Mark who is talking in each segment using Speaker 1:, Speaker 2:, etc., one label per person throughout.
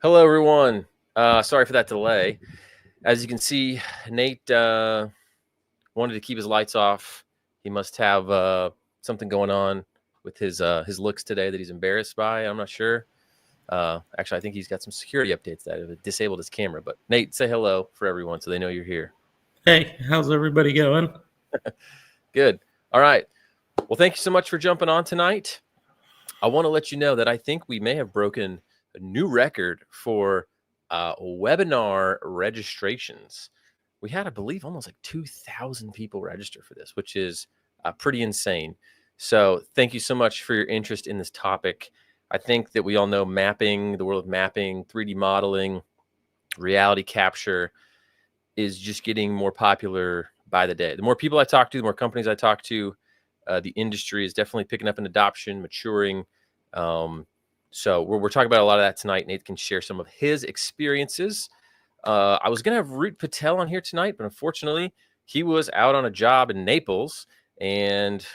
Speaker 1: Hello, everyone. Sorry for that delay. As you can see, Nate wanted to keep his lights off. He must have something going on with his looks today that he's embarrassed by. I'm not sure. Actually, I think he's got some security updates that have disabled his camera. But Nate, say hello for everyone so they know you're here.
Speaker 2: Hey, how's everybody going?
Speaker 1: Good. All right. Well, thank you so much for jumping on tonight. I want to let you know that I think we may have broken a new record for webinar registrations. We had, I believe, almost like 2,000 people register for this, which is pretty insane. So thank you so much for your interest in this topic. I think that we all know mapping, the world of mapping, 3D modeling, reality capture is just getting more popular by the day. The more people I talk to, the more companies I talk to, the industry is definitely picking up in adoption, maturing. So we're talking about a lot of that tonight. Nate can share some of his experiences. I was going to have Rut Patel on here tonight, but unfortunately, he was out on a job in Naples and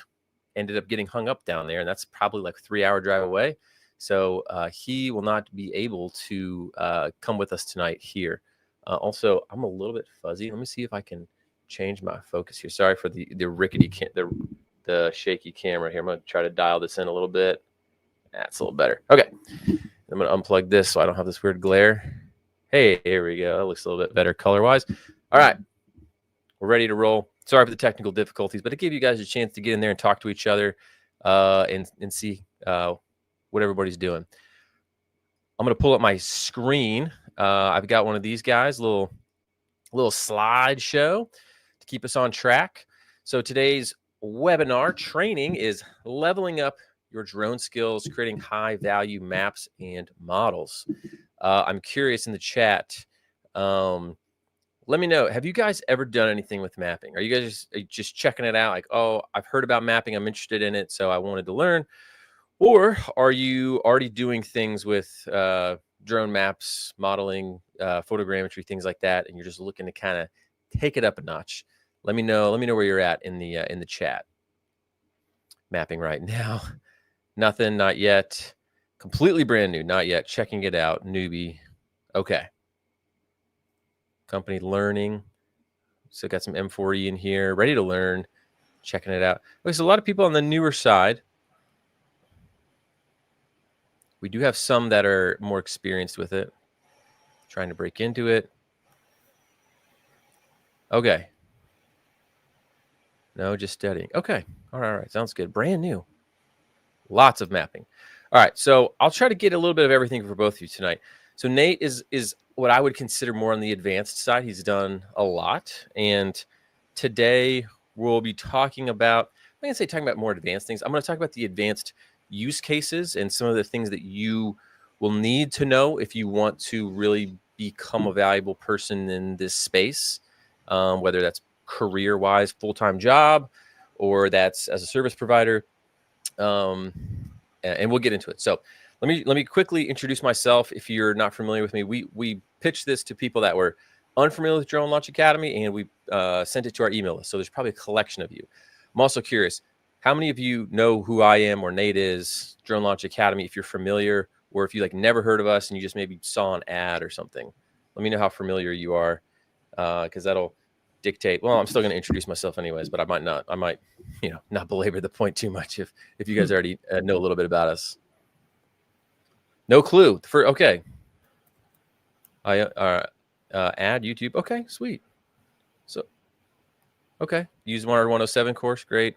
Speaker 1: ended up getting hung up down there. And that's probably like a 3-hour drive away. So he will not be able to come with us tonight here. Also, I'm a little bit fuzzy. Let me see if I can change my focus here. Sorry for the rickety, the shaky camera here. I'm going to try to dial this in a little bit. That's a little better. Okay. I'm going to unplug this so I don't have this weird glare. Hey, here we go. That looks a little bit better color-wise. All right. We're ready to roll. Sorry for the technical difficulties, but it gave you guys a chance to get in there and talk to each other and see what everybody's doing. I'm going to pull up my screen. I've got one of these guys, little slideshow to keep us on track. So today's webinar training is leveling up your drone skills, creating high value maps and models. I'm curious in the chat. Let me know, have you guys ever done anything with mapping? Are you guys just checking it out? Like, oh, I've heard about mapping. I'm interested in it, so I wanted to learn. Or are you already doing things with drone maps, modeling, photogrammetry, things like that, and you're just looking to kind of take it up a notch? Let me know where you're at in the chat. Mapping right now. Nothing, not yet. Completely brand new, not yet. Checking it out, newbie. Okay. Company learning. So got some M4E in here, ready to learn, checking it out. Okay, so a lot of people on the newer side. We do have some that are more experienced with it, trying to break into it. Okay. No, just studying. Okay. All right. Sounds good. Brand new. Lots of mapping. All right. So I'll try to get a little bit of everything for both of you tonight. So Nate is what I would consider more on the advanced side. He's done a lot. And today we'll be talking about, I'm going to say talking about more advanced things. I'm going to talk about the advanced use cases and some of the things that you will need to know if you want to really become a valuable person in this space, whether that's career-wise, full-time job, or that's as a service provider. And we'll get into it. So let me quickly introduce myself. If you're not familiar with me, we pitched this to people that were unfamiliar with Drone Launch Academy, and we sent it to our email list. So there's probably a collection of you. I'm also curious, how many of you know who I am or Nate is, Drone Launch Academy, if you're familiar, or if you like never heard of us and you just maybe saw an ad or something? Let me know how familiar you are, because that'll dictate. Well, I'm still going to introduce myself anyways, but I might not not belabor the point too much if you guys already know a little bit about us. No clue. Okay. I add YouTube. Okay, sweet. So okay, use 107 course. Great.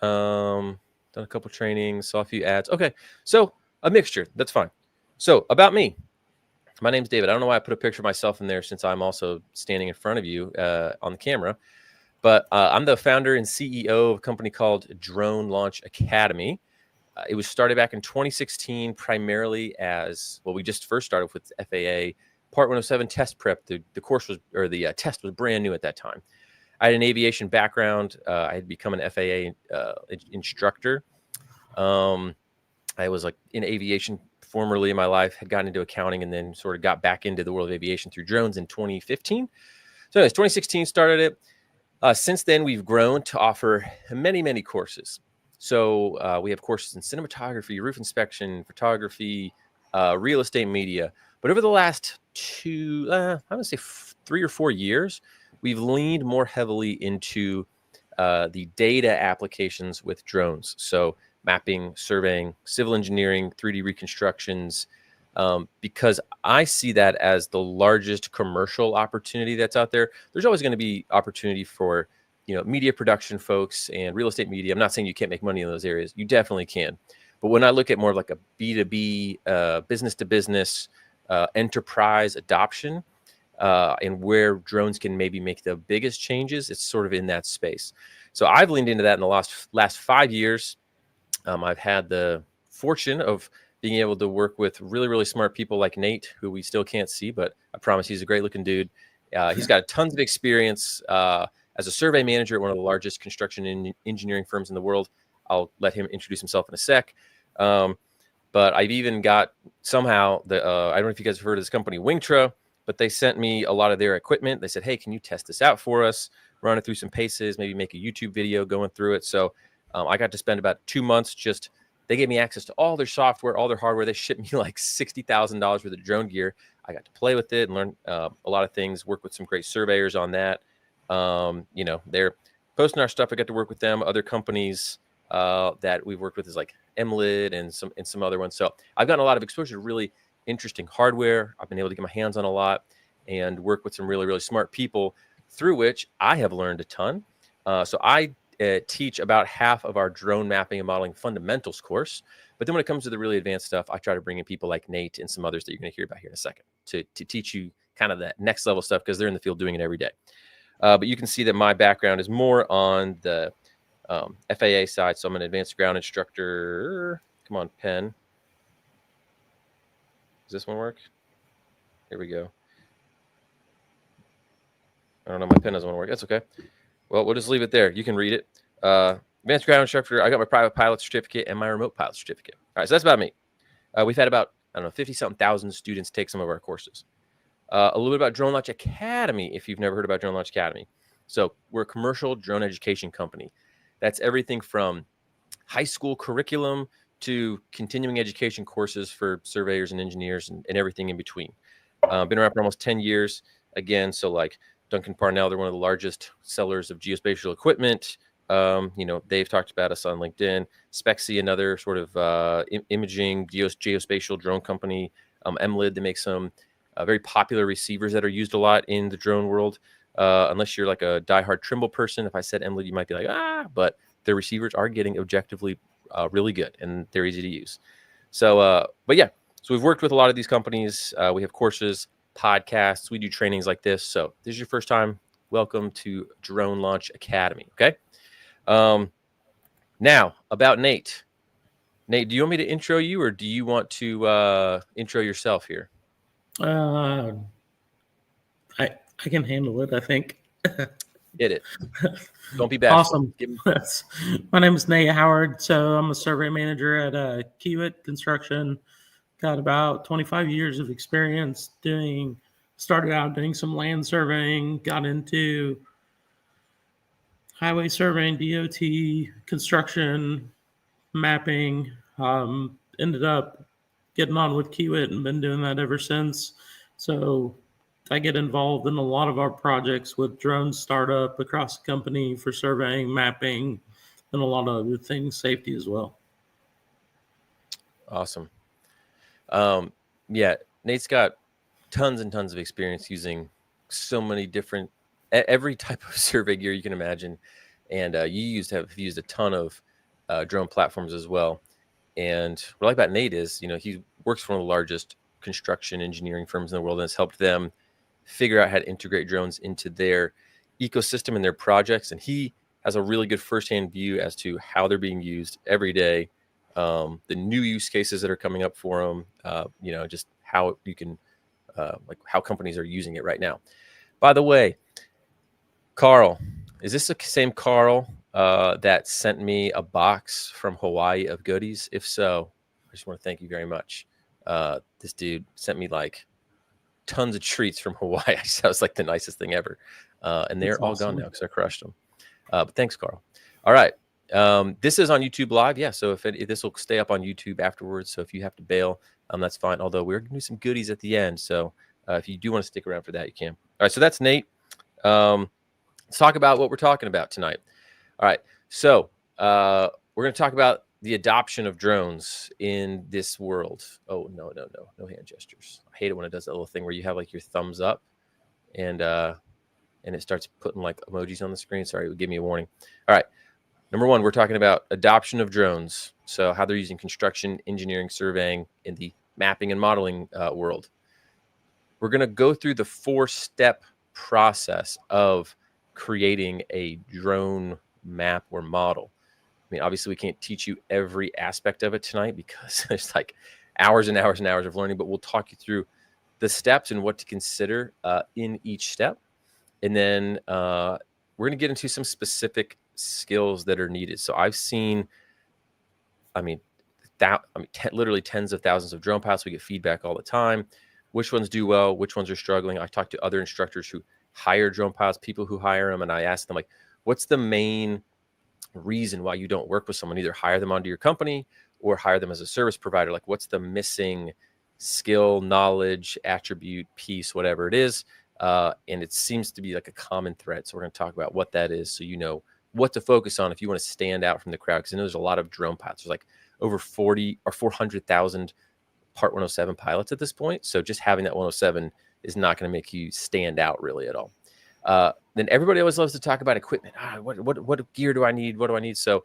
Speaker 1: Done a couple trainings, saw a few ads. Okay, so a mixture. That's fine. So about me. My name's David. I don't know why I put a picture of myself in there since I'm also standing in front of you on the camera. But I'm the founder and CEO of a company called Drone Launch Academy. It was started back in 2016 primarily as, well, we just first started with FAA Part 107 test prep. The course was, or the test was brand new at that time. I had an aviation background. I had become an FAA instructor. I was like in aviation formerly in my life, had gotten into accounting, and then sort of got back into the world of aviation through drones in 2015. So anyways, 2016 started it. Since then, we've grown to offer many, many courses. So we have courses in cinematography, roof inspection, photography, real estate media. But over the last I would say 3 or 4 years, we've leaned more heavily into the data applications with drones. So mapping, surveying, civil engineering, 3D reconstructions, because I see that as the largest commercial opportunity that's out there. There's always going to be opportunity for, media production folks and real estate media. I'm not saying you can't make money in those areas. You definitely can. But when I look at more of like a B2B, business to business, enterprise adoption, and where drones can maybe make the biggest changes, it's sort of in that space. So I've leaned into that in the last 5 years. I've had the fortune of being able to work with really, really smart people like Nate, who we still can't see, but I promise he's a great looking dude. He's got tons of experience as a survey manager at one of the largest construction and engineering firms in the world. I'll let him introduce himself in a sec. But I've even got somehow I don't know if you guys have heard of this company, Wingtra, but they sent me a lot of their equipment. They said, hey, can you test this out for us? Run it through some paces, maybe make a YouTube video going through it. So I got to spend about 2 months they gave me access to all their software, all their hardware. They shipped me like $60,000 worth of drone gear. I got to play with it and learn a lot of things, work with some great surveyors on that. They're posting our stuff. I got to work with them. Other companies that we've worked with is like Emlid and some other ones. So I've gotten a lot of exposure to really interesting hardware. I've been able to get my hands on a lot and work with some really, really smart people, through which I have learned a ton. So I teach about half of our drone mapping and modeling fundamentals course. But then when it comes to the really advanced stuff, I try to bring in people like Nate and some others that you're going to hear about here in a second to teach you kind of that next level stuff, because they're in the field doing it every day. But you can see that my background is more on the FAA side. So I'm an advanced ground instructor. Come on, pen. Does this one work? Here we go. I don't know. My pen doesn't want to work. That's okay. Well, we'll just leave it there. You can read it. Advanced ground instructor. I got my private pilot certificate and my remote pilot certificate. All right. So that's about me. We've had about, 50-something thousand students take some of our courses. A little bit about Drone Launch Academy, if you've never heard about Drone Launch Academy. So we're a commercial drone education company. That's everything from high school curriculum to continuing education courses for surveyors and engineers and everything in between. Been around for almost 10 years. Again, so like Duncan Parnell, they're one of the largest sellers of geospatial equipment. They've talked about us on LinkedIn. Spexy, another sort of imaging geospatial drone company. Emlid, they make some very popular receivers that are used a lot in the drone world. Unless you're like a diehard Trimble person, if I said Emlid, you might be like, but their receivers are getting objectively really good and they're easy to use. So we've worked with a lot of these companies. We have courses, podcasts, we do trainings like this. So if this is your first time, welcome to Drone Launch Academy. Okay. Now about Nate. Nate, do you want me to intro you, or do you want to intro yourself here?
Speaker 2: I can handle it, I think.
Speaker 1: Hit it. Don't be bashful.
Speaker 2: Awesome. My name is Nate Howard. So I'm a survey manager at Kiewit Construction. Got about 25 years of experience started out doing some land surveying, got into highway surveying, DOT, construction, mapping, ended up getting on with Kiewit and been doing that ever since. So I get involved in a lot of our projects with drone startup across the company for surveying, mapping, and a lot of other things, safety as well.
Speaker 1: Awesome. Nate's got tons and tons of experience using so many different, every type of survey gear you can imagine. And you have used a ton of drone platforms as well. And what I like about Nate is, he works for one of the largest construction engineering firms in the world and has helped them figure out how to integrate drones into their ecosystem and their projects. And he has a really good firsthand view as to how they're being used every day, the new use cases that are coming up for them, just how you can, how companies are using it right now. By the way, Carl, is this the same Carl that sent me a box from Hawaii of goodies? If so, I just want to thank you very much. This dude sent me like tons of treats from Hawaii. That was like the nicest thing ever. And they're all gone now because I crushed them. But thanks, Carl. All right. This is on YouTube Live. Yeah. So if this will stay up on YouTube afterwards. So if you have to bail, that's fine. Although we're going to do some goodies at the end. So if you do want to stick around for that, you can. All right. So that's Nate. Let's talk about what we're talking about tonight. All right. So we're going to talk about the adoption of drones in this world. Oh, no hand gestures. I hate it when it does that little thing where you have like your thumbs up and it starts putting like emojis on the screen. Sorry, it would give me a warning. All right. Number one, we're talking about adoption of drones. So how they're using construction, engineering, surveying in the mapping and modeling world. We're going to go through the 4-step process of creating a drone map or model. I mean, obviously we can't teach you every aspect of it tonight because there's like hours and hours and hours of learning, but we'll talk you through the steps and what to consider in each step. And then we're going to get into some specific skills that are needed. So I've seen, literally tens of thousands of drone pilots. We get feedback all the time. Which ones do well? Which ones are struggling? I talk to other instructors who hire drone pilots, people who hire them, and I ask them, like, what's the main reason why you don't work with someone? Either hire them onto your company or hire them as a service provider. Like, what's the missing skill, knowledge, attribute, piece, whatever it is? And it seems to be like a common thread. So we're going to talk about what that is, so you know what to focus on if you want to stand out from the crowd. Because I know there's a lot of drone pilots. There's like over 40 or 400,000 Part 107 pilots at this point. So just having that 107 is not going to make you stand out really at all. Then everybody always loves to talk about equipment. What gear do I need? What do I need? So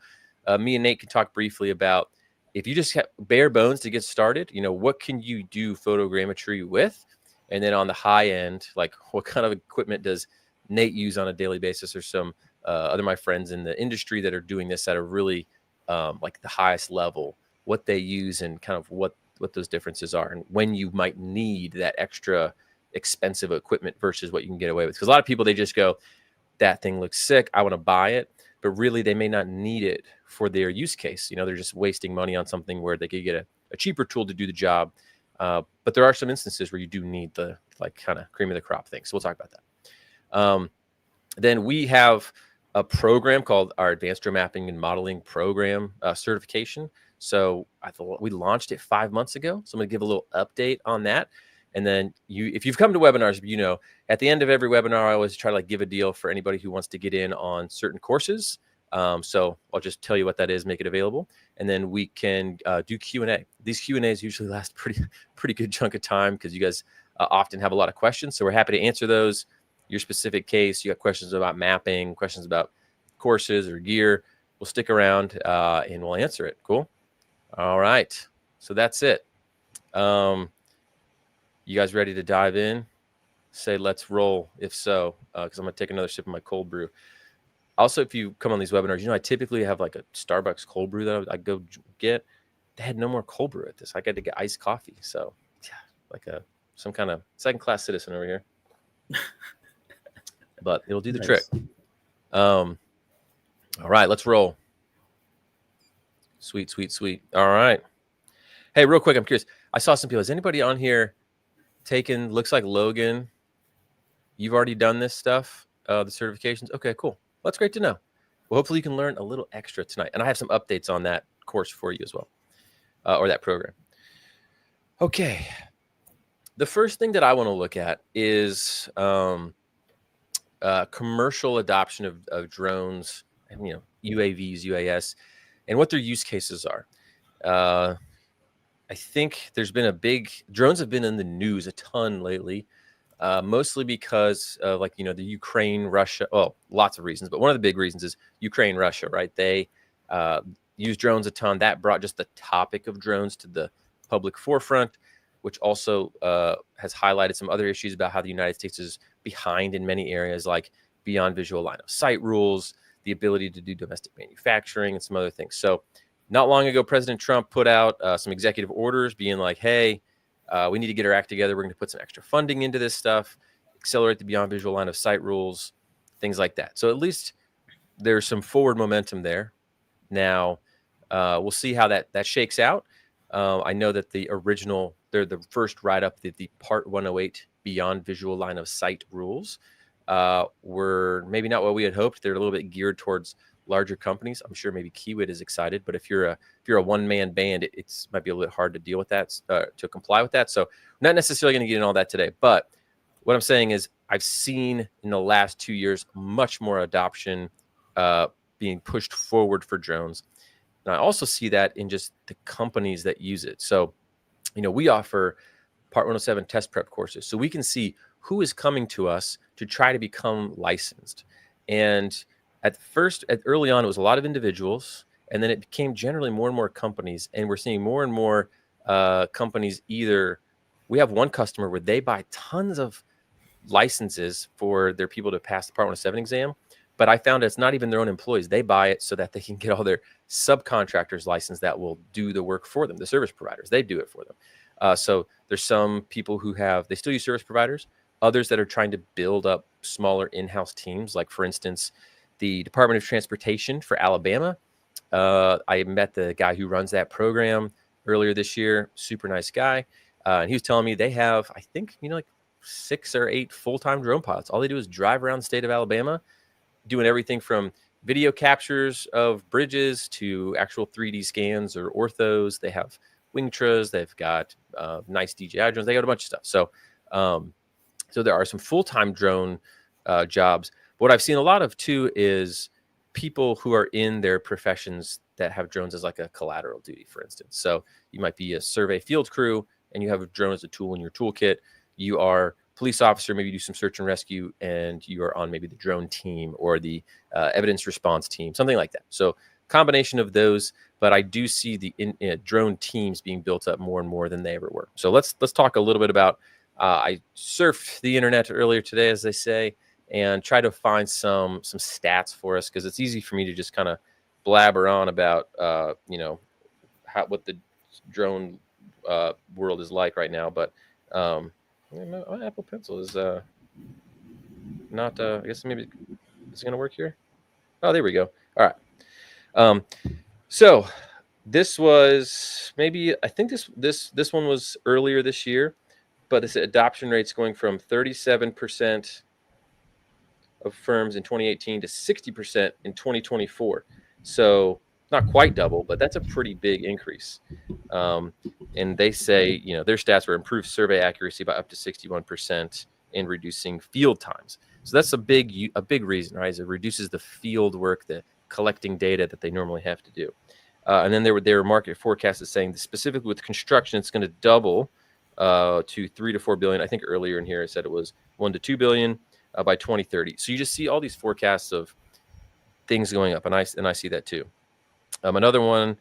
Speaker 1: me and Nate can talk briefly about, if you just have bare bones to get started, what can you do photogrammetry with? And then on the high end, like, what kind of equipment does Nate use on a daily basis, or some other my friends in the industry that are doing this at a really like the highest level, what they use and kind of what those differences are, and when you might need that extra expensive equipment versus what you can get away with. Because a lot of people, they just go, that thing looks sick, I want to buy it, but really they may not need it for their use case. They're just wasting money on something where they could get a cheaper tool to do the job. But there are some instances where you do need the like kind of cream of the crop thing. So we'll talk about that. Then we have a program called our Advanced Drone Mapping and Modeling Program certification. So I thought we launched it 5 months ago. So I'm going to give a little update on that. And then if you've come to webinars, at the end of every webinar, I always try to like give a deal for anybody who wants to get in on certain courses. So I'll just tell you what that is, make it available. And then we can do Q&A. These Q&As usually last pretty good chunk of time because you guys often have a lot of questions. So we're happy to answer those. Your specific case, you got questions about mapping, questions about courses or gear, we'll stick around and we'll answer it. Cool. All right. So that's it. You guys ready to dive in? Say, let's roll. If so, because I'm going to take another sip of my cold brew. Also, if you come on these webinars, I typically have like a Starbucks cold brew that I go get. They had no more cold brew at this. I got to get iced coffee. So yeah, like some kind of second-class citizen over here. But it'll do the trick. All right, let's roll. Sweet. All right. Hey, real quick, I'm curious. I saw some people. Is anybody on here taken? Looks like Logan. You've already done this stuff, the certifications. Okay, cool. Well, that's great to know. Well, hopefully you can learn a little extra tonight. And I have some updates on that course for you as well, or that program. Okay. The first thing that I want to look at is commercial adoption of drones, UAVs, UAS, and what their use cases are. I think there's been drones have been in the news a ton lately, mostly because of the Ukraine, Russia, lots of reasons, but one of the big reasons is Ukraine, Russia, right? They use drones a ton. That brought just the topic of drones to the public forefront, which also has highlighted some other issues about how the United States is behind in many areas, like beyond visual line of sight rules, the ability to do domestic manufacturing, and some other things. So not long ago, President Trump put out some executive orders being like, hey, we need to get our act together. We're going to put some extra funding into this stuff, accelerate the beyond visual line of sight rules, things like that. So at least there's some forward momentum there. Now, we'll see how that shakes out. I know that the first write-up, the Part 108 beyond visual line of sight rules were maybe not what we had hoped. They're a little bit geared towards larger companies, I'm sure maybe Kiewit is excited, but if you're a one-man band, it's might be a little bit hard to deal with that, to comply with that. So we're not necessarily going to get into all that today, but what I'm saying is I've seen in the last 2 years much more adoption being pushed forward for drones. And I also see that in just the companies that use it. So, we offer Part 107 test prep courses. So we can see who is coming to us to try to become licensed. And early on, it was a lot of individuals, and then it became generally more and more companies. And we're seeing more and more companies we have one customer where they buy tons of licenses for their people to pass the Part 107 exam. But I found it's not even their own employees. They buy it so that they can get all their subcontractors licensed that will do the work for them. The service providers, they do it for them. So there's some people who they still use service providers, others that are trying to build up smaller in-house teams. Like, for instance, the Department of Transportation for Alabama. I met the guy who runs that program earlier this year. Super nice guy. And he was telling me they have, I think, like 6 or 8 full-time drone pilots. All they do is drive around the state of Alabama, doing everything from video captures of bridges to actual 3D scans or orthos. They have Wingtras. They've got nice DJI drones. They got a bunch of stuff. So, so there are some full-time drone jobs. But what I've seen a lot of too is people who are in their professions that have drones as like a collateral duty, for instance. So you might be a survey field crew and you have a drone as a tool in your toolkit. You are police officer, maybe you do some search and rescue, and you are on maybe the drone team or the evidence response team, something like that. So combination of those, but I do see the drone teams being built up more and more than they ever were. So let's talk a little bit about, I surfed the internet earlier today, as they say, and try to find some stats for us, because it's easy for me to just kind of blabber on about, what the drone world is like right now. But my Apple Pencil is not, I guess maybe it's going to work here. Oh, there we go. All right. So this was I think this one was earlier this year, but this adoption rate's going from 37% of firms in 2018 to 60% in 2024. So not quite double, but that's a pretty big increase. And they say, their stats were improved survey accuracy by up to 61% in reducing field times. So that's a big reason, right? Is it reduces the field work, the collecting data that they normally have to do. And then there were market forecasts saying that specifically with construction, it's going to double to 3 to 4 billion. I think earlier in here it said it was 1 to 2 billion by 2030. So you just see all these forecasts of things going up, and I see that too. Another one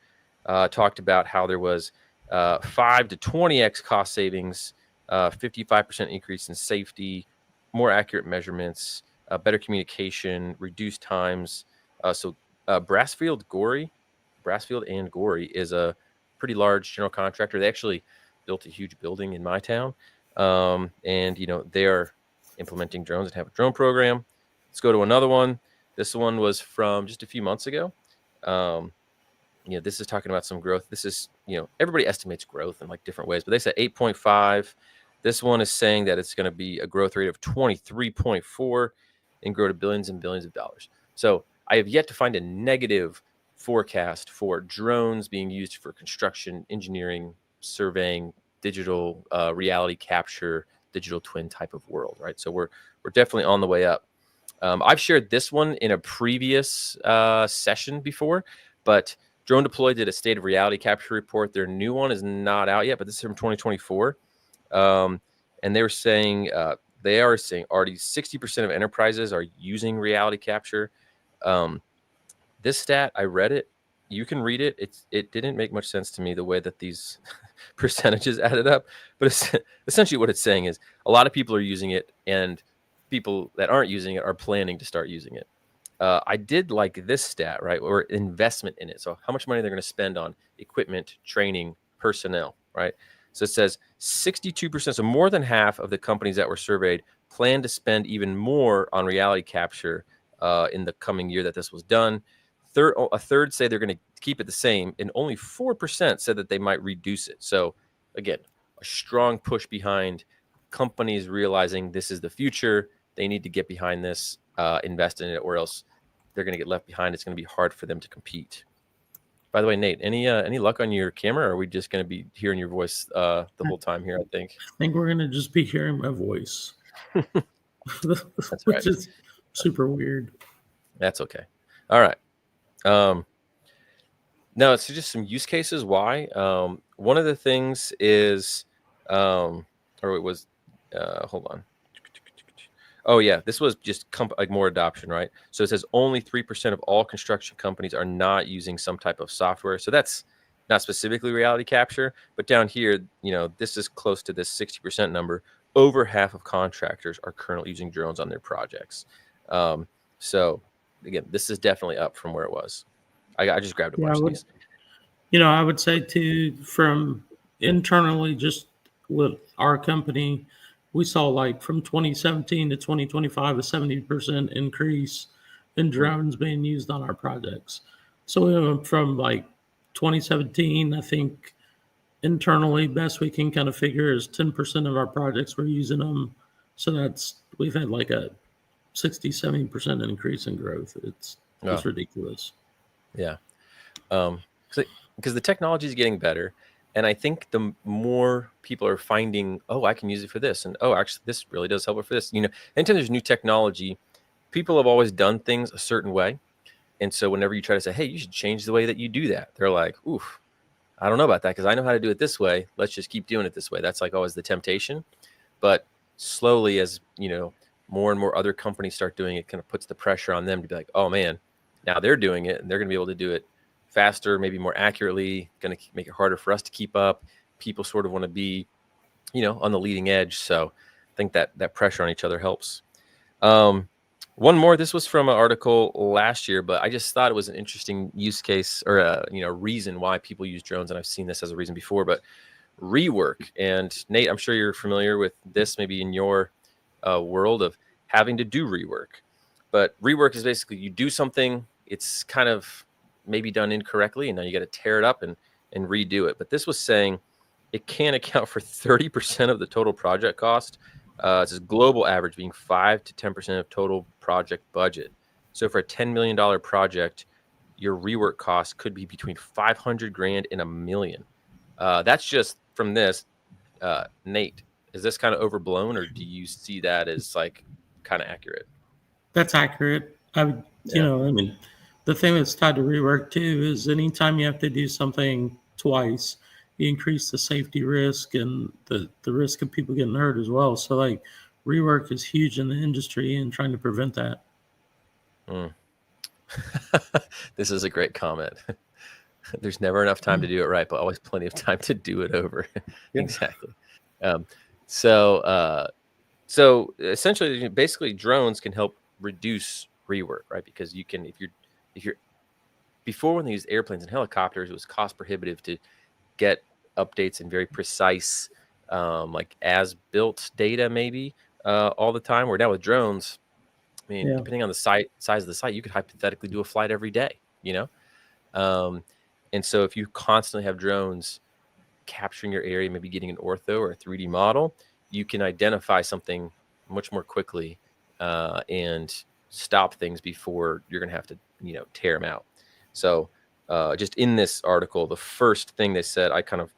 Speaker 1: talked about how there was 5 to 20x cost savings, 55% increase in safety, more accurate measurements, better communication, reduced times. So Brassfield and Gorey is a pretty large general contractor. They actually built a huge building in my town, and they are implementing drones and have a drone program. Let's go to another one. This one was from just a few months ago. This is talking about some growth. This is, everybody estimates growth in like different ways, but they said 8.5. This one is saying that it's going to be a growth rate of 23.4 and grow to billions and billions of dollars. So I have yet to find a negative forecast for drones being used for construction, engineering, surveying, digital reality capture, digital twin type of world, right? So we're definitely on the way up. I've shared this one in a previous session before, but Drone Deploy did a state of reality capture report. Their new one is not out yet, but this is from 2024. And they are saying already 60% of enterprises are using reality capture. This stat, I read it. You can read it. It didn't make much sense to me the way that these percentages added up. But it's, essentially what it's saying is a lot of people are using it, and people that aren't using it are planning to start using it. I did like this stat, right? Or investment in it. So how much money they're going to spend on equipment, training, personnel, right? So it says 62%, so more than half of the companies that were surveyed plan to spend even more on reality capture in the coming year that this was done. A third say they're going to keep it the same, and only 4% said that they might reduce it. So again, a strong push behind companies realizing this is the future. They need to get behind this, invest in it, or else they're going to get left behind. It's going to be hard for them to compete. By the way, Nate, any luck on your camera? Or are we just going to be hearing your voice the whole time here? I think
Speaker 2: we're going to just be hearing my voice,
Speaker 1: That's
Speaker 2: which
Speaker 1: right.
Speaker 2: is super weird.
Speaker 1: That's okay. All right. Now it's just some use cases. Why? One of the things is, or it was, hold on. Oh yeah, this was just like more adoption, right? So it says only 3% of all construction companies are not using some type of software. So that's not specifically reality capture, but down here, this is close to this 60% number. Over half of contractors are currently using drones on their projects. So again, this is definitely up from where it was. I just grabbed a bunch of these.
Speaker 2: I would say too, from internally, just with our company, we saw like from 2017 to 2025 a 70% increase in drones being used on our projects. So we went from like 2017, I think internally, best we can kind of figure is 10% of our projects were using them. So we've had like a 60-70% increase in growth. It's ridiculous.
Speaker 1: Yeah. Because the technology is getting better. And I think the more people are finding, oh, I can use it for this. And, oh, actually, this really does help it for this. Anytime there's new technology, people have always done things a certain way. And so whenever you try to say, hey, you should change the way that you do that, they're like, oof, I don't know about that because I know how to do it this way. Let's just keep doing it this way. That's like always the temptation. But slowly, as more and more other companies start doing it, kind of puts the pressure on them to be like, oh man, now they're doing it and they're going to be able to do it faster, maybe more accurately, going to make it harder for us to keep up. People sort of want to be, on the leading edge. So I think that pressure on each other helps. One more, this was from an article last year, but I just thought it was an interesting use case or a reason why people use drones. And I've seen this as a reason before, but rework. And Nate, I'm sure you're familiar with this maybe in your world of having to do rework. But rework is basically you do something, it's kind of maybe done incorrectly, and now you got to tear it up and redo it. But this was saying it can account for 30% of the total project cost. It's a global average being 5 to 10% of total project budget. So for a $10 million project, your rework cost could be between $500,000 and $1 million. That's just from this. Nate, is this kind of overblown, or do you see that as like kind of accurate?
Speaker 2: That's accurate. The thing that's tied to rework too is anytime you have to do something twice, you increase the safety risk and the risk of people getting hurt as well. So like rework is huge in the industry and trying to prevent that.
Speaker 1: This is a great comment. There's never enough time to do it right, but always plenty of time to do it over. Yeah. Exactly. So essentially, basically, drones can help reduce rework, right? Because you can, if you're before when they used airplanes and helicopters, it was cost prohibitive to get updates and very precise, like as built data, maybe all the time. Where now with drones, I mean, depending on the size of the site, you could hypothetically do a flight every day, and so if you constantly have drones capturing your area, maybe getting an ortho or a 3D model, you can identify something much more quickly and stop things before you're going to have to, tear them out. So just in this article, the first thing they said, I kind of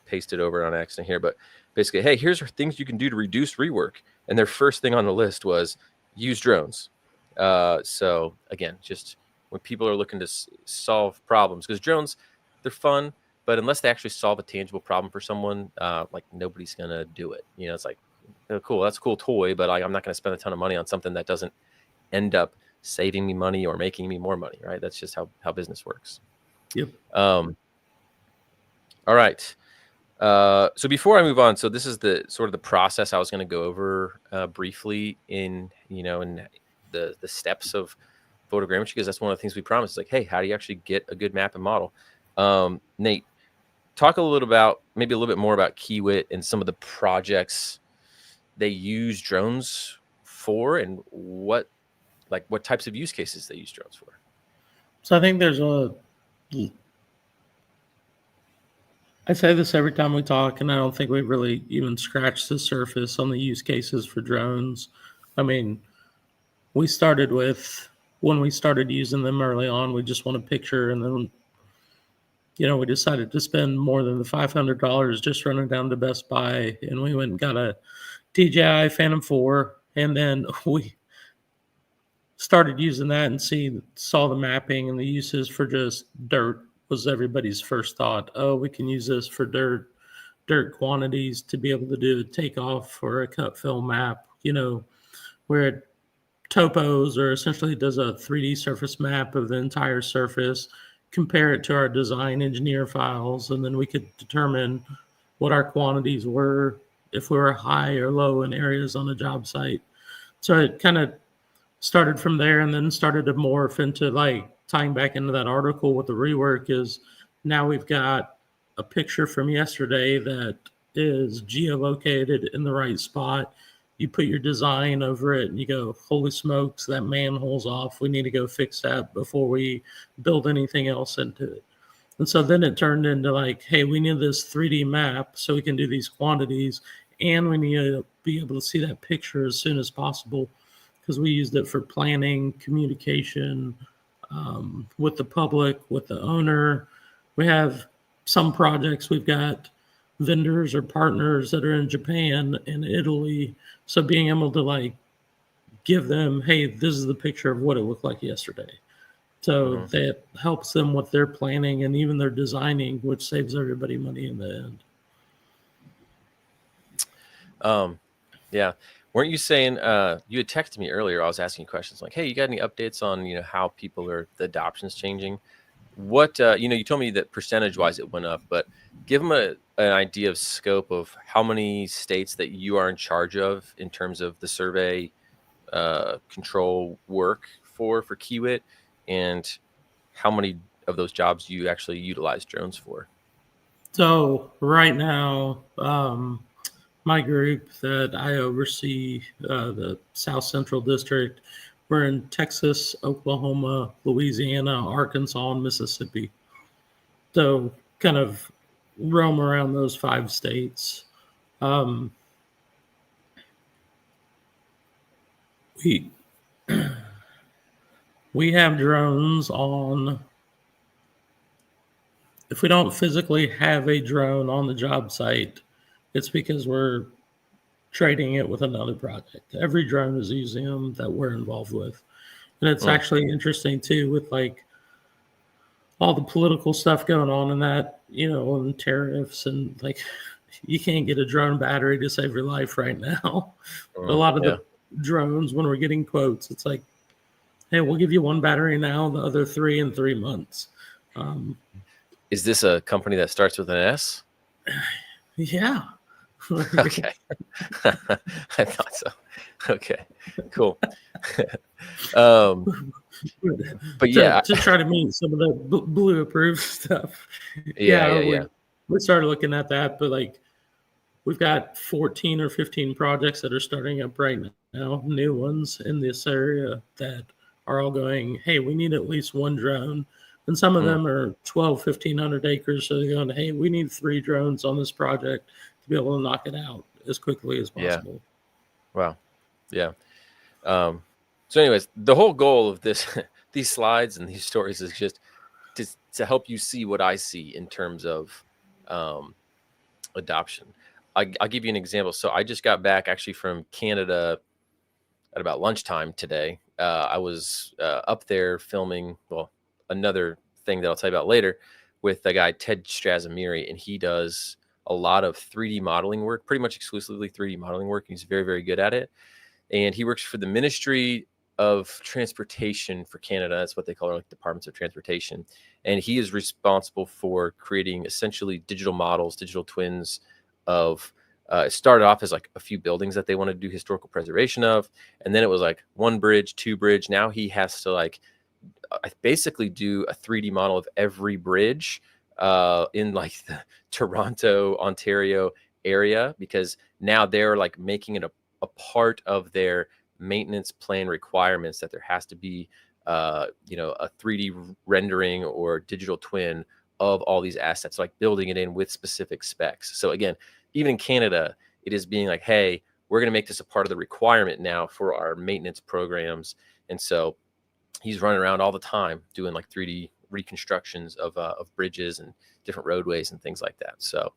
Speaker 1: pasted over on accident here, but basically, hey, here's things you can do to reduce rework. And their first thing on the list was use drones. So again, just when people are looking to solve problems, because drones, they're fun, but unless they actually solve a tangible problem for someone, like nobody's going to do it. It's like, oh, cool, that's a cool toy, but I'm not going to spend a ton of money on something that doesn't end up saving me money or making me more money, right? That's just how business works.
Speaker 2: Yep.
Speaker 1: All right. So before I move on, so this is the sort of the process I was going to go over briefly in the steps of photogrammetry, because that's one of the things we promised. Like, hey, how do you actually get a good map and model? Nate, talk a little bit more about Kiewit and some of the projects they use drones for, and what types of use cases they use drones for.
Speaker 2: So I think I say this every time we talk, and I don't think we've really even scratched the surface on the use cases for drones. I mean, we started with when we started using them early on, we just want a picture, and then we decided to spend more than the $500 just running down to Best Buy, and we went and got a DJI Phantom 4, and then we started using that and saw the mapping and the uses for just dirt was everybody's first thought. Oh, we can use this for dirt quantities to be able to do a takeoff or a cut fill map, where it topos or essentially does a 3D surface map of the entire surface, compare it to our design engineer files, and then we could determine what our quantities were, if we were high or low in areas on a job site. So it kind of started from there, and then started to morph into like tying back into that article with the rework is now we've got a picture from yesterday that is geolocated in the right spot. You put your design over it and you go, holy smokes, that manhole's off. We need to go fix that before we build anything else into it. And so then it turned into like, hey, we need this 3D map so we can do these quantities, and we need to be able to see that picture as soon as possible, because we used it for planning, communication, with the public, with the owner. We have some projects, we've got vendors or partners that are in Japan and Italy. So being able to like give them, hey, this is the picture of what it looked like yesterday. So that helps them with their planning and even their designing, which saves everybody money in the end.
Speaker 1: Yeah. Weren't you saying, you had texted me earlier, I was asking you questions like, hey, you got any updates on, how people the adoption's changing? What, you told me that percentage wise it went up, but give them an idea of scope of how many states that you are in charge of in terms of the survey control work for Kiewit, and how many of those jobs you actually utilize drones for.
Speaker 2: So right now, my group that I oversee, the South Central District, we're in Texas, Oklahoma, Louisiana, Arkansas, and Mississippi. So kind of roam around those 5 states. We have drones on. If we don't physically have a drone on the job site, it's because we're trading it with another project. Every drone is a museum that we're involved with. And it's actually interesting too, with like all the political stuff going on in that, and tariffs, and like you can't get a drone battery to save your life right now. A lot of the drones, when we're getting quotes, it's like, hey, we'll give you 1 battery now, the other 3 in 3 months.
Speaker 1: Is this a company that starts with an S?
Speaker 2: Yeah.
Speaker 1: Okay. I thought so. Okay, cool. But yeah,
Speaker 2: to try to meet some of the blue approved stuff.
Speaker 1: Yeah.
Speaker 2: We started looking at that, but like we've got 14 or 15 projects that are starting up right now, new ones in this area that are all going, hey, we need at least 1 drone. And some of them are 1,500 acres. So they're going, hey, we need 3 drones on this project to be able to knock it out as quickly as possible.
Speaker 1: Wow. Yeah. So anyways, the whole goal of these slides and these stories is just to help you see what I see in terms of adoption. I'll give you an example. So I just got back actually from Canada at about lunchtime today. I was up there filming, another thing that I'll tell you about later, with the guy Ted Strazimiri, and he does a lot of 3D modeling work, pretty much exclusively 3D modeling work. He's very, very good at it. And he works for the Ministry of Transportation for Canada. That's what they call it, like departments of transportation. And he is responsible for creating essentially digital models, digital twins of, it started off as like a few buildings that they want to do historical preservation of. And then it was like 1 bridge, 2 bridge. Now he has to like basically do a 3D model of every bridge in like the Toronto, Ontario area, because now they're like making it a part of their maintenance plan requirements that there has to be a 3D rendering or digital twin of all these assets, like building it in with specific specs. So again, even in Canada, it is being like, hey, we're going to make this a part of the requirement now for our maintenance programs. And so he's running around all the time doing like 3D reconstructions of bridges and different roadways and things like that. So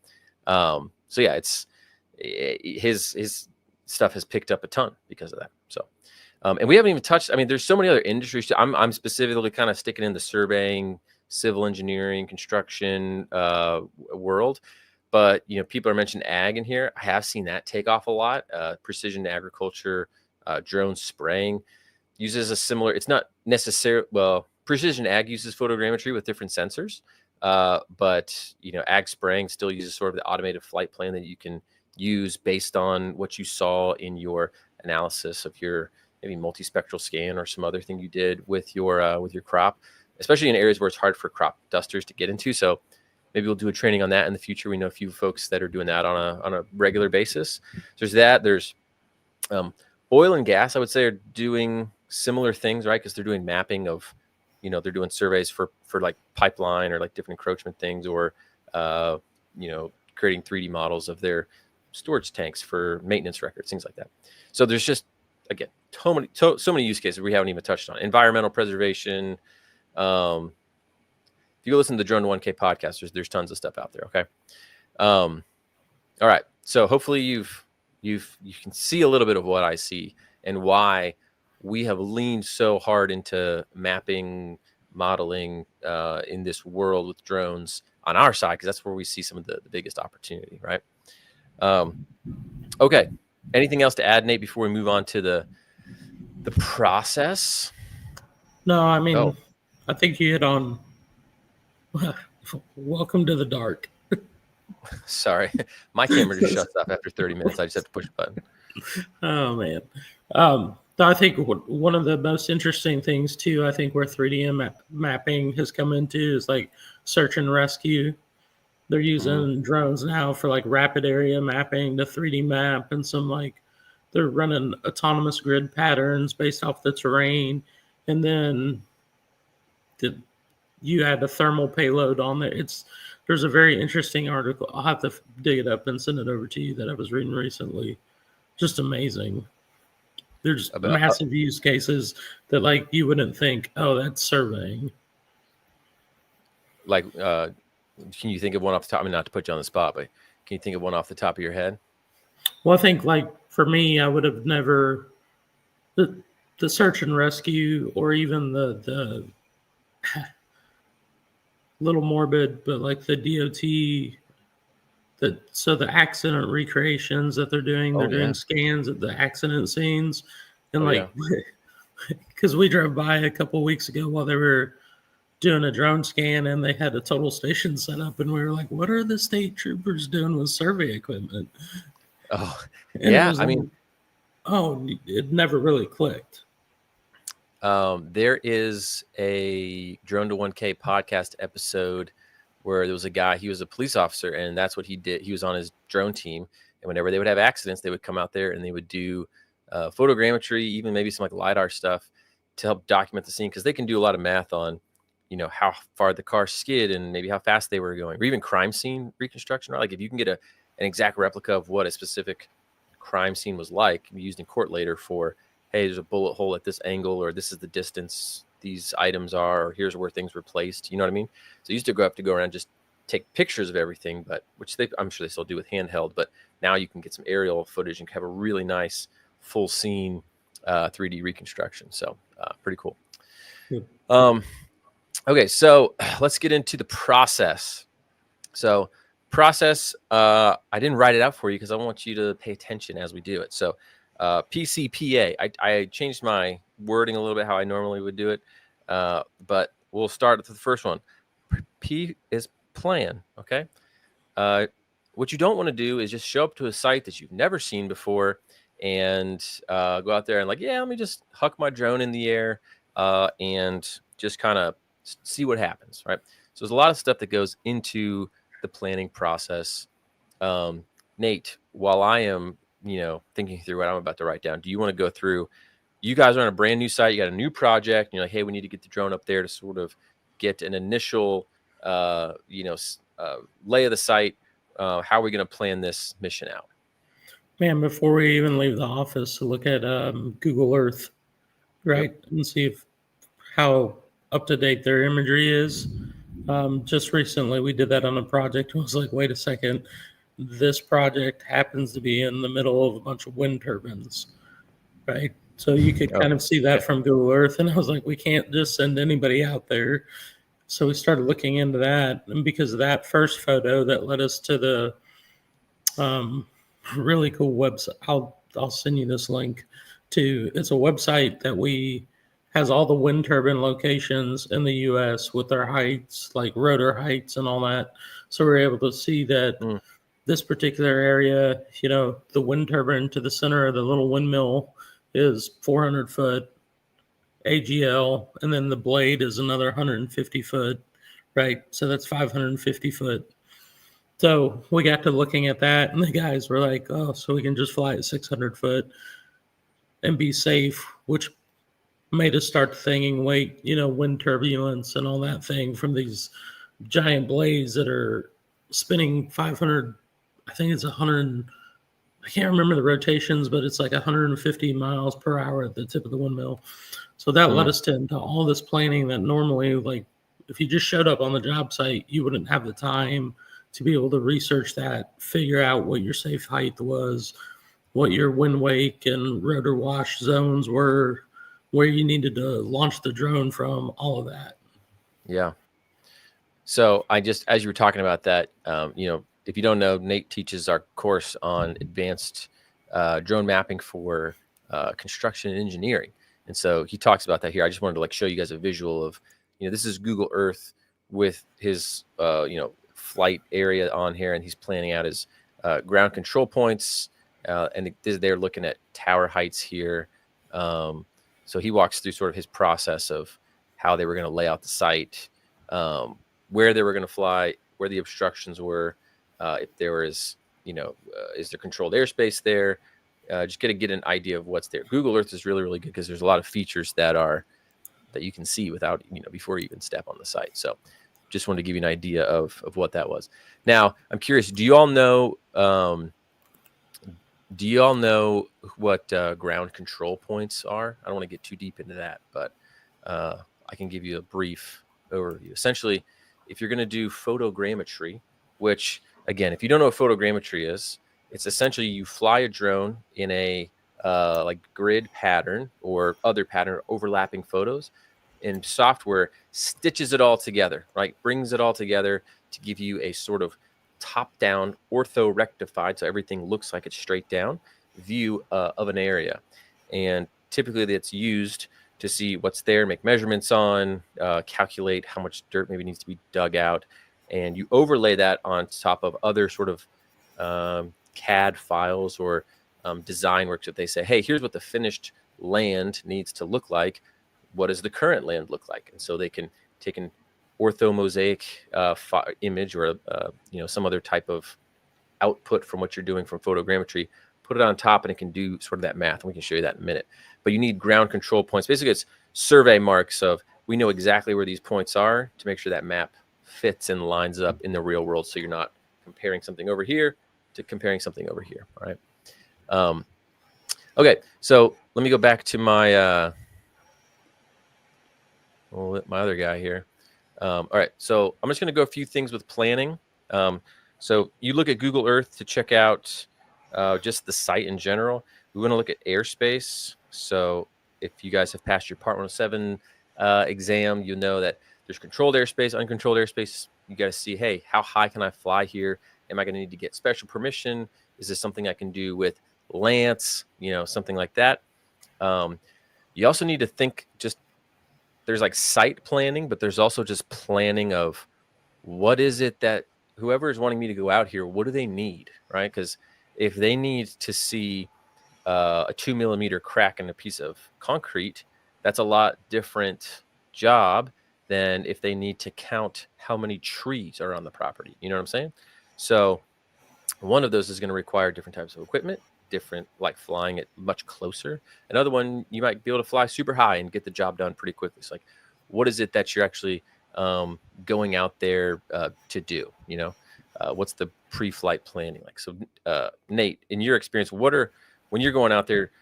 Speaker 1: yeah, it's his stuff has picked up a ton because of that. So and we haven't even touched. I mean, there's so many other industries. I'm specifically kind of sticking in the surveying, civil engineering, construction world. But people are mentioning ag in here. I have seen that take off a lot. Precision agriculture, drone spraying uses a similar. It's not necessarily precision ag uses photogrammetry with different sensors, but ag spraying still uses sort of the automated flight plan that you can use based on what you saw in your analysis of your maybe multispectral scan or some other thing you did with your crop, especially in areas where it's hard for crop dusters to get into. So maybe we'll do a training on that in the future. We know a few folks that are doing that on a regular basis. So there's that. There's oil and gas, I would say, are doing similar things, right? Because they're doing mapping of, they're doing surveys for like pipeline or like different encroachment things, or creating 3D models of their storage tanks for maintenance records, things like that. So there's just, again, so many use cases we haven't even touched on. Environmental preservation. If you go listen to the Drone to 1K podcast, there's tons of stuff out there. Okay. All right. So hopefully you can see a little bit of what I see and why we have leaned so hard into mapping, modeling in this world with drones on our side, because that's where we see some of the biggest opportunity, right? Okay. Anything else to add, Nate, before we move on to the process?
Speaker 2: No, I mean, I think you hit on welcome to the dark.
Speaker 1: Sorry, my camera just shuts off after 30 minutes. I just have to push a button.
Speaker 2: Oh man. I think one of the most interesting things too, I think where 3D mapping has come into is like search and rescue. They're using drones now for like rapid area mapping, the 3D map, and they're running autonomous grid patterns based off the terrain. And then you add a thermal payload on there. There's a very interesting article. I'll have to dig it up and send it over to you that I was reading recently. Just amazing. There's massive use cases that like you wouldn't think, oh, that's surveying.
Speaker 1: Like, can you think of one off the top? I mean, not to put you on the spot, but can you think of one off the top of your head?
Speaker 2: Well, I think like for me, I would have never the search and rescue, or even the little morbid, but like the DOT. So the accident recreations that they're doing, doing scans at the accident scenes, and because we drove by a couple weeks ago while they were doing a drone scan, and they had a total station set up, and we were like, what are the state troopers doing with survey equipment?
Speaker 1: Oh,
Speaker 2: and
Speaker 1: yeah. I mean,
Speaker 2: it never really clicked.
Speaker 1: There is a Drone to 1K podcast episode where there was a guy, he was a police officer, and that's what he did. He was on his drone team, and whenever they would have accidents, they would come out there and they would do photogrammetry, even maybe some like LiDAR stuff to help document the scene, because they can do a lot of math on, how far the car skid and maybe how fast they were going, or even crime scene reconstruction. Right? Like if you can get an exact replica of what a specific crime scene was like, can be used in court later for, hey, there's a bullet hole at this angle, or this is the distance these items are, or here's where things were placed. You know what I mean? So you used to go around, just take pictures of everything, but I'm sure they still do with handheld, but now you can get some aerial footage and have a really nice full scene 3D reconstruction. So pretty cool. Yeah. Okay, so let's get into the process. So process, I didn't write it out for you because I want you to pay attention as we do it. So PCPA, I changed my wording a little bit how I normally would do it, but we'll start with the first one. P is plan, okay? What you don't want to do is just show up to a site that you've never seen before and go out there and like, let me just huck my drone in the air and just kind of see what happens, right? So there's a lot of stuff that goes into the planning process. Nate, while I am, thinking through what I'm about to write down, do you want to go through? You guys are on a brand new site. You got a new project. And you're like, hey, we need to get the drone up there to sort of get an initial, lay of the site. How are we going to plan this mission out?
Speaker 2: Man, before we even leave the office, to look at Google Earth, right, and see how up to date their imagery is. Just recently, we did that on a project. I was like, wait a second, this project happens to be in the middle of a bunch of wind turbines, right? So you could kind of see that from Google Earth. And I was like, we can't just send anybody out there. So we started looking into that. And because of that first photo, that led us to the really cool website. I'll send you this link to. It's a website that we has all the wind turbine locations in the U.S. with their heights, like rotor heights and all that. So we're able to see that this particular area, the wind turbine to the center of the little windmill is 400 foot AGL, and then the blade is another 150 foot, right? So that's 550 foot. So we got to looking at that, and the guys were like, oh, so we can just fly at 600 foot and be safe, which made us start thinking, wait, wind turbulence and all that thing from these giant blades that are spinning 500, I think it's 100, I can't remember the rotations, but it's like 150 miles per hour at the tip of the windmill. So that led us into all this planning that normally, like, if you just showed up on the job site, you wouldn't have the time to be able to research that, figure out what your safe height was, what your wind wake and rotor wash zones were, where you needed to launch the drone from, all of that.
Speaker 1: Yeah. So as you were talking about that, if you don't know, Nate teaches our course on advanced drone mapping for construction and engineering. And so he talks about that here. I just wanted to show you guys a visual of, this is Google Earth with his, flight area on here, and he's planning out his ground control points. And they're looking at tower heights here. So he walks through sort of his process of how they were going to lay out the site, where they were going to fly, where the obstructions were, if there was, is there controlled airspace there? Just get an idea of what's there. Google Earth is really, really good because there's a lot of features that you can see without, before you even step on the site. So just wanted to give you an idea of what that was. Now, I'm curious, do you all know what ground control points are? I don't want to get too deep into that, but I can give you a brief overview. Essentially, if you're going to do photogrammetry, which, again, if you don't know what photogrammetry is, it's essentially you fly a drone in a grid pattern or other pattern, overlapping photos, and software stitches it all together, right? Brings it all together to give you a sort of top-down, ortho-rectified, so everything looks like it's straight down, view of an area. And typically that's used to see what's there, make measurements on, calculate how much dirt maybe needs to be dug out. And you overlay that on top of other sort of CAD files or design works that they say, hey, here's what the finished land needs to look like. What does the current land look like? And so they can take an orthomosaic image or some other type of output from what you're doing from photogrammetry, put it on top, and it can do sort of that math. And we can show you that in a minute. But you need ground control points. Basically, it's survey marks of, we know exactly where these points are to make sure that map fits and lines up in the real world, so you're not comparing something over here to comparing something over here. All right. Okay, so let me go back to my my other guy here. All right, so I'm just going to go a few things with planning. So you look at Google Earth to check out just the site in general. We want to look at airspace. So if you guys have passed your Part 107 exam, you know that there's controlled airspace, uncontrolled airspace. You got to see, hey, how high can I fly here? Am I going to need to get special permission? Is this something I can do with Lance? Something like that. You also need to think, just there's like site planning, but there's also just planning of what is it that whoever is wanting me to go out here, what do they need, right? Because if they need to see a 2 millimeter crack in a piece of concrete, that's a lot different job than if they need to count how many trees are on the property. You know what I'm saying? So one of those is going to require different types of equipment, different, like flying it much closer. Another one, you might be able to fly super high and get the job done pretty quickly. It's like, what is it that you're actually going out there to do? What's the pre-flight planning like? So Nate, in your experience, when you're going out there,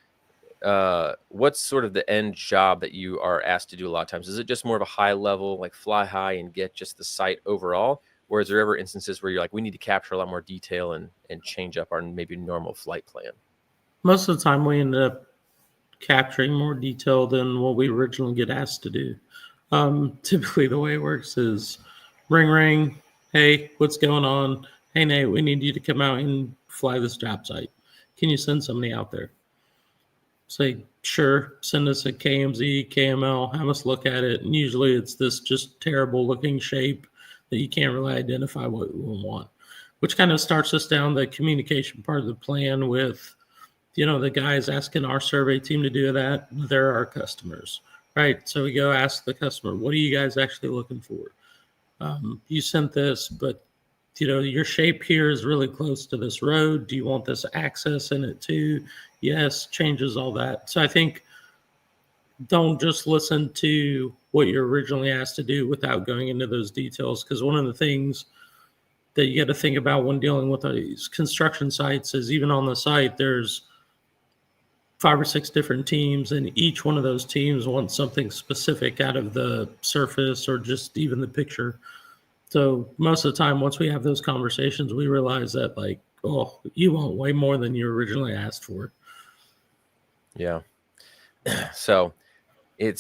Speaker 1: what's sort of the end job that you are asked to do a lot of times? Is it just more of a high level, like fly high and get just the site overall? Or is there ever instances where you're like, we need to capture a lot more detail and change up our maybe normal flight plan?
Speaker 2: Most of the time, we end up capturing more detail than what we originally get asked to do. Typically, the way it works is ring, ring. Hey, what's going on? Hey, Nate, we need you to come out and fly this job site. Can you send somebody out there? Say, sure, send us a KMZ, KML, have us look at it. And usually it's this just terrible looking shape that you can't really identify what we want, which kind of starts us down the communication part of the plan with, the guys asking our survey team to do that. They're our customers, right? So we go ask the customer, what are you guys actually looking for? You sent this, but your shape here is really close to this road. Do you want this access in it too? Yes, changes all that. So I think don't just listen to what you're originally asked to do without going into those details. Because one of the things that you got to think about when dealing with these construction sites is even on the site, there's 5 or 6 different teams, and each one of those teams wants something specific out of the surface or just even the picture. So most of the time, once we have those conversations, we realize that like, oh, you want way more than you originally asked for.
Speaker 1: Yeah. So I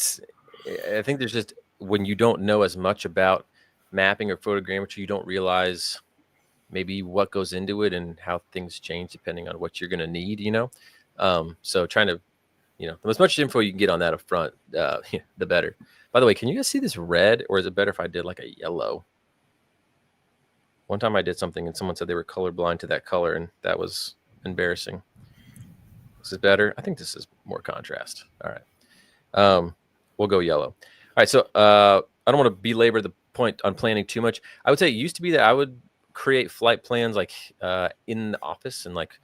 Speaker 1: think there's just, when you don't know as much about mapping or photogrammetry, you don't realize maybe what goes into it and how things change depending on what you're going to need, so trying to, as much info you can get on that up front, the better. By the way, can you guys see this red, or is it better if I did like a yellow? One time I did something and someone said they were colorblind to that color, and that was embarrassing. This is better. I think this is more contrast. All right. We'll go yellow. All right. So I don't want to belabor the point on planning too much. I would say it used to be that I would create flight plans like in the office and like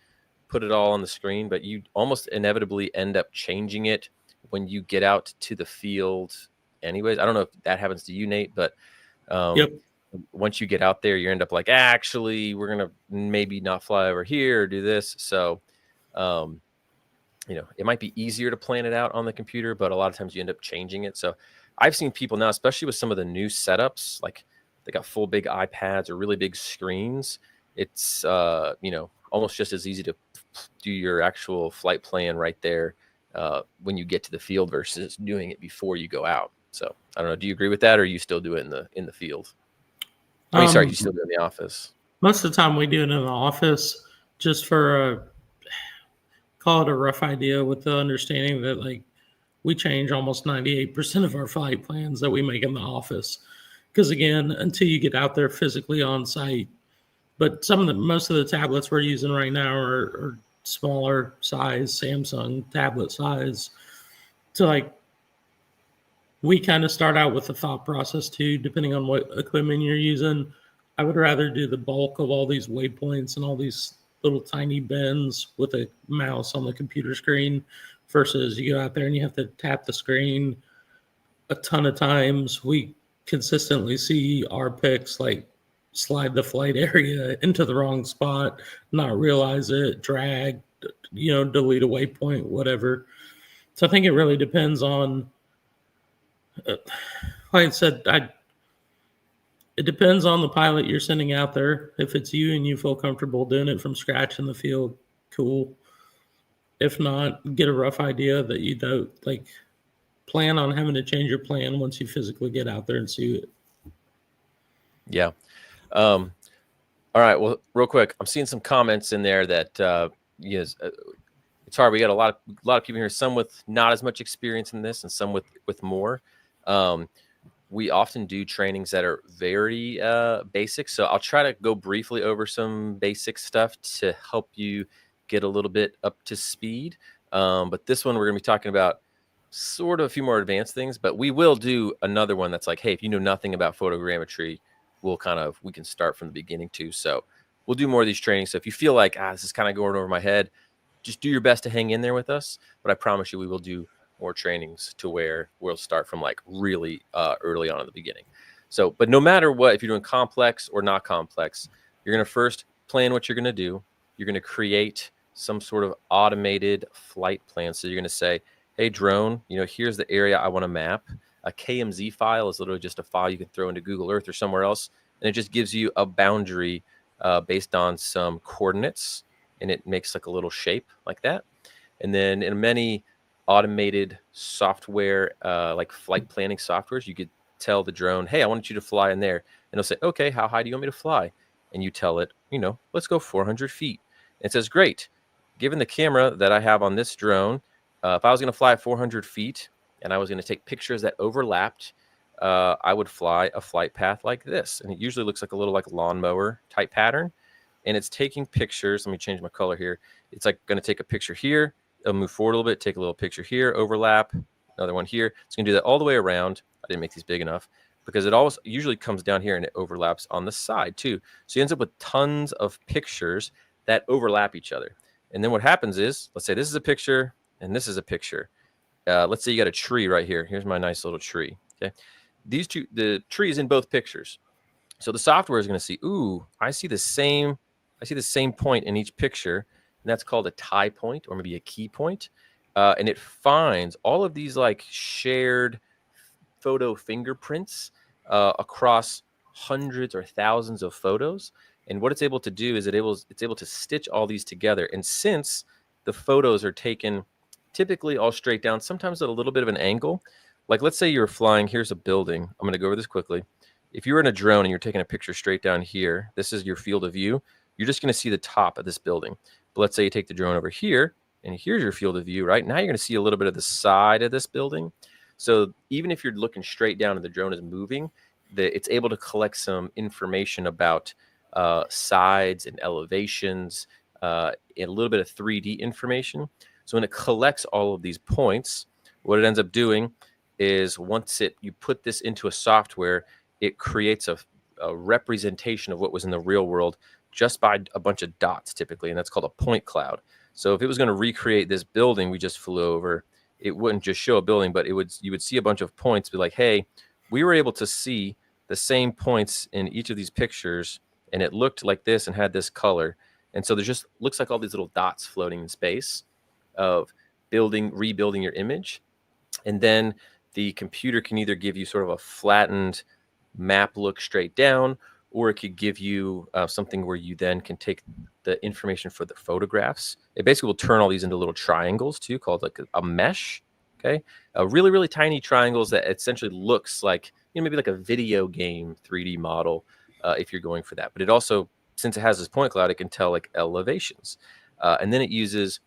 Speaker 1: put it all on the screen, but you almost inevitably end up changing it when you get out to the field anyways. I don't know if that happens to you, Nate, but
Speaker 2: Yep.
Speaker 1: once you get out there, you end up like, actually, we're going to maybe not fly over here or do this. So, it might be easier to plan it out on the computer, but a lot of times you end up changing it. So I've seen people now, especially with some of the new setups, like they got full big iPads or really big screens. It's, almost just as easy to do your actual flight plan right there when you get to the field versus doing it before you go out. So I don't know. Do you agree with that, or you still do it in the field? I mean, sorry, you still do it in the office.
Speaker 2: Most of the time we do it in the office just for call it a rough idea, with the understanding that like we change almost 98% of our flight plans that we make in the office. Because again, until you get out there physically on site, but most of the tablets we're using right now are smaller size, Samsung tablet size. So like we kind of start out with the thought process too, depending on what equipment you're using. I would rather do the bulk of all these waypoints and all these little tiny bends with a mouse on the computer screen versus you go out there and you have to tap the screen a ton of times. We consistently see our picks like slide the flight area into the wrong spot, not realize it, drag, delete a waypoint, whatever. So I think it really depends on, like I said, it depends on the pilot you're sending out there. If it's you and you feel comfortable doing it from scratch in the field, cool. If not, get a rough idea that you don't like plan on having to change your plan once you physically get out there and see it.
Speaker 1: Yeah. All right. Well, real quick, I'm seeing some comments in there that yes, it's hard. We got a lot of people here, some with not as much experience in this, and some with more. We often do trainings that are very basic, so I'll try to go briefly over some basic stuff to help you get a little bit up to speed. But this one, we're going to be talking about sort of a few more advanced things, but we will do another one that's like, hey, if you know nothing about photogrammetry, we can start from the beginning too. So we'll do more of these trainings. So if you feel like, this is kind of going over my head, just do your best to hang in there with us. But I promise you, we will do more trainings to where we'll start from like really early on in the beginning. So, but no matter what, if you're doing complex or not complex, you're going to first plan what you're going to do. You're going to create some sort of automated flight plan. So you're going to say, hey, drone, here's the area I want to map. A KMZ file is literally just a file you can throw into Google Earth or somewhere else. And it just gives you a boundary based on some coordinates. And it makes like a little shape like that. And then in many automated software, like flight planning softwares, you could tell the drone, hey, I want you to fly in there. And it'll say, okay, how high do you want me to fly? And you tell it, let's go 400 feet. And it says, great. Given the camera that I have on this drone, if I was going to fly at 400 feet and I was going to take pictures that overlapped, I would fly a flight path like this. And it usually looks like a little like lawnmower type pattern. And it's taking pictures. Let me change my color here. It's like going to take a picture here. It'll move forward a little bit, take a little picture here, overlap, another one here. It's going to do that all the way around. I didn't make these big enough because it always usually comes down here and it overlaps on the side too. So you ends up with tons of pictures that overlap each other. And then what happens is, let's say this is a picture and this is a picture. Let's say you got a tree right here. Here's my nice little tree. Okay, these two, the tree is in both pictures. So the software is going to see, ooh, I see the same point in each picture. And that's called a tie point or maybe a key point. And it finds all of these like shared photo fingerprints across hundreds or thousands of photos. And what it's able to do is it's able to stitch all these together. And since the photos are taken typically all straight down, sometimes at a little bit of an angle, like let's say you're flying, here's a building. I'm going to go over this quickly. If you're in a drone and you're taking a picture straight down here, this is your field of view. You're just going to see the top of this building. But let's say you take the drone over here, and here's your field of view, right? Now you're going to see a little bit of the side of this building. So even if you're looking straight down and the drone is moving, it's able to collect some information about sides and elevations, and a little bit of 3D information. So when it collects all of these points, what it ends up doing is once you put this into a software, it creates a representation of what was in the real world just by a bunch of dots typically, and that's called a point cloud. So if it was going to recreate this building we just flew over, it wouldn't just show a building, but you would see a bunch of points, be like, hey, we were able to see the same points in each of these pictures, and it looked like this and had this color. And so there just looks like all these little dots floating in space of rebuilding your image. And then the computer can either give you sort of a flattened map look straight down, or it could give you something where you then can take the information for the photographs. It basically will turn all these into little triangles too, called like a mesh. Okay, really, really tiny triangles that essentially looks like maybe like a video game 3D model if you're going for that. But it also, since it has this point cloud, it can tell like elevations, and then it uses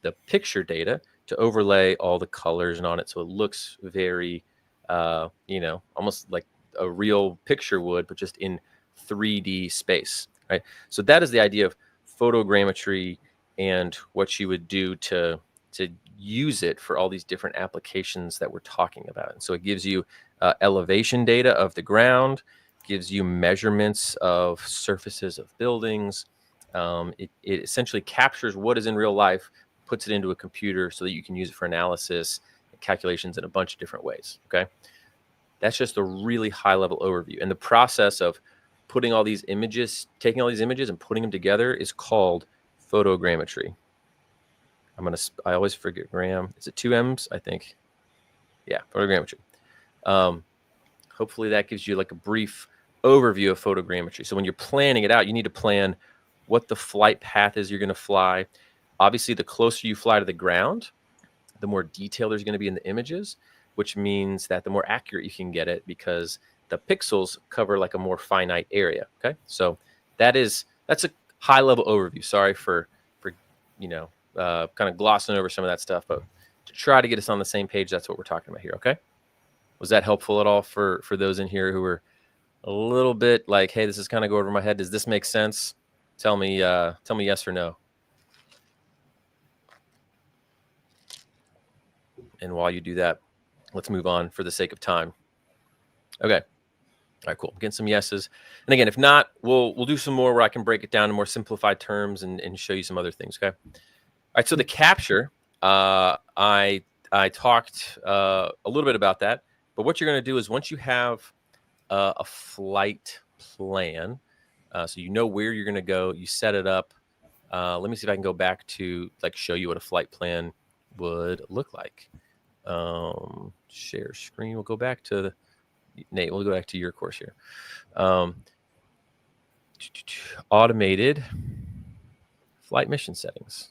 Speaker 1: the picture data to overlay all the colors and on it, so it looks very, almost like a real picture would, but just in 3D space, right? So that is the idea of photogrammetry and what you would do to use it for all these different applications that we're talking about. And so it gives you elevation data of the ground, gives you measurements of surfaces of buildings. It essentially captures what is in real life, puts it into a computer so that you can use it for analysis and calculations in a bunch of different ways, okay? That's just a really high level overview. And the process of taking all these images and putting them together is called photogrammetry. I always forget gram. Is it 2 M's? I think. Yeah, photogrammetry. Hopefully that gives you like a brief overview of photogrammetry. So when you're planning it out, you need to plan what the flight path is you're going to fly. Obviously, the closer you fly to the ground, the more detail there's going to be in the images, which means that the more accurate you can get it because the pixels cover like a more finite area. Okay, so that's a high level overview. Sorry for kind of glossing over some of that stuff, but to try to get us on the same page, that's what we're talking about here. Okay, was that helpful at all for those in here who were a little bit like, hey, this is kind of go over my head? Does this make sense? Tell me yes or no. And while you do that, let's move on for the sake of time. Okay. All right, cool. Getting some yeses. And again, if not, we'll do some more where I can break it down in more simplified terms and show you some other things. Okay. All right. So the capture, I talked a little bit about that. But what you're going to do is once you have a flight plan, so you know where you're going to go, you set it up, Let me see if I can go back to like show you what a flight plan would look like. Share screen. We'll go back to Nate. We'll go back to your course here. Automated flight mission settings.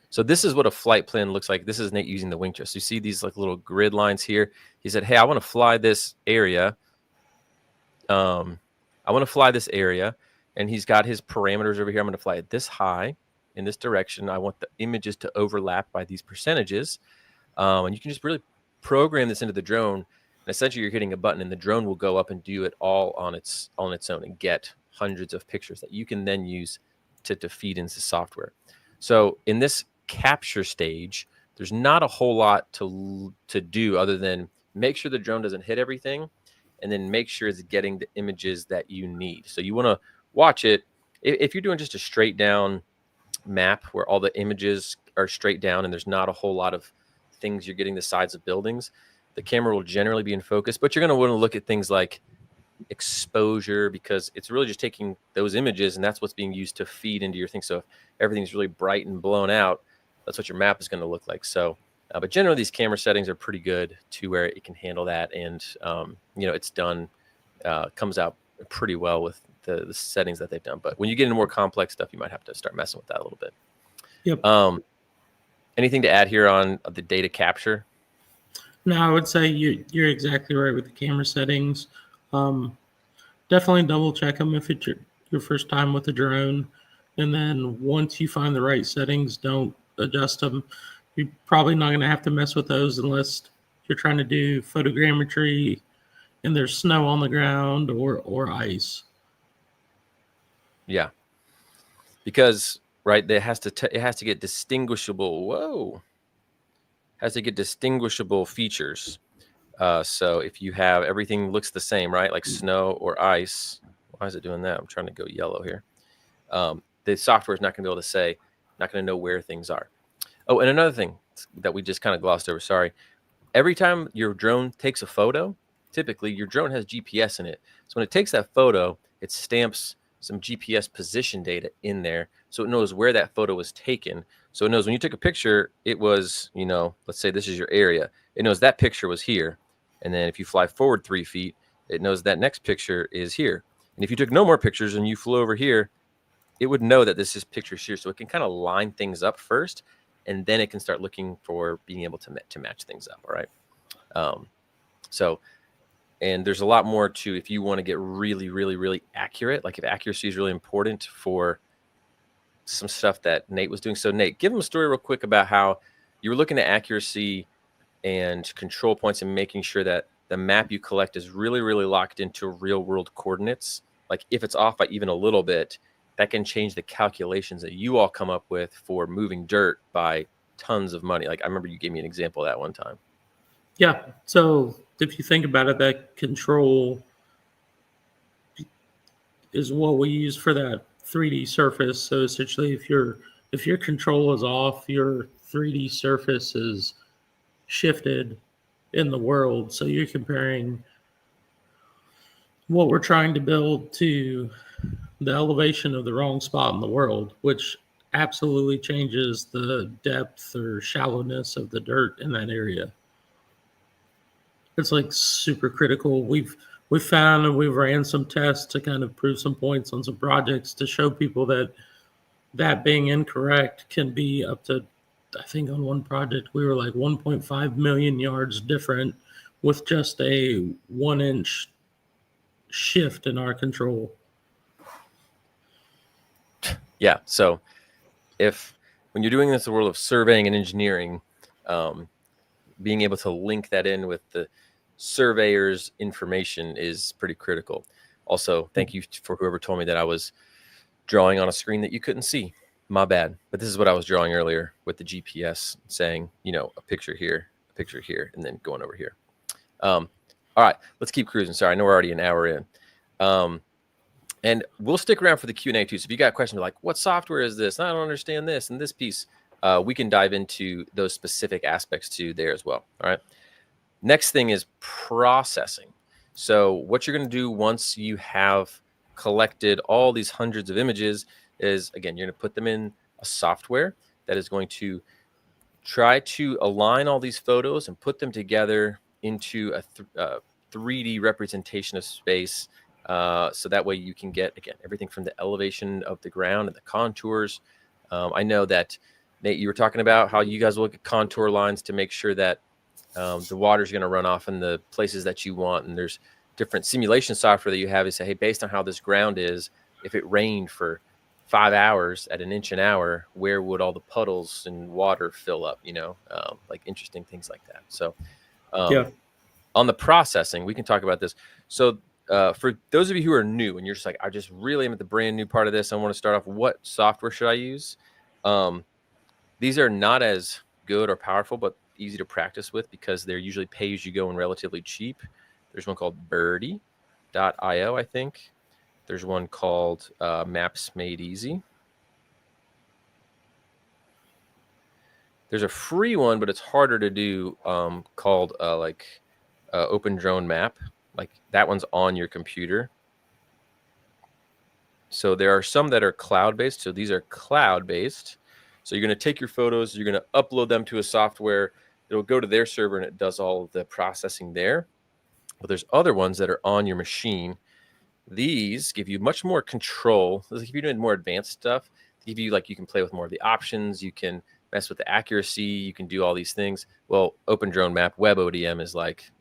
Speaker 1: So this is what a flight plan looks like. This is Nate using the wing chest. You see these like little grid lines here. He said, "Hey, I want to fly this area. And he's got his parameters over here. I'm going to fly it this high in this direction. I want the images to overlap by these percentages, and you can just really program this into the drone. And essentially, you're hitting a button, and the drone will go up and do it all on its own and get hundreds of pictures that you can then use to feed into software. So in this capture stage, there's not a whole lot to do other than make sure the drone doesn't hit everything, and then make sure it's getting the images that you need. So you want to watch it. If you're doing just a straight down map where all the images are straight down and there's not a whole lot of things you're getting the sides of buildings, the camera will generally be in focus, but you're going to want to look at things like exposure, because it's really just taking those images and that's what's being used to feed into your thing. So if everything's really bright and blown out, that's what your map is going to look like. So but generally these camera settings are pretty good to where it can handle that, and it's done, comes out pretty well with the settings that they've done. But when you get into more complex stuff, you might have to start messing with that a little bit.
Speaker 2: Yep.
Speaker 1: Anything to add here on the data capture?
Speaker 2: No, I would say you're exactly right with the camera settings. Definitely double check them if it's your first time with the drone. And then once you find the right settings, don't adjust them. You're probably not going to have to mess with those unless you're trying to do photogrammetry and there's snow on the ground or ice.
Speaker 1: Yeah, because right, it has to get distinguishable. Has to get distinguishable features. So if you have everything looks the same, right, like snow or ice, why is it doing that? I'm trying to go yellow here. The software is not going to be able to say, not going to know where things are. Oh, and another thing that we just kind of glossed over, sorry. Every time your drone takes a photo, typically your drone has GPS in it. So when it takes that photo, it stamps some GPS position data in there, so it knows where that photo was taken. So it knows when you took a picture, it was, let's say this is your area. It knows that picture was here. And then if you fly forward 3 feet, it knows that next picture is here. And if you took no more pictures and you flew over here, it would know that this is picture here. So it can kind of line things up first, and then it can start looking for being able to match things up. All right. And there's a lot more to, if you want to get really, really, really accurate, like if accuracy is really important for some stuff that Nate was doing. So Nate, give him a story real quick about how you were looking at accuracy and control points and making sure that the map you collect is really, really locked into real world coordinates. Like if it's off by even a little bit, that can change the calculations that you all come up with for moving dirt by tons of money. Like I remember you gave me an example of that one time.
Speaker 2: Yeah. So if you think about it, that control is what we use for that 3D surface. So essentially, if your control is off, your 3D surface is shifted in the world. So you're comparing what we're trying to build to the elevation of the wrong spot in the world, which absolutely changes the depth or shallowness of the dirt in that area. It's like super critical. We've found, and we've ran some tests to kind of prove some points on some projects to show people that being incorrect can be up to, I think on one project we were like 1.5 million yards different with just a 1-inch shift in our control.
Speaker 1: Yeah. So when you're doing this in the world of surveying and engineering, being able to link that in with the surveyor's information is pretty critical. Also, thank you for whoever told me that I was drawing on a screen that you couldn't see. My bad. But this is what I was drawing earlier with the GPS saying, a picture here, and then going over here. All right, let's keep cruising. Sorry, I know we're already an hour in. And we'll stick around for the Q&A too. So if you got questions like, what software is this? I don't understand this and this piece. We can dive into those specific aspects too there as well. All right. Next thing is processing. So what you're going to do once you have collected all these hundreds of images is, again, you're going to put them in a software that is going to try to align all these photos and put them together into a 3D representation of space. So that way you can get, again, everything from the elevation of the ground and the contours. I know that, Nate, you were talking about how you guys look at contour lines to make sure that the water's going to run off in the places that you want. And there's different simulation software that you have. You say, hey, based on how this ground is, if it rained for 5 hours at 1 inch an hour, where would all the puddles and water fill up? Like interesting things like that. So on the processing, we can talk about this. So for those of you who are new and you're just like, I just really am at the brand new part of this, I want to start off, what software should I use? These are not as good or powerful, but easy to practice with because they're usually pay-as-you-go and relatively cheap. There's one called Birdie.io, I think. There's one called Maps Made Easy. There's a free one, but it's harder to do, called Open Drone Map. Like that one's on your computer. So there are some that are cloud-based. So these are cloud-based. So you're going to take your photos, you're going to upload them to a software. It'll go to their server and it does all of the processing there. But there's other ones that are on your machine. These give you much more control. If you're doing more advanced stuff, they give you, like, you can play with more of the options. You can mess with the accuracy. You can do all these things. Well, Open Drone Map, WebODM is like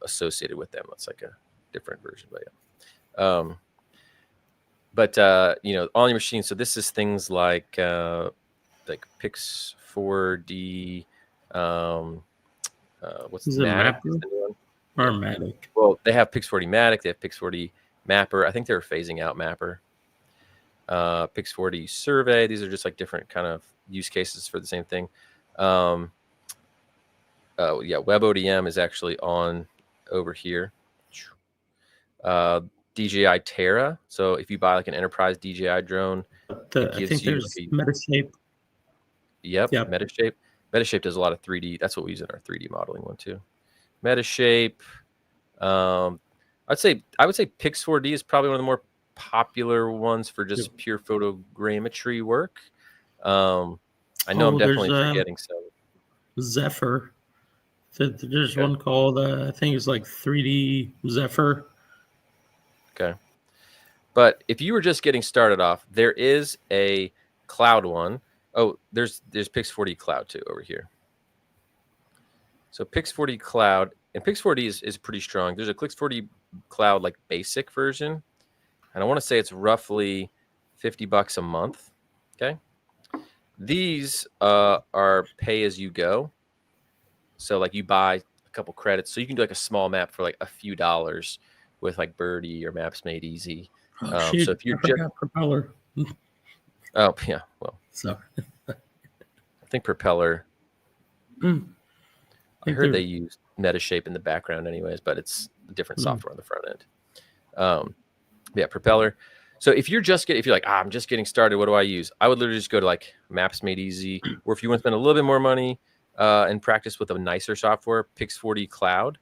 Speaker 1: associated with them. It's like a different version, but yeah. On your machine. So this is things like Pix 4D. What's
Speaker 2: is
Speaker 1: the
Speaker 2: it
Speaker 1: Matic?
Speaker 2: Or Matic?
Speaker 1: Well, they have Pix 4D Matic. They have Pix 4D Mapper. I think they're phasing out Mapper. Pix 4D Survey. These are just like different kind of use cases for the same thing. WebODM is actually on over here. DJI Terra. So if you buy like an enterprise DJI drone,
Speaker 2: I think there's Metashape.
Speaker 1: Yep. Metashape. Metashape does a lot of 3D. That's what we use in our 3D modeling one too. Metashape. I would say Pix 4D is probably one of the more popular ones for just pure photogrammetry work. I know I'm definitely forgetting some.
Speaker 2: Zephyr. There's one called I think it's like 3D Zephyr.
Speaker 1: Okay. But if you were just getting started off, there is a cloud one. Oh, there's Pix 4D Cloud too over here. So Pix 4D Cloud, and Pix 4D is pretty strong. There's a Pix 4D Cloud like basic version, and I want to say it's roughly $50 a month. Okay. These are pay as you go. So like you buy a couple credits, so you can do like a small map for like a few dollars with like Birdie or Maps Made Easy. So if you're just
Speaker 2: Propeller.
Speaker 1: Oh yeah, well,
Speaker 2: sorry.
Speaker 1: I think Propeller. I heard they use Metashape in the background, anyways, but it's a different software on the front end. Propeller. So if you're like, I'm just getting started, what do I use? I would literally just go to like Maps Made Easy, or if you want to spend a little bit more money and practice with a nicer software, Pix 4D Cloud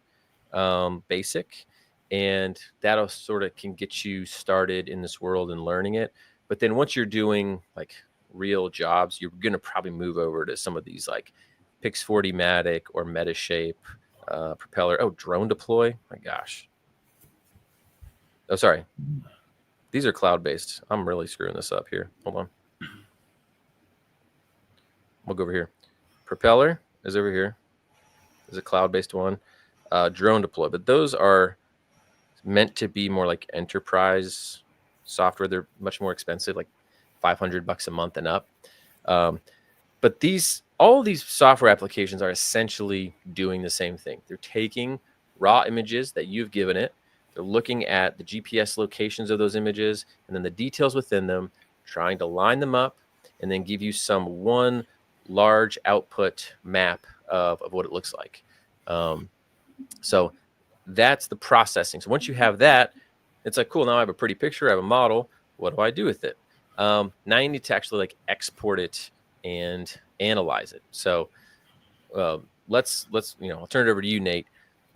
Speaker 1: Basic, and that'll sort of can get you started in this world and learning it. But then once you're doing like real jobs, you're going to probably move over to some of these like Pix 4D Matic or Metashape, Propeller. Oh, Drone Deploy. My gosh. Oh, sorry. These are cloud-based. I'm really screwing this up here. Hold on. We'll go over here. Propeller is over here. Is a cloud-based one. Drone Deploy. But those are meant to be more like enterprise software. They're much more expensive, like $500 a month and up. But all these software applications are essentially doing the same thing. They're taking raw images that you've given it. They're looking at the GPS locations of those images and then the details within them, trying to line them up and then give you some one large output map of what it looks like. So that's the processing. So once you have that, it's like, cool, now I have a pretty picture, I have a model. What do I do with it? Now you need to actually like export it and analyze it. So let's I'll turn it over to you, Nate.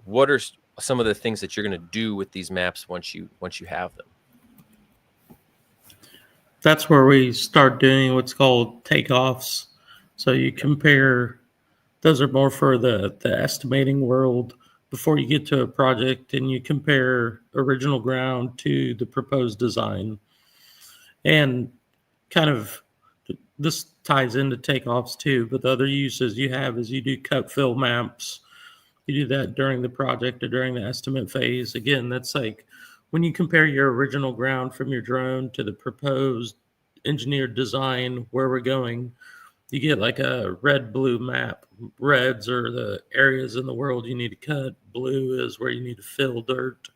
Speaker 1: What are some of the things that you're going to do with these maps once you have them?
Speaker 2: That's where we start doing what's called takeoffs. So you compare, those are more for the estimating world before you get to a project, and you compare original ground to the proposed design. And kind of this ties into takeoffs too, but the other uses you have is you do cut fill maps. You do that during the project or during the estimate phase. Again, that's like when you compare your original ground from your drone to the proposed engineered design where we're going, you get like a red blue map. Reds are the areas in the world you need to cut, blue is where you need to fill dirt.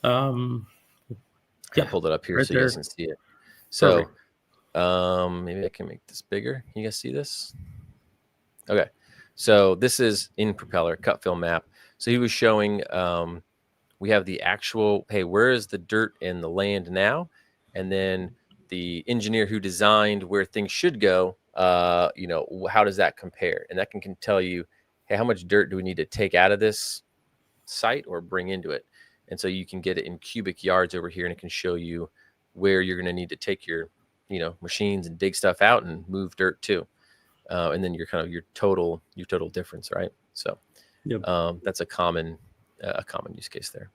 Speaker 2: Um,
Speaker 1: I
Speaker 2: yeah,
Speaker 1: pulled it up here
Speaker 2: right
Speaker 1: so you guys
Speaker 2: there.
Speaker 1: can see it. So
Speaker 2: Perfect.
Speaker 1: maybe I can make this bigger. You guys see this? Okay. So this is in Propeller cut fill map. So he was showing we have the actual, hey, where is the dirt in the land now? And then the engineer who designed where things should go, how does that compare? And that can tell you, hey, how much dirt do we need to take out of this site or bring into it? And so you can get it in cubic yards over here, and it can show you where you're going to need to take your, machines and dig stuff out and move dirt too. And then your total difference, right? So
Speaker 2: Yep.
Speaker 1: that's a common use case there.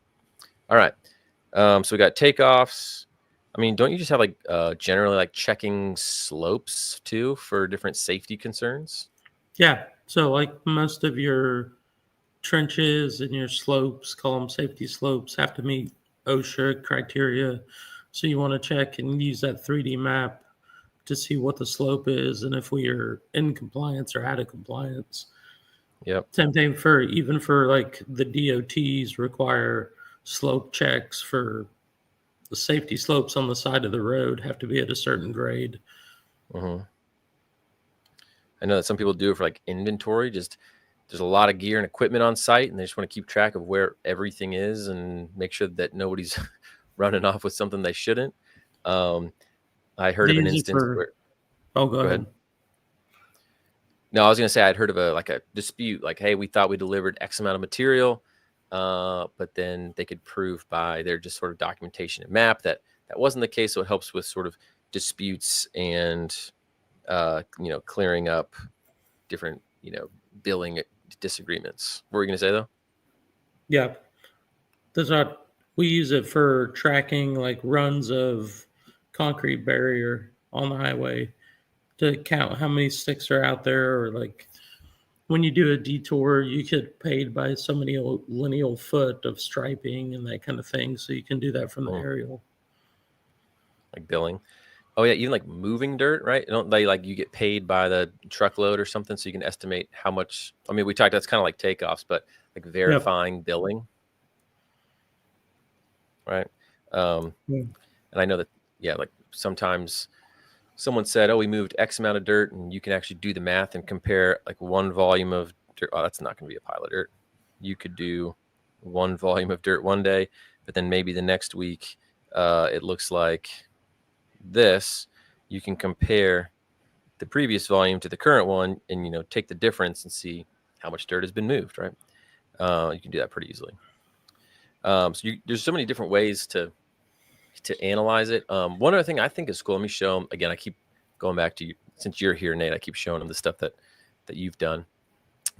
Speaker 1: All right. So we got takeoffs. I mean, don't you just have like generally like checking slopes too for different safety concerns?
Speaker 2: Yeah. So like most of your trenches and your slopes, call them safety slopes, have to meet OSHA criteria. So you want to check and use that 3D map to see what the slope is and if we are in compliance or out of compliance.
Speaker 1: Yep.
Speaker 2: Same thing for even for like the DOTs require slope checks for the safety slopes on the side of the road have to be at a certain grade.
Speaker 1: Mm-hmm. I know that some people do it for like inventory. Just there's a lot of gear and equipment on site, and they just want to keep track of where everything is and make sure that nobody's running off with something they shouldn't. I heard
Speaker 2: They
Speaker 1: of an
Speaker 2: use it
Speaker 1: instance
Speaker 2: for,
Speaker 1: where.
Speaker 2: oh, go
Speaker 1: Go ahead.
Speaker 2: ahead.
Speaker 1: No, I was going to say I'd heard of a dispute, like, hey, we thought we delivered X amount of material, but then they could prove by their just sort of documentation and map that wasn't the case. So it helps with sort of disputes and clearing up different billing disagreements. What were you going to say though?
Speaker 2: Yeah. There's not, we use it for tracking like runs of concrete barrier on the highway to count how many sticks are out there, or like when you do a detour, you get paid by so many lineal foot of striping and that kind of thing. So you can do that from the aerial.
Speaker 1: Like billing. Oh yeah, even like moving dirt, right? Don't they like you get paid by the truckload or something, so you can estimate how much? I mean, we talked that's kind of like takeoffs, but like
Speaker 2: Yep.
Speaker 1: verifying billing, right? And I know that like sometimes someone said, "Oh, we moved X amount of dirt," and you can actually do the math and compare like one volume of dirt. Oh, that's not going to be a pile of dirt. You could do one volume of dirt one day, but then maybe the next week it looks like this. You can compare the previous volume to the current one, and take the difference and see how much dirt has been moved. Right? You can do that pretty easily. There's so many different ways to analyze it. One other thing I think is cool. Let me show them again. I keep going back to you since you're here, Nate. I keep showing them the stuff that you've done.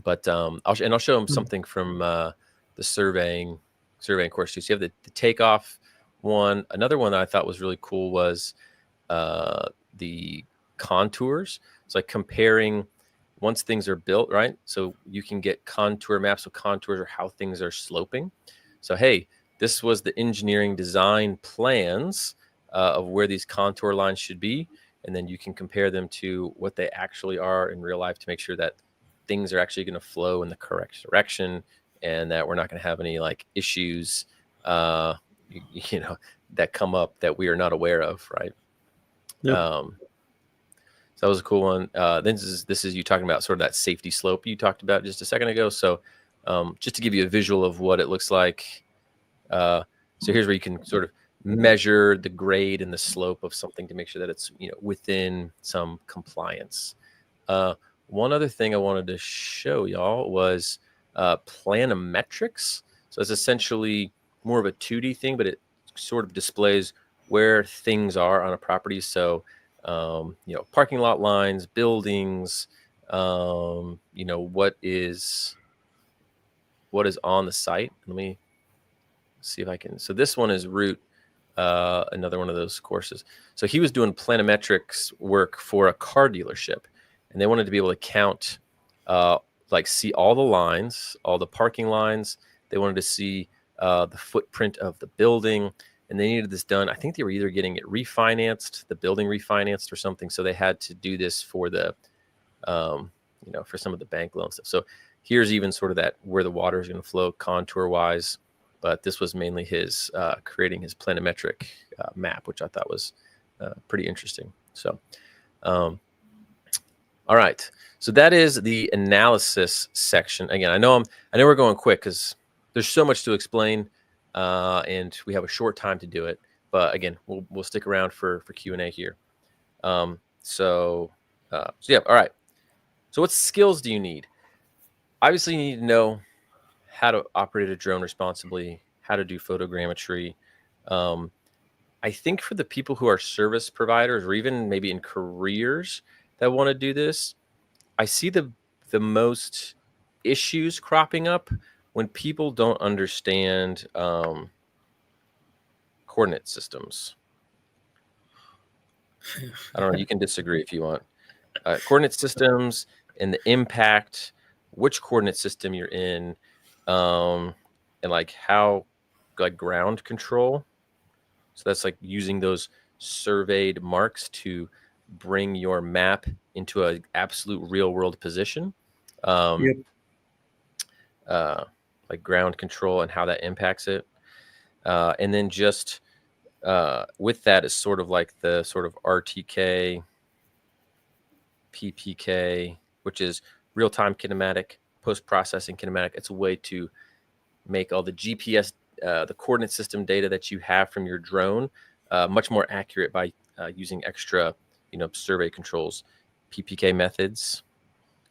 Speaker 1: But I'll show them something from the surveying course too. So you have the takeoff one. Another one that I thought was really cool was the contours. It's like comparing once things are built, right? So you can get contour maps. So contours are how things are sloping. So hey, this was the engineering design plans of where these contour lines should be, and then you can compare them to what they actually are in real life to make sure that things are actually going to flow in the correct direction, and that we're not going to have any like issues, that come up that we are not aware of, right?
Speaker 2: Yep.
Speaker 1: So that was a cool one. Then this is you talking about sort of that safety slope you talked about just a second ago. So just to give you a visual of what it looks like. So here's where you can sort of measure the grade and the slope of something to make sure that it's within some compliance. One other thing I wanted to show y'all was planimetrics. So it's essentially more of a 2D thing, but it sort of displays where things are on a property. So, parking lot lines, buildings, what is on the site. Let me see if I can. So this one is Rut, another one of those courses. So he was doing planimetrics work for a car dealership, and they wanted to be able to count, see all the lines, all the parking lines. They wanted to see the footprint of the building, and they needed this done. I think they were either getting it refinanced, the building refinanced or something. So they had to do this for the, for some of the bank loan stuff. So here's even sort of that where the water is going to flow contour wise. But this was mainly his creating his planimetric map, which I thought was pretty interesting. So, all right. So that is the analysis section. Again, I know we're going quick because there's so much to explain, and we have a short time to do it. But again, we'll stick around for Q&A here. So yeah. All right. So what skills do you need? Obviously, you need to know how to operate a drone responsibly, how to do photogrammetry. I think for the people who are service providers or even maybe in careers that want to do this, I see the most issues cropping up when people don't understand coordinate systems. I don't know. You can disagree if you want. Coordinate systems and the impact, which coordinate system you're in, and how ground control. So that's like using those surveyed marks to bring your map into an absolute real world position.
Speaker 2: Yep.
Speaker 1: Like ground control and how that impacts it. And then just with that is sort of like the sort of RTK, PPK, which is real-time kinematic, post-processing kinematic. It's a way to make all the GPS, the coordinate system data that you have from your drone much more accurate by using extra, survey controls, PPK methods,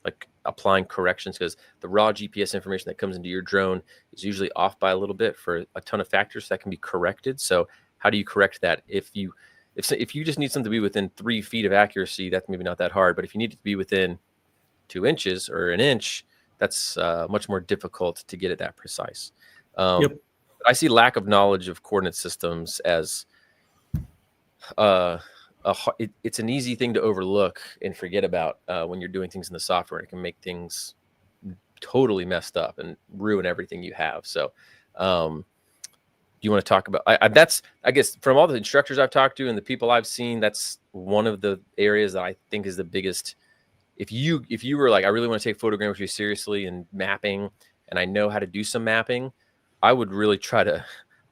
Speaker 1: like applying corrections, because the raw GPS information that comes into your drone is usually off by a little bit for a ton of factors that can be corrected. So how do you correct that? If you just need something to be within 3 feet of accuracy, that's maybe not that hard. But if you need it to be within 2 inches or an inch, that's much more difficult to get it that precise.
Speaker 2: Yep.
Speaker 1: I see lack of knowledge of coordinate systems as it's an easy thing to overlook and forget about when you're doing things in the software. It can make things totally messed up and ruin everything you have. So do you want to talk about that's, I guess, from all the instructors I've talked to and the people I've seen, that's one of the areas that I think is the biggest. If you were like, I really want to take photogrammetry seriously and mapping, and I know how to do some mapping, I would really try to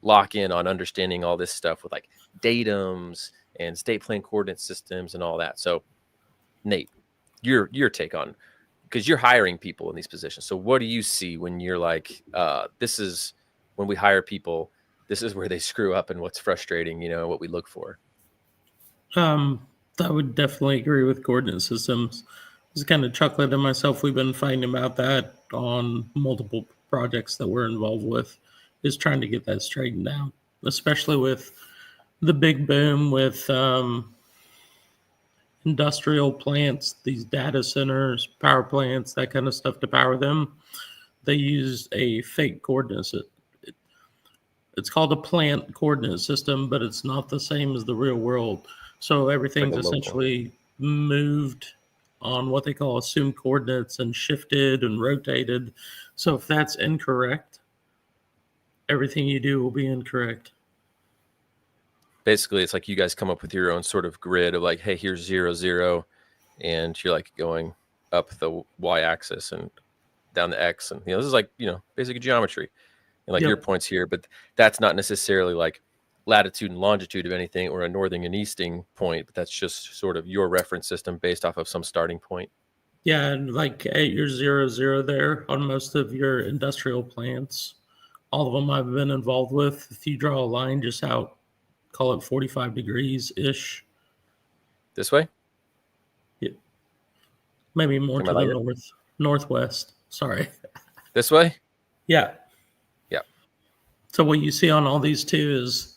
Speaker 1: lock in on understanding all this stuff with like datums and state plane coordinate systems and all that. So Nate, your take on, because you're hiring people in these positions. So what do you see when you're like, this is when we hire people, this is where they screw up and what's frustrating, what we look for?
Speaker 2: I would definitely agree with coordinate systems. I was kind of chuckling to myself. We've been fighting about that on multiple projects that we're involved with, is trying to get that straightened out, especially with the big boom with industrial plants, these data centers, power plants, that kind of stuff to power them. They use a fake coordinate system. It's called a plant coordinate system, but it's not the same as the real world. So everything's
Speaker 1: Like
Speaker 2: essentially moved on what they call assumed coordinates and shifted and rotated. So if that's incorrect, everything you do will be incorrect.
Speaker 1: Basically, it's like you guys come up with your own sort of grid of like, hey, here's 0, 0, and you're like going up the y-axis and down the x, and this is like basic geometry, and like your points here, but that's not necessarily like latitude and longitude of anything or a northing and easting point, but that's just sort of your reference system based off of some starting point.
Speaker 2: Yeah, and like at your 0, 0 there on most of your industrial plants, all of them I've been involved with, if you draw a line just out, call it 45 degrees ish.
Speaker 1: This way?
Speaker 2: Yeah. Maybe more to the northwest. Sorry.
Speaker 1: This way?
Speaker 2: Yeah.
Speaker 1: Yeah.
Speaker 2: So what you see on all these too is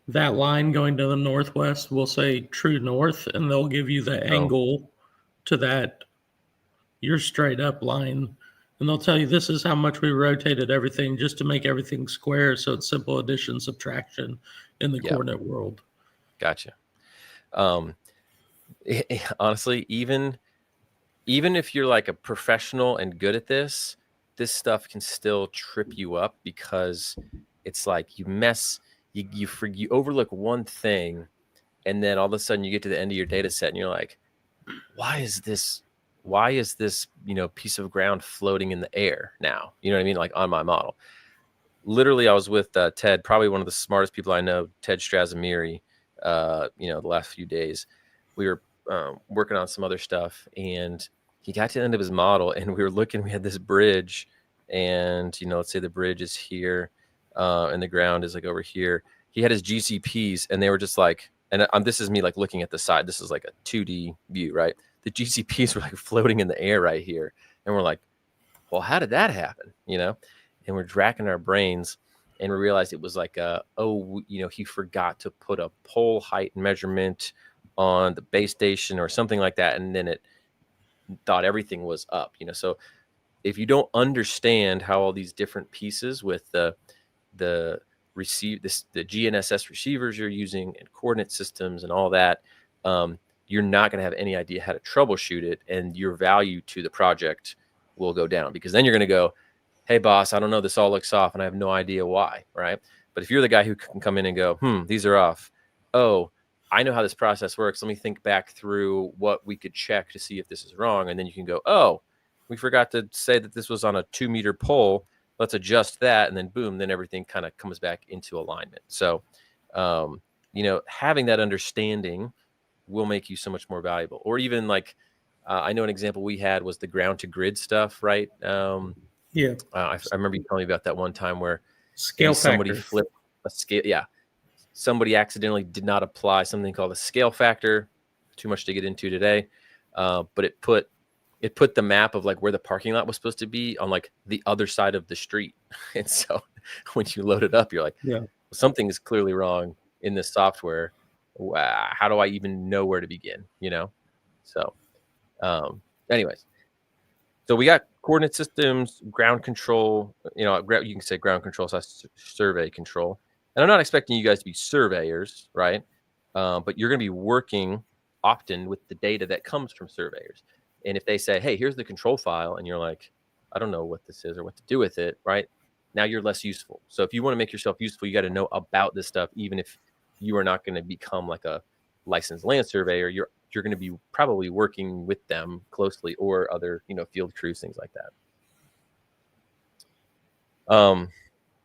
Speaker 2: that line going to the northwest will say true north, and they'll give you the
Speaker 1: Oh,
Speaker 2: angle to that your straight up line. And they'll tell you this is how much we rotated everything just to make everything square. So it's simple addition, subtraction in the
Speaker 1: yeah,
Speaker 2: coordinate world.
Speaker 1: gotcha. Um, honestly, even if you're like a professional and good at this stuff can still trip you up because it's like you overlook one thing, and then all of a sudden you get to the end of your data set and you're like, why is this piece of ground floating in the air now? You know what I mean? Like on my model. Literally, I was with Ted, probably one of the smartest people I know, Ted Strazamiri, the last few days. We were working on some other stuff, and he got to the end of his model, and we were looking, we had this bridge, and, let's say the bridge is here, and the ground is like over here. He had his GCPs, and they were just like, and this is me like looking at the side. This is like a 2D view, right? The GCPs were like floating in the air right here. And we're like, well, how did that happen? And we're racking our brains, and we realized it was like, he forgot to put a pole height measurement on the base station or something like that. And then it thought everything was up, so if you don't understand how all these different pieces with the GNSS receivers you're using and coordinate systems and all that, you're not going to have any idea how to troubleshoot it, and your value to the project will go down, because then you're going to go, hey boss, I don't know, this all looks off and I have no idea why, right? But if you're the guy who can come in and go, these are off. Oh, I know how this process works. Let me think back through what we could check to see if this is wrong. And then you can go, oh, we forgot to say that this was on a 2-meter pole. Let's adjust that. And then boom, then everything kind of comes back into alignment. So, having that understanding will make you so much more valuable. Or even like, I know an example we had was the ground to grid stuff, right?
Speaker 2: Yeah.
Speaker 1: I remember you telling me about that one time where
Speaker 2: Scale
Speaker 1: somebody
Speaker 2: factor.
Speaker 1: flipped a scale. Yeah. Somebody accidentally did not apply something called a scale factor. Too much to get into today. But it put the map of like where the parking lot was supposed to be on like the other side of the street. And so when you load it up, you're like,
Speaker 2: Yeah.
Speaker 1: something is clearly wrong in this software. How do I even know where to begin? So anyways, so we got coordinate systems, ground control, you can say ground control / survey control. And I'm not expecting you guys to be surveyors, right? But you're going to be working often with the data that comes from surveyors. And if they say, hey, here's the control file, and you're like, I don't know what this is or what to do with it, right? Now you're less useful. So if you want to make yourself useful, you got to know about this stuff, even if you are not going to become like a licensed land surveyor. You're going to be probably working with them closely, or other, field crews, things like that.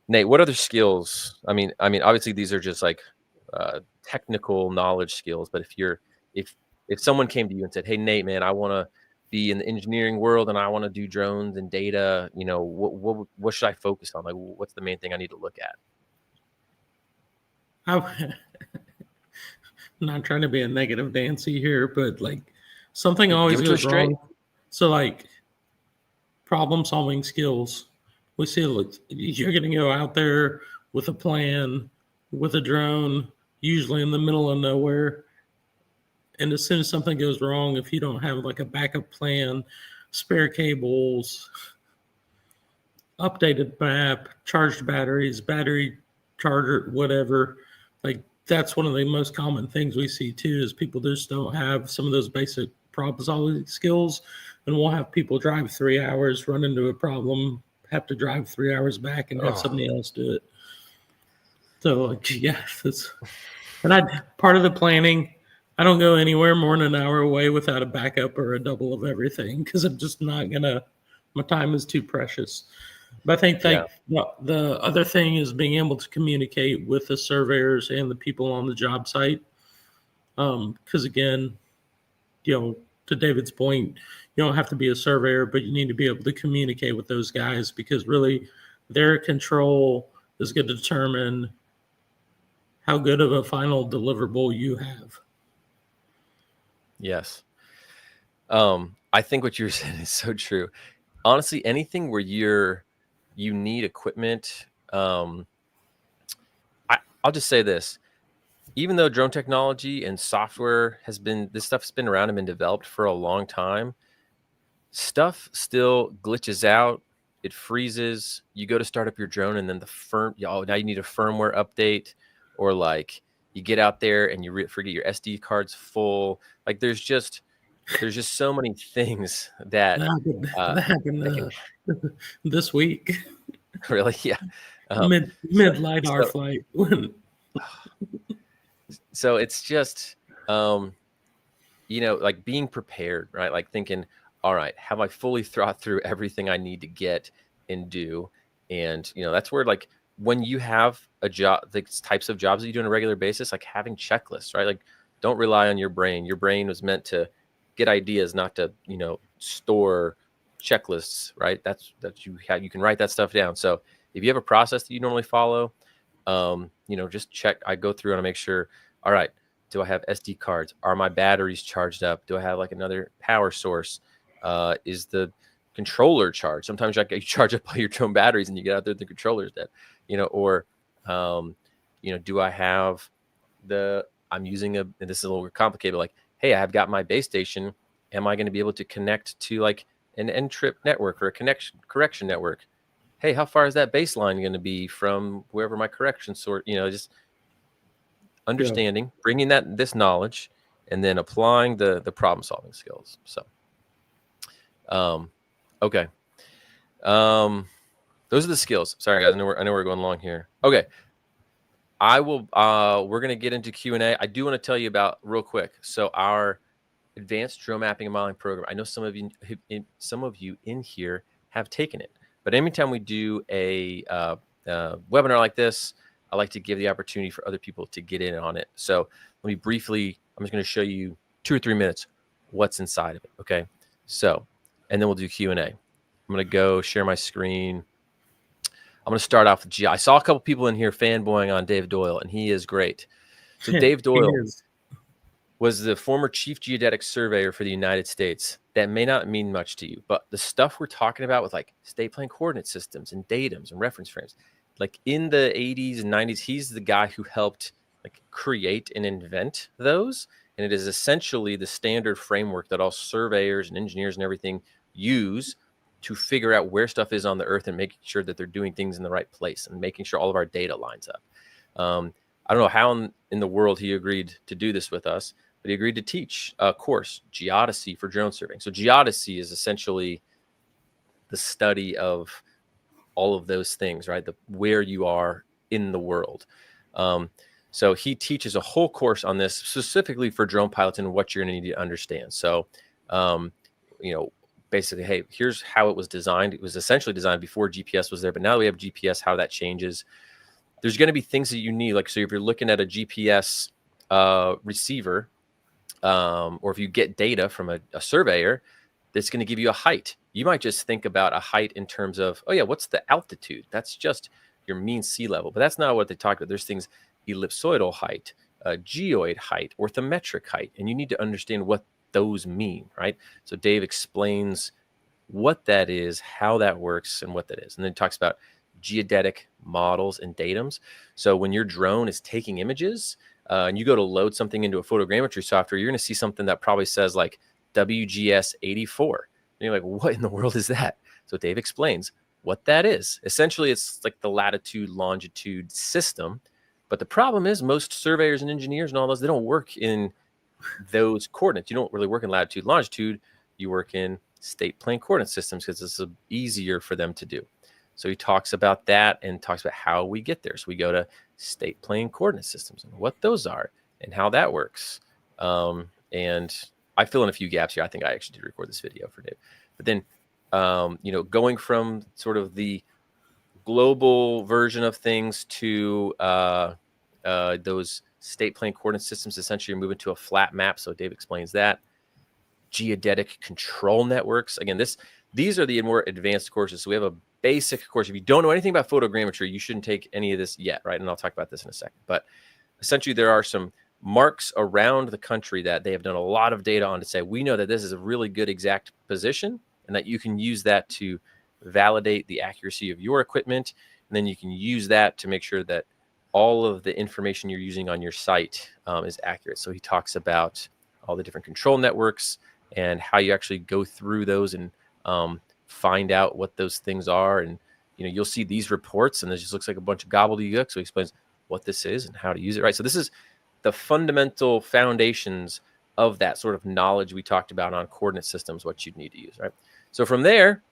Speaker 1: Nate, what other skills? I mean, obviously these are just like technical knowledge skills, but if someone came to you and said, hey, Nate, man, I want to be in the engineering world and I want to do drones and data, what should I focus on? Like, what's the main thing I need to look at?
Speaker 2: I'm not trying to be a negative Nancy here, but like something always goes wrong. So like problem solving skills. We see you're going to go out there with a plan, with a drone, usually in the middle of nowhere. And as soon as something goes wrong, if you don't have like a backup plan, spare cables, updated map, charged batteries, battery charger, whatever, like that's one of the most common things we see too, is people just don't have some of those basic problem solving skills. And we'll have people drive 3 hours, run into a problem, have to drive 3 hours back and have somebody else do it. So like, yeah, part of the planning, I don't go anywhere more than an hour away without a backup or a double of everything, because I'm just not my time is too precious. But I think the other thing is being able to communicate with the surveyors and the people on the job site. Because again, to David's point, you don't have to be a surveyor, but you need to be able to communicate with those guys, because really their control is going to determine how good of a final deliverable you have.
Speaker 1: Yes. I think what you're saying is so true. Honestly, anything where you need equipment, I'll just say this. even though drone technology and software this stuff's been around and been developed for a long time, stuff still glitches out. It freezes. You go to start up your drone, and then now you need a firmware update, or like you get out there and you forget your SD card's full. Like there's just so many things that
Speaker 2: That happened
Speaker 1: that can
Speaker 2: this week.
Speaker 1: really, yeah.
Speaker 2: Mid LiDAR
Speaker 1: so
Speaker 2: flight.
Speaker 1: so it's just like being prepared, right? Like thinking, all right, have I fully thought through everything I need to get and do? And that's where, like, when you have a job, the types of jobs that you do on a regular basis, like having checklists, right? Like, don't rely on your brain. Your brain was meant to get ideas, not to store checklists, right? That's you can write that stuff down. So if you have a process that you normally follow, just check. I go through and I make sure, all right, do I have SD cards? Are my batteries charged up? Do I have like another power source? Is the controller charged? Sometimes you charge up all your drone batteries and you get out there, the controller's dead, or, do I have I'm using and this is a little complicated, like, hey, I've got my base station. Am I going to be able to connect to like an N-trip network or a correction network? Hey, how far is that baseline going to be from wherever my correction source, just understanding, bringing this knowledge, and then applying the problem solving skills. So, okay. Those are the skills. Sorry guys, I know we're going long here. Okay. We're going to get into Q&A. I do want to tell you about real quick. So our advanced drone mapping and modeling program, I know some of you in here have taken it, but anytime we do a webinar like this, I like to give the opportunity for other people to get in on it. So let me briefly, I'm just going to show you 2 or 3 minutes what's inside of it. Okay. So, and then we'll do Q&A. I'm going to go share my screen. I'm going to start off with I saw a couple people in here fanboying on Dave Doyle, and he is great. So Dave Doyle was the former chief geodetic surveyor for the United States. That may not mean much to you, but the stuff we're talking about with like state plane coordinate systems and datums and reference frames, like in the 80s and 90s, he's the guy who helped like create and invent those. And it is essentially the standard framework that all surveyors and engineers and everything use to figure out where stuff is on the earth and making sure that they're doing things in the right place and making sure all of our data lines up. I don't know how in the world he agreed to do this with us, but he agreed to teach a course, Geodesy for drone surveying. So Geodesy is essentially the study of all of those things, right? Where you are in the world. So he teaches a whole course on this specifically for drone pilots and what you're going to need to understand. So, basically, hey, here's how it was designed. It was essentially designed before GPS was there, but now we have GPS, how that changes. There's going to be things that you need. Like, so if you're looking at a GPS receiver, or if you get data from a surveyor, that's going to give you a height. You might just think about a height in terms of, oh yeah, what's the altitude? That's just your mean sea level, but that's not what they talk about. There's things, ellipsoidal height, geoid height, orthometric height, and you need to understand what those mean, right? So Dave explains what that is, how that works, and what that is. And then he talks about geodetic models and datums. So when your drone is taking images and you go to load something into a photogrammetry software, you're going to see something that probably says like WGS 84. And you're like, what in the world is that? So Dave explains what that is. Essentially, it's like the latitude, longitude system. But the problem is most surveyors and engineers and all those, they don't work in those coordinates. You don't really work in latitude, longitude. You work in state plane coordinate systems because it's easier for them to do. So he talks about that and talks about how we get there. So we go to state plane coordinate systems and what those are and how that works. And I fill in a few gaps here. I think I actually did record this video for Dave. But then, going from sort of the global version of things to those state plane coordinate systems, essentially you're moving to a flat map. So Dave explains that. Geodetic control networks. Again, these are the more advanced courses. So we have a basic course. If you don't know anything about photogrammetry, you shouldn't take any of this yet, right? And I'll talk about this in a second. But essentially, there are some marks around the country that they have done a lot of data on to say, we know that this is a really good exact position and that you can use that to validate the accuracy of your equipment. And then you can use that to make sure that all of the information you're using on your site is accurate. So he talks about all the different control networks and how you actually go through those and find out what those things are. And you'll see these reports, and this just looks like a bunch of gobbledygook. So he explains what this is and how to use it, right? So this is the fundamental foundations of that sort of knowledge we talked about on coordinate systems, what you'd need to use, right? So from there,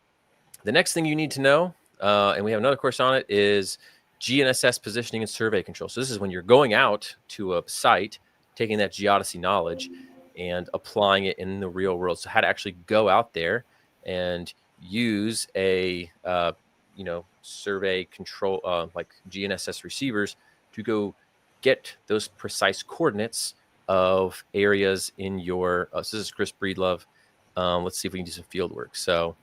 Speaker 1: the next thing you need to know, and we have another course on it, is GNSS positioning and survey control. So this is when you're going out to a site, taking that geodesy knowledge and applying it in the real world. So how to actually go out there and use a survey control, like GNSS receivers, to go get those precise coordinates of areas in your. So this is Chris Breedlove. Let's see if we can do some field work. So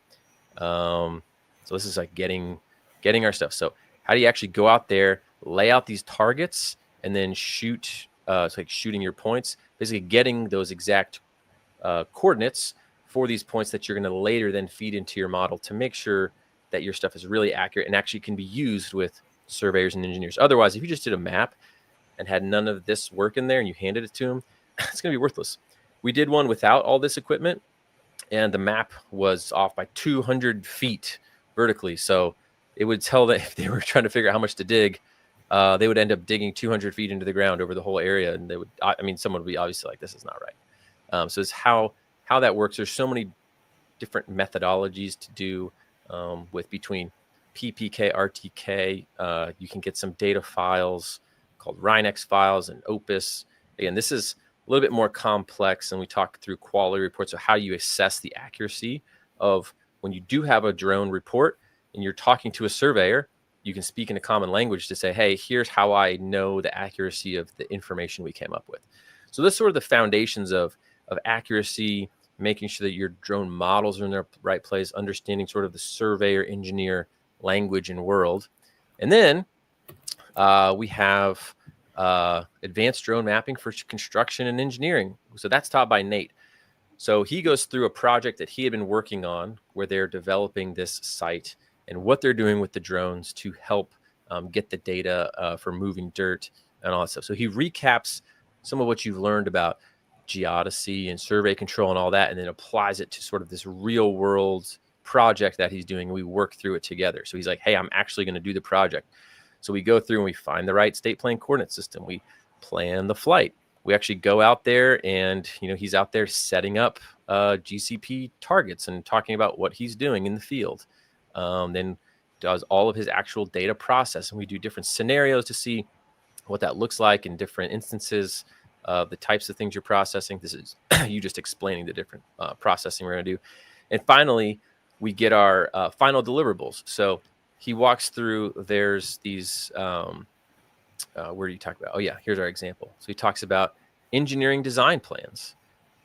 Speaker 1: this is like getting our stuff. So how do you actually go out there, lay out these targets, and then shoot? It's like shooting your points, basically getting those exact coordinates for these points that you're going to later then feed into your model to make sure that your stuff is really accurate and actually can be used with surveyors and engineers. Otherwise, if you just did a map and had none of this work in there and you handed it to them, it's going to be worthless. We did one without all this equipment, and the map was off by 200 feet vertically. So it would tell that if they were trying to figure out how much to dig, they would end up digging 200 feet into the ground over the whole area. And they would, someone would be obviously like, this is not right. So it's how that works. There's so many different methodologies to do with between PPK, RTK. You can get some data files called Rhinex files and Opus. Again, this is a little bit more complex, and we talk through quality reports. So how you assess the accuracy of when you do have a drone report and you're talking to a surveyor, you can speak in a common language to say, hey, here's how I know the accuracy of the information we came up with. So this is sort of the foundations of accuracy, making sure that your drone models are in the right place, understanding sort of the surveyor engineer language and world. And then we have advanced drone mapping for construction and engineering. So that's taught by Nate. So he goes through a project that he had been working on where they're developing this site and what they're doing with the drones to help get the data for moving dirt and all that stuff. So he recaps some of what you've learned about geodesy and survey control and all that, and then applies it to sort of this real world project that he's doing. And we work through it together. So he's like, hey, I'm actually going to do the project. So we go through and we find the right state plane coordinate system. We plan the flight. We actually go out there and, he's out there setting up GCP targets and talking about what he's doing in the field. Then does all of his actual data process. And we do different scenarios to see what that looks like in different instances of the types of things you're processing. This is you just explaining the different processing we're going to do. And finally, we get our final deliverables. So he walks through, there's these, where do you talk about? Oh yeah, here's our example. So he talks about engineering design plans.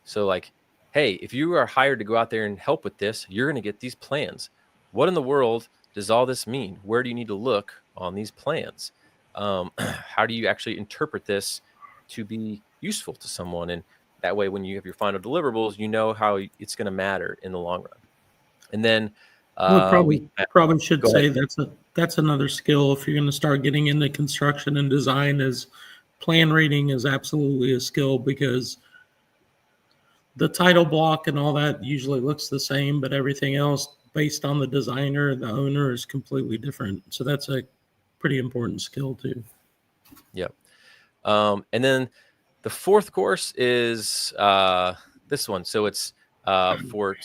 Speaker 1: So like, hey, if you are hired to go out there and help with this, you're going to get these plans. What in the world does all this mean? Where do you need to look on these plans? How do you actually interpret this to be useful to someone? And that way, when you have your final deliverables, you know how it's going to matter in the long run. And then
Speaker 2: we probably should say that's another skill if you're going to start getting into construction and design. Is plan reading is absolutely a skill, because the title block and all that usually looks the same, but everything else based on the designer, the owner, is completely different. So that's a pretty important skill too.
Speaker 1: Yep. And then the fourth course is this one. So it's for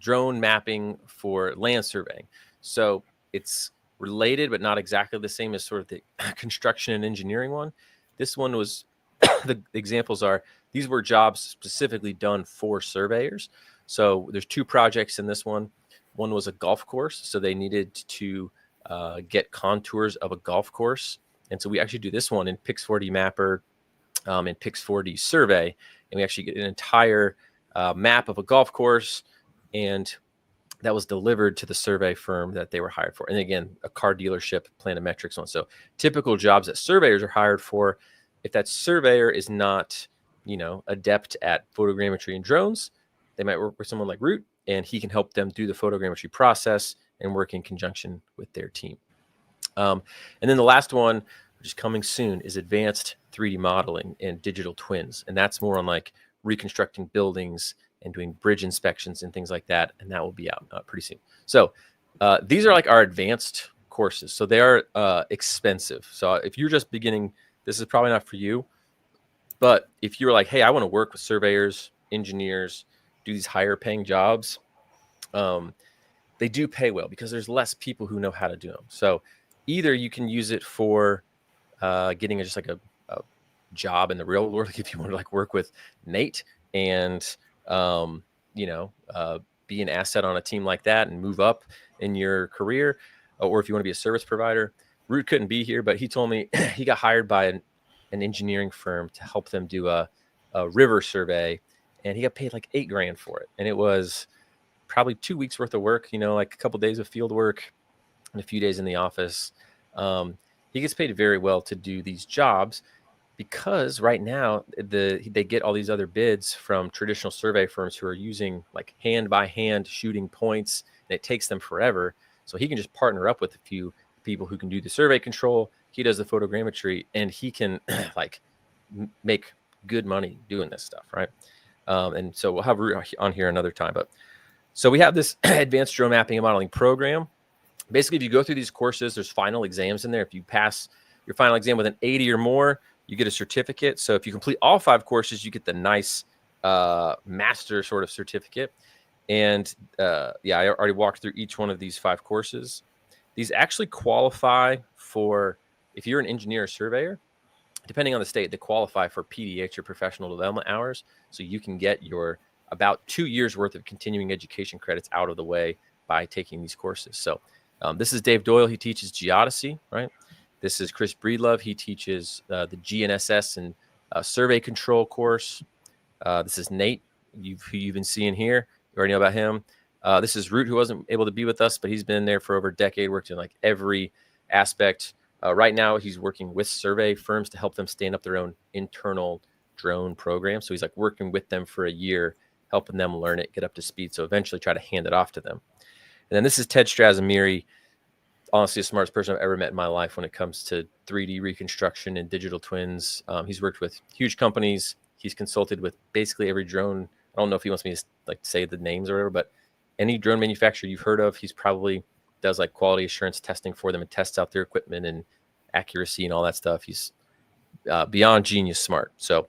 Speaker 1: drone mapping for land surveying. So it's related, but not exactly the same as sort of the construction and engineering one. This one was, the examples are, these were jobs specifically done for surveyors. So there's two projects in this one. One was a golf course. So they needed to get contours of a golf course. And so we actually do this one in Pix4D Mapper and Pix4D Survey. And we actually get an entire map of a golf course, and that was delivered to the survey firm that they were hired for. And again, a car dealership, planimetrics one. So typical jobs that surveyors are hired for. If that surveyor is not, adept at photogrammetry and drones, they might work with someone like Rut, and he can help them do the photogrammetry process and work in conjunction with their team. And then the last one which is coming soon, is advanced 3D modeling and digital twins. And that's more on like reconstructing buildings and doing bridge inspections and things like that. And that will be out pretty soon. So these are like our advanced courses. So they are expensive. So if you're just beginning, this is probably not for you. But if you're like, hey, I want to work with surveyors, engineers, do these higher paying jobs, they do pay well because there's less people who know how to do them. So either you can use it for getting just like a job in the real world, like if you want to like work with Nate and be an asset on a team like that and move up in your career, or if you want to be a service provider. Rut couldn't be here, but he told me he got hired by an engineering firm to help them do a river survey, and he got paid like $8,000 for it. And it was probably 2 weeks worth of work, like a couple of days of field work and a few days in the office. He gets paid very well to do these jobs because right now they get all these other bids from traditional survey firms who are using like hand by hand shooting points, and it takes them forever. So he can just partner up with a few people who can do the survey control. He does the photogrammetry, and he can like make good money doing this stuff, right? And so we'll have Rut on here another time. But so we have this advanced drone mapping and modeling program. Basically, if you go through these courses, there's final exams in there. If you pass your final exam with an 80 or more, you get a certificate. So if you complete all 5 courses, you get the nice master sort of certificate. And I already walked through each one of these 5 courses. These actually qualify for, if you're an engineer or surveyor, depending on the state, they qualify for PDH or professional development hours. So you can get your about 2 years worth of continuing education credits out of the way by taking these courses. So this is Dave Doyle. He teaches geodesy, right? This is Chris Breedlove. He teaches the GNSS and survey control course. This is Nate, who you've been seeing here. You already know about him. This is Rut, who wasn't able to be with us, but he's been there for over a decade, worked in like every aspect. Right now, he's working with survey firms to help them stand up their own internal drone program. So he's like working with them for a year, helping them learn it, get up to speed, so eventually try to hand it off to them. And then this is Ted Strazimiri, honestly the smartest person I've ever met in my life when it comes to 3D reconstruction and digital twins. He's worked with huge companies. He's consulted with basically every drone. I don't know if he wants me to like say the names or whatever, but any drone manufacturer you've heard of, he's probably does like quality assurance testing for them and tests out their equipment and accuracy and all that stuff. He's beyond genius smart. So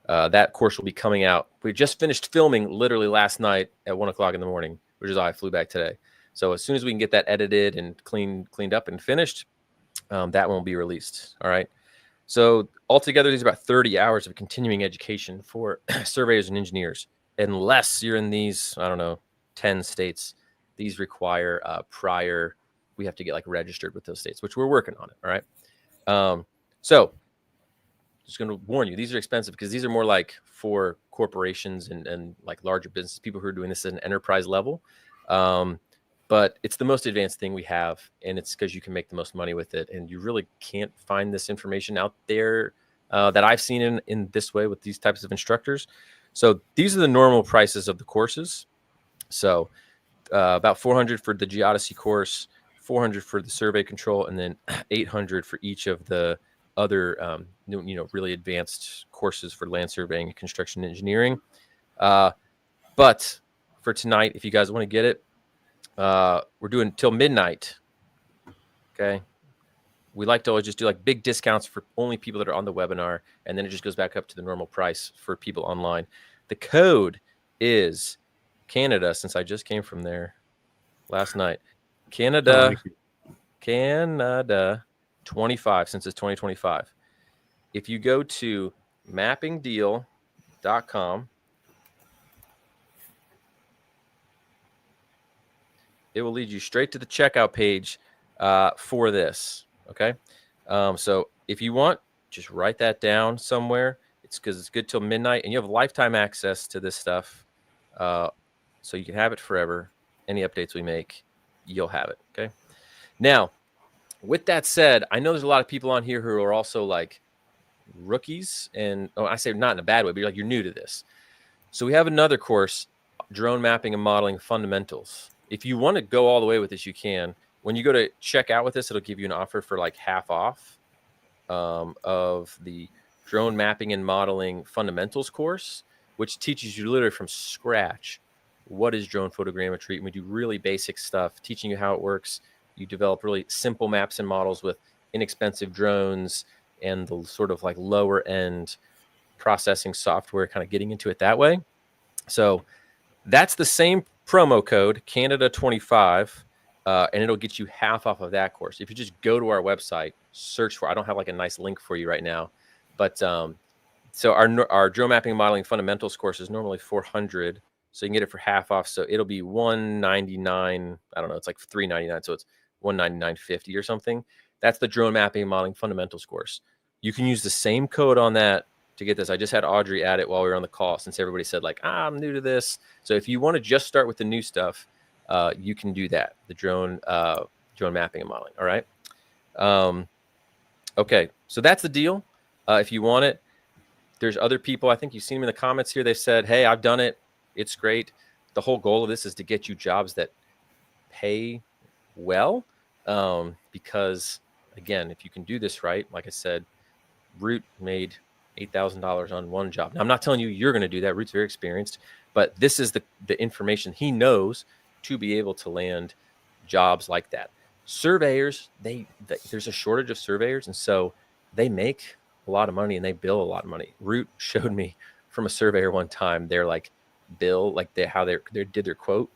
Speaker 1: that course will be coming out. We just finished filming literally last night at 1:00 in the morning, which is why I flew back today. So as soon as we can get that edited and cleaned up and finished, that one will be released. All right. So altogether, there's about 30 hours of continuing education for surveyors and engineers, unless you're in these, 10 states. These require we have to get like registered with those states, which we're working on it. All right. So just going to warn you, these are expensive because these are more like for corporations and like larger business people who are doing this at an enterprise level. But it's the most advanced thing we have, and it's because you can make the most money with it. And you really can't find this information out there that I've seen in this way with these types of instructors. So these are the normal prices of the courses. So about $400 for the geodesy course, $400 for the survey control, and then $800 for each of the other, really advanced courses for land surveying and construction engineering. But for tonight, if you guys want to get it, we're doing till midnight. Okay. We like to always just do like big discounts for only people that are on the webinar, and then it just goes back up to the normal price for people online. The code is Canada, since I just came from there last night. Canada 25, since it's 2025. If you go to mappingdeal.com, it will lead you straight to the checkout page for this. Okay. So if you want, just write that down somewhere. It's because it's good till midnight, and you have lifetime access to this stuff. So you can have it forever. Any updates we make, you'll have it. Okay. Now, with that said, I know there's a lot of people on here who are also like rookies, and I say not in a bad way, but you're new to this. So we have another course, drone mapping and modeling fundamentals. If you want to go all the way with this, you can. When you go to check out with this, it'll give you an offer for like half off. of the drone mapping and modeling fundamentals course, which teaches you literally from scratch what is drone photogrammetry. And we do really basic stuff, teaching you how it works. You develop really simple maps and models with inexpensive drones and the sort of like lower end processing software, kind of getting into it that way. So that's the same promo code, Canada25, and it'll get you half off of that course. If you just go to our website, search for, I don't have like a nice link for you right now, but so our drone mapping and modeling fundamentals course is normally $400, so you can get it for half off. So it'll be $199. I don't know, it's like $399, so it's $199.50 or something. That's the drone mapping and modeling fundamentals course. You can use the same code on that to get this. I just had Audrey add it while we were on the call, since everybody said like, I'm new to this. So if you want to just start with the new stuff, you can do that. The drone mapping and modeling. All right. Okay. So that's the deal. If you want it, there's other people. I think you've seen them in the comments here. They said, hey, I've done it. It's great. The whole goal of this is to get you jobs that pay well. Because again, if you can do this right, like I said, Rut made $8,000 on one job. Now, I'm not telling you you're going to do that. Rut's very experienced, but this is the information he knows to be able to land jobs like that. Surveyors, there's a shortage of surveyors, and so they make a lot of money and they bill a lot of money. Rut showed me from a surveyor one time, they're like bill, like how they did their quote.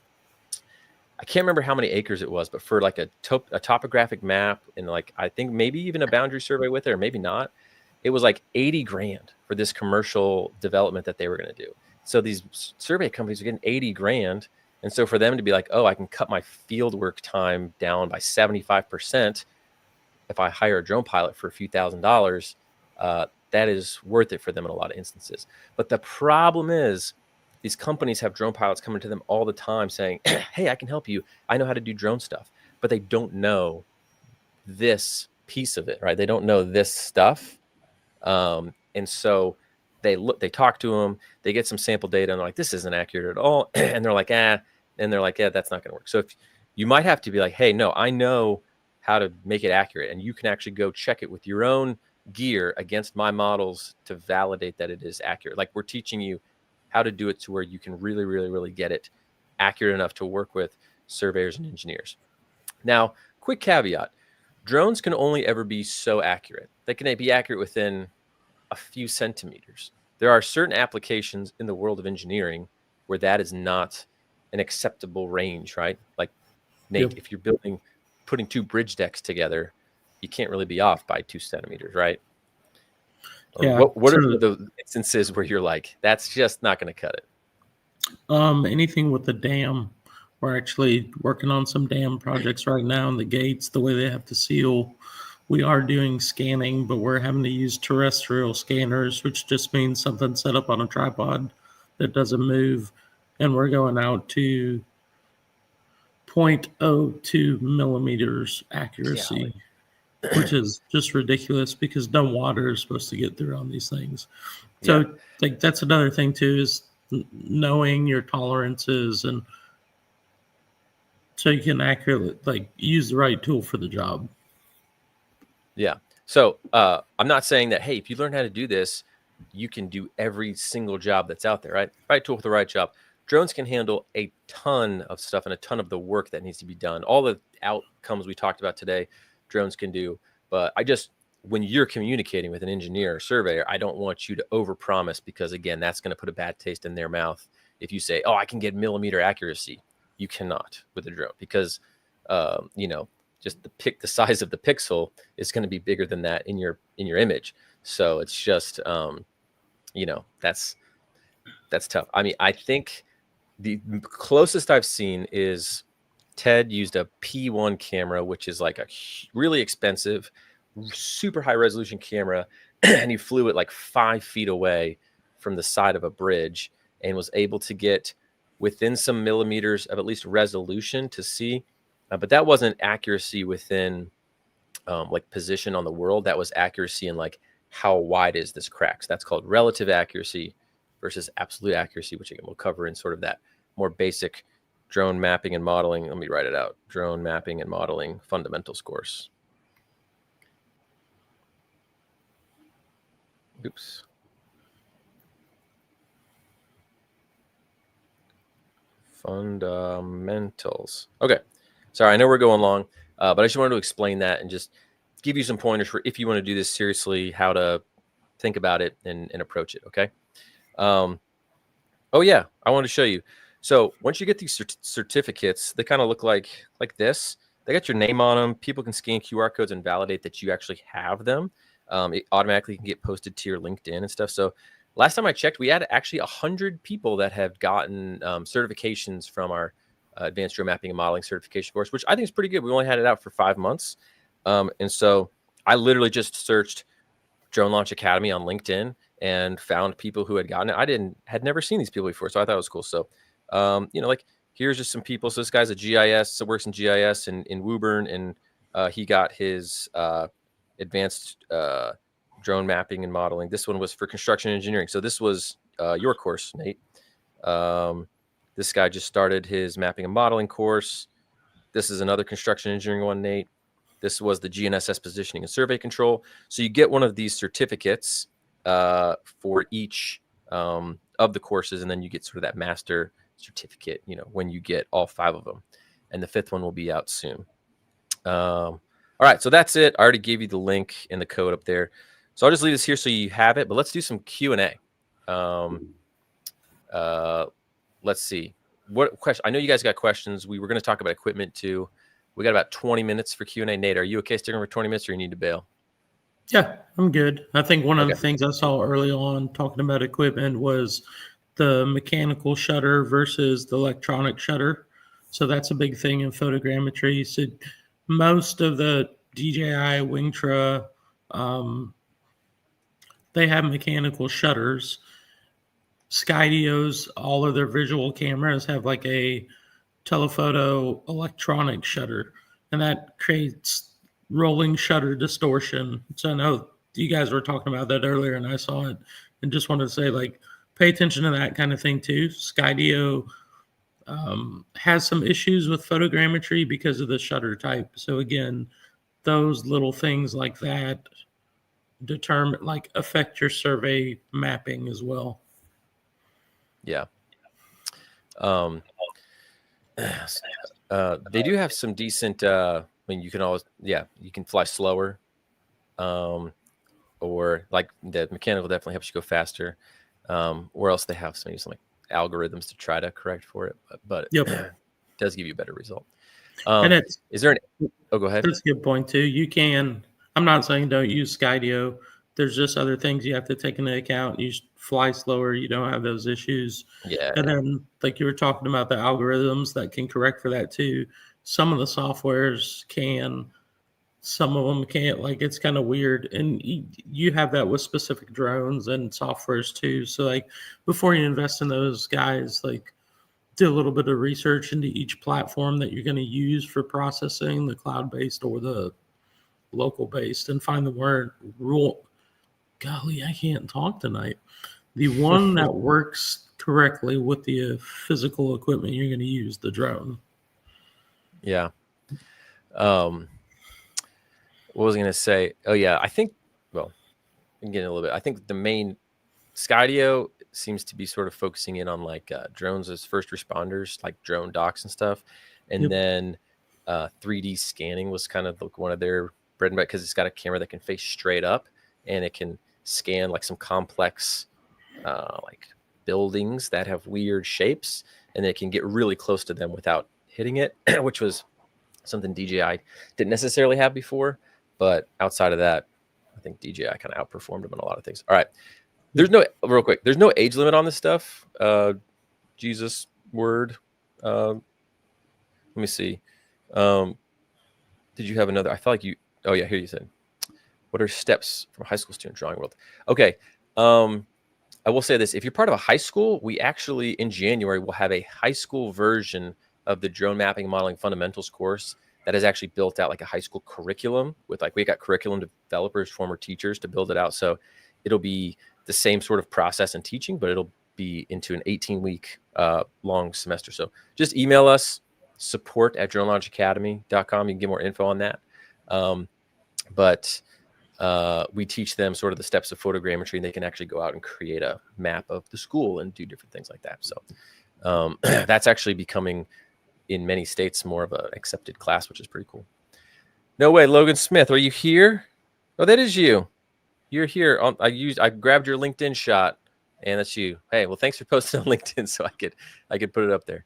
Speaker 1: I can't remember how many acres it was, but for like a topographic map and like, I think maybe even a boundary survey with it, or maybe not, it was like 80 grand for this commercial development that they were going to do. So these survey companies are getting 80 grand. And so for them to be like, oh, I can cut my field work time down by 75% if I hire a drone pilot for a few $1,000s, that is worth it for them in a lot of instances. But the problem is these companies have drone pilots coming to them all the time saying, hey, I can help you. I know how to do drone stuff. But they don't know this piece of it, right? They don't know this stuff. And so they talk to them, they get some sample data, and they're like, this isn't accurate at all. And they're like, and they're like, yeah, that's not going to work. So if you might have to be like, hey, no, I know how to make it accurate. And you can actually go check it with your own gear against my models to validate that it is accurate. Like, we're teaching you how to do it to where you can really, really, really get it accurate enough to work with surveyors and engineers. Now, quick caveat. Drones can only ever be so accurate. They can be accurate within a few centimeters. There are certain applications in the world of engineering where that is not an acceptable range, right? Like, Nate, if you're putting two bridge decks together, you can't really be off by 2 centimeters, right?
Speaker 2: Yeah.
Speaker 1: What are the instances where you're like, that's just not going to cut it?
Speaker 2: Anything with the dam. We're actually working on some dam projects right now, and the gates, the way they have to seal. We are doing scanning, but we're having to use terrestrial scanners, which just means something set up on a tripod that doesn't move. And we're going out to 0.02 millimeters accuracy, which is just ridiculous because no water is supposed to get through on these things. So like, that's another thing too, is knowing your tolerances, and so you can accurately like use the right tool for the job. Yeah.
Speaker 1: So I'm not saying that, hey, if you learn how to do this, you can do every single job that's out there, right? Right tool for the right job. Drones can handle a ton of stuff and a ton of the work that needs to be done. All the outcomes we talked about today, drones can do. But when you're communicating with an engineer or surveyor, I don't want you to overpromise, because again, that's going to put a bad taste in their mouth. If you say, oh, I can get millimeter accuracy, you cannot with a drone, because just the size of the pixel is going to be bigger than that in your image. So it's just that's tough. I mean, I think the closest I've seen is Ted used a P1 camera, which is like a really expensive, super high resolution camera, and he flew it like 5 feet away from the side of a bridge and was able to get within some millimeters of at least resolution to see. But that wasn't accuracy within like position on the world. That was accuracy in like how wide is this crack. So that's called relative accuracy versus absolute accuracy, which again we'll cover in sort of that more basic drone mapping and modeling. Let me write it out. Drone mapping and modeling fundamentals course. Oops. Fundamentals. Okay. Sorry, I know we're going long, but I just wanted to explain that and just give you some pointers for if you want to do this seriously, how to think about it and approach it. Okay. Oh yeah, I want to show you. So once you get these certificates, they kind of look like this. They got your name on them. People can scan QR codes and validate that you actually have them. It automatically can get posted to your LinkedIn and stuff. So last time I checked, we had actually 100 people that have gotten certifications from our advanced drone mapping and modeling certification course, which I think is pretty good. We only had it out for 5 months. And so I literally just searched Drone Launch Academy on LinkedIn and found people who had gotten it. Had never seen these people before, so I thought it was cool. So, like here's just some people. So this guy's a GIS, so works in GIS in Woburn, and he got his advanced drone mapping and modeling. This one was for construction engineering. So this was your course, Nate. This guy just started his mapping and modeling course. This is another construction engineering one, Nate. This was the GNSS positioning and survey control. So you get one of these certificates for each of the courses, and then you get sort of that master certificate, when you get all 5 of them. And the 5th one will be out soon. All right, so that's it. I already gave you the link and the code up there. So I'll just leave this here so you have it, but let's do some Q&A. Let's see. What question? I know you guys got questions. We were going to talk about equipment too. We got about 20 minutes for Q&A. Nate, are you okay sticking for 20 minutes or you need to bail?
Speaker 2: Yeah, I'm good. I think one of the things I saw early on talking about equipment was the mechanical shutter versus the electronic shutter. So that's a big thing in photogrammetry. So most of the DJI Wingtra, they have mechanical shutters. Skydio's, all of their visual cameras have like a telephoto electronic shutter, and that creates rolling shutter distortion. So I know you guys were talking about that earlier, and I saw it, and just wanted to say, like, pay attention to that kind of thing too. Skydio has some issues with photogrammetry because of the shutter type. So again, those little things like that affect your survey mapping as well.
Speaker 1: Yeah. They do have some decent, you can always, you can fly slower. Or like the mechanical definitely helps you go faster. Or else they have some like algorithms to try to correct for it, but
Speaker 2: yep.
Speaker 1: It does give you a better result.
Speaker 2: And
Speaker 1: is there go ahead.
Speaker 2: That's a good point too. You can, I'm not saying don't use Skydio. There's just other things you have to take into account. You fly slower, you don't have those issues.
Speaker 1: Yeah.
Speaker 2: And then, like you were talking about, the algorithms that can correct for that too. Some of the softwares can, some of them can't. Like, it's kind of weird. And you have that with specific drones and softwares too. So like, before you invest in those guys, like, do a little bit of research into each platform that you're going to use for processing, the cloud-based or the local-based, and find the rule. Golly, I can't talk tonight. The one that works correctly with the physical equipment you're going to use, the drone.
Speaker 1: Yeah. What was I going to say? Oh yeah, I think, well, I'm getting a little bit. I think the main Skydio seems to be sort of focusing in on like drones as first responders, like drone docs and stuff. And then 3D scanning was kind of like one of their bread and butter, because it's got a camera that can face straight up and it can scan like some complex like buildings that have weird shapes, and it can get really close to them without hitting it, which was something DJI didn't necessarily have before. But outside of that, I think DJI kind of outperformed them in a lot of things. All right. There's no age limit on this stuff. Jesus word. Let me see. Did you have another? I felt like you. Oh yeah, here you said. What are steps from a high school student drawing world? Okay. I will say this: if you're part of a high school, we actually in January will have a high school version of the drone mapping and modeling fundamentals course that is actually built out like a high school curriculum with we got curriculum developers, former teachers to build it out. So it'll be the same sort of process and teaching, but it'll be into an 18-week long semester. So just email us, support@dronelaunchacademy.com. You can get more info on that. But we teach them sort of the steps of photogrammetry, and they can actually go out and create a map of the school and do different things like that. So that's actually becoming, in many states, more of an accepted class, which is pretty cool. No way, Logan Smith, are you here? Oh, that is you. You're here. I grabbed your LinkedIn shot, and that's you. Hey, well, thanks for posting on LinkedIn so I could put it up there.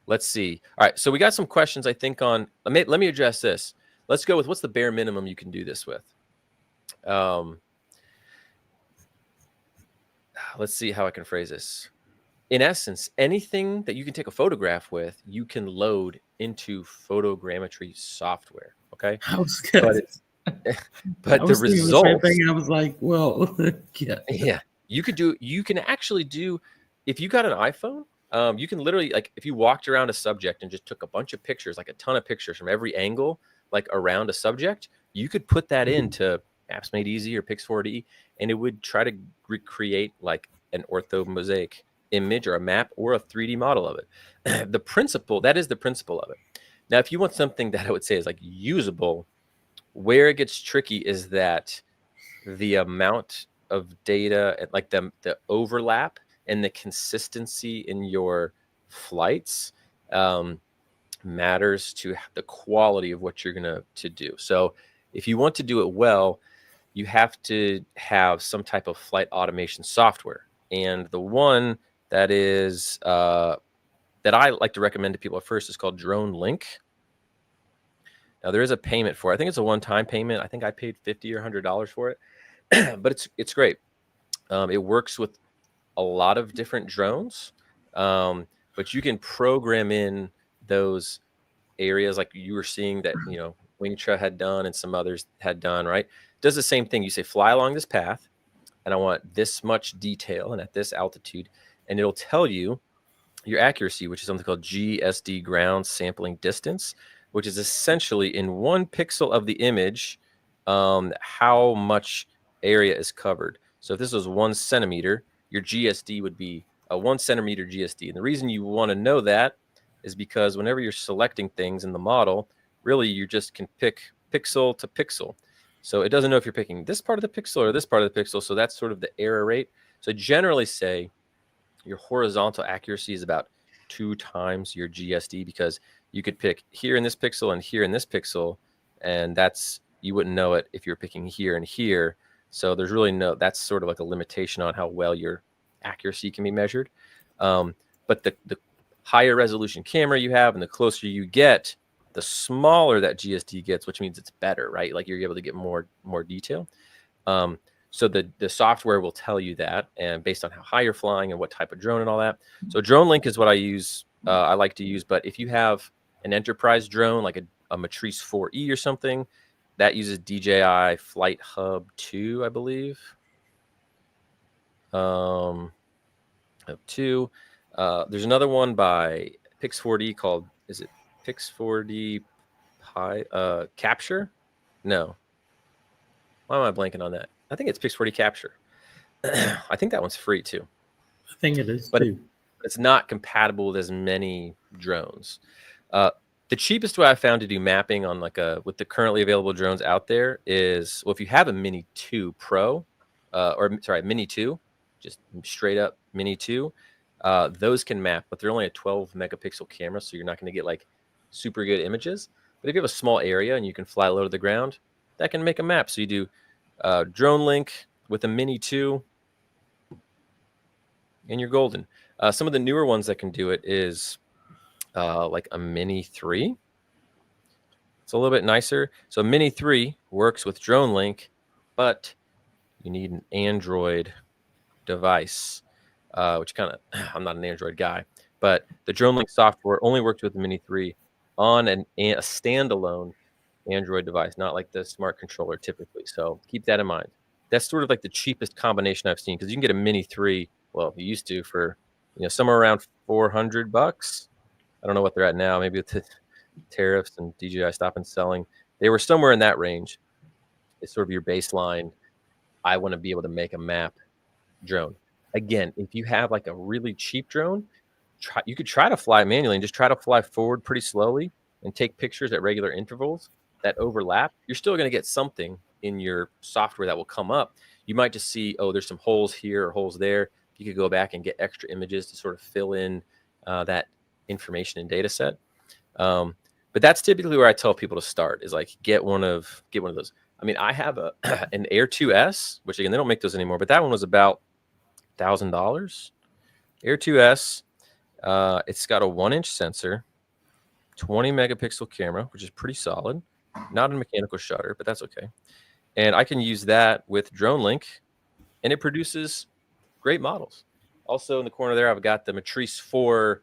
Speaker 1: Let's see. All right, so we got some questions, I think, on. Let me address this. Let's go with what's the bare minimum you can do this with. Let's see how I can phrase this. In essence, anything that you can take a photograph with, you can load into photogrammetry software. Okay,
Speaker 2: I was good.
Speaker 1: but
Speaker 2: I was
Speaker 1: the
Speaker 2: thinking
Speaker 1: results.
Speaker 2: the same thing. I was like, well,
Speaker 1: yeah, you can actually do, if you got an iPhone, you can literally, like, if you walked around a subject and just took a bunch of pictures, like a ton of pictures from every angle, like around a subject, you could put that into Apps Made Easy or Pix4D, and it would try to recreate like an ortho mosaic image or a map or a 3D model of it. That is the principle of it. Now, if you want something that I would say is like usable, where it gets tricky is that the amount of data, like the overlap and the consistency in your flights matters to the quality of what you're going to do. So if you want to do it well, you have to have some type of flight automation software. And the one that is that I like to recommend to people at first is called Drone Link. Now there is a payment for it. I think it's a one-time payment. I think I paid $50 or $100 for it, but it's great. It works with a lot of different drones, but you can program in those areas like you were seeing that, Wingtra had done and some others had done, right? Does the same thing. You say, fly along this path, and I want this much detail and at this altitude, and it'll tell you your accuracy, which is something called GSD, ground sampling distance, which is essentially in 1 pixel of the image, how much area is covered. So if this was 1 centimeter, your GSD would be a 1 centimeter GSD. And the reason you want to know that is because whenever you're selecting things in the model, really you just can pick pixel to pixel. So it doesn't know if you're picking this part of the pixel or this part of the pixel. So that's sort of the error rate. So generally say your horizontal accuracy is about 2 times your GSD, because you could pick here in this pixel and here in this pixel, and you wouldn't know it if you're picking here and here. So there's really that's sort of like a limitation on how well your accuracy can be measured. But the higher resolution camera you have and the closer you get, the smaller that GSD gets, which means it's better, right? Like you're able to get more detail. So the software will tell you that, and based on how high you're flying and what type of drone and all that. So Drone Link is what I use. I like to use, but if you have an enterprise drone like a Matrice 4E or something, that uses DJI Flight Hub 2, I believe. Hub 2. There's another one by Pix4D called, is it Pix4D Capture? No. Why am I blanking on that? I think it's Pix4D Capture. I think that one's free too.
Speaker 2: I think it is
Speaker 1: but
Speaker 2: too.
Speaker 1: It's not compatible with as many drones. The cheapest way I found to do mapping on with the currently available drones out there is, well, if you have a Mini 2 Pro, Mini 2, just straight up Mini 2, those can map, but they're only a 12 megapixel camera, so you're not going to get like super good images. But if you have a small area and you can fly low to the ground, that can make a map. So you do Drone Link with a Mini 2, and you're golden. Some of the newer ones that can do it is like a Mini 3. It's a little bit nicer. So Mini 3 works with Drone Link, but you need an Android device, which kind of, I'm not an Android guy, but the Drone Link software only works with the Mini 3 on a standalone Android device, not like the smart controller typically. So keep that in mind. That's sort of like the cheapest combination I've seen, because you can get a Mini 3, well, you used to, for somewhere around $400. I don't know what they're at now. Maybe with the tariffs and DJI stopping selling, they were somewhere in that range. It's sort of your baseline. I want to be able to make a map drone. Again, if you have like a really cheap drone, you could try to fly manually and just try to fly forward pretty slowly and take pictures at regular intervals. that overlap, you're still going to get something in your software that will come up. You might just see, oh, there's some holes here or holes there. You could go back and get extra images to sort of fill in that information and data set. But that's typically where I tell people to start, is like get one of those. I mean, I have an Air 2S, which again, they don't make those anymore, but that one was about $1,000. Air 2S. It's got a 1-inch sensor, 20 megapixel camera, which is pretty solid. Not a mechanical shutter, but that's okay. And I can use that with DroneLink, and it produces great models. Also in the corner there, I've got the Matrice 4,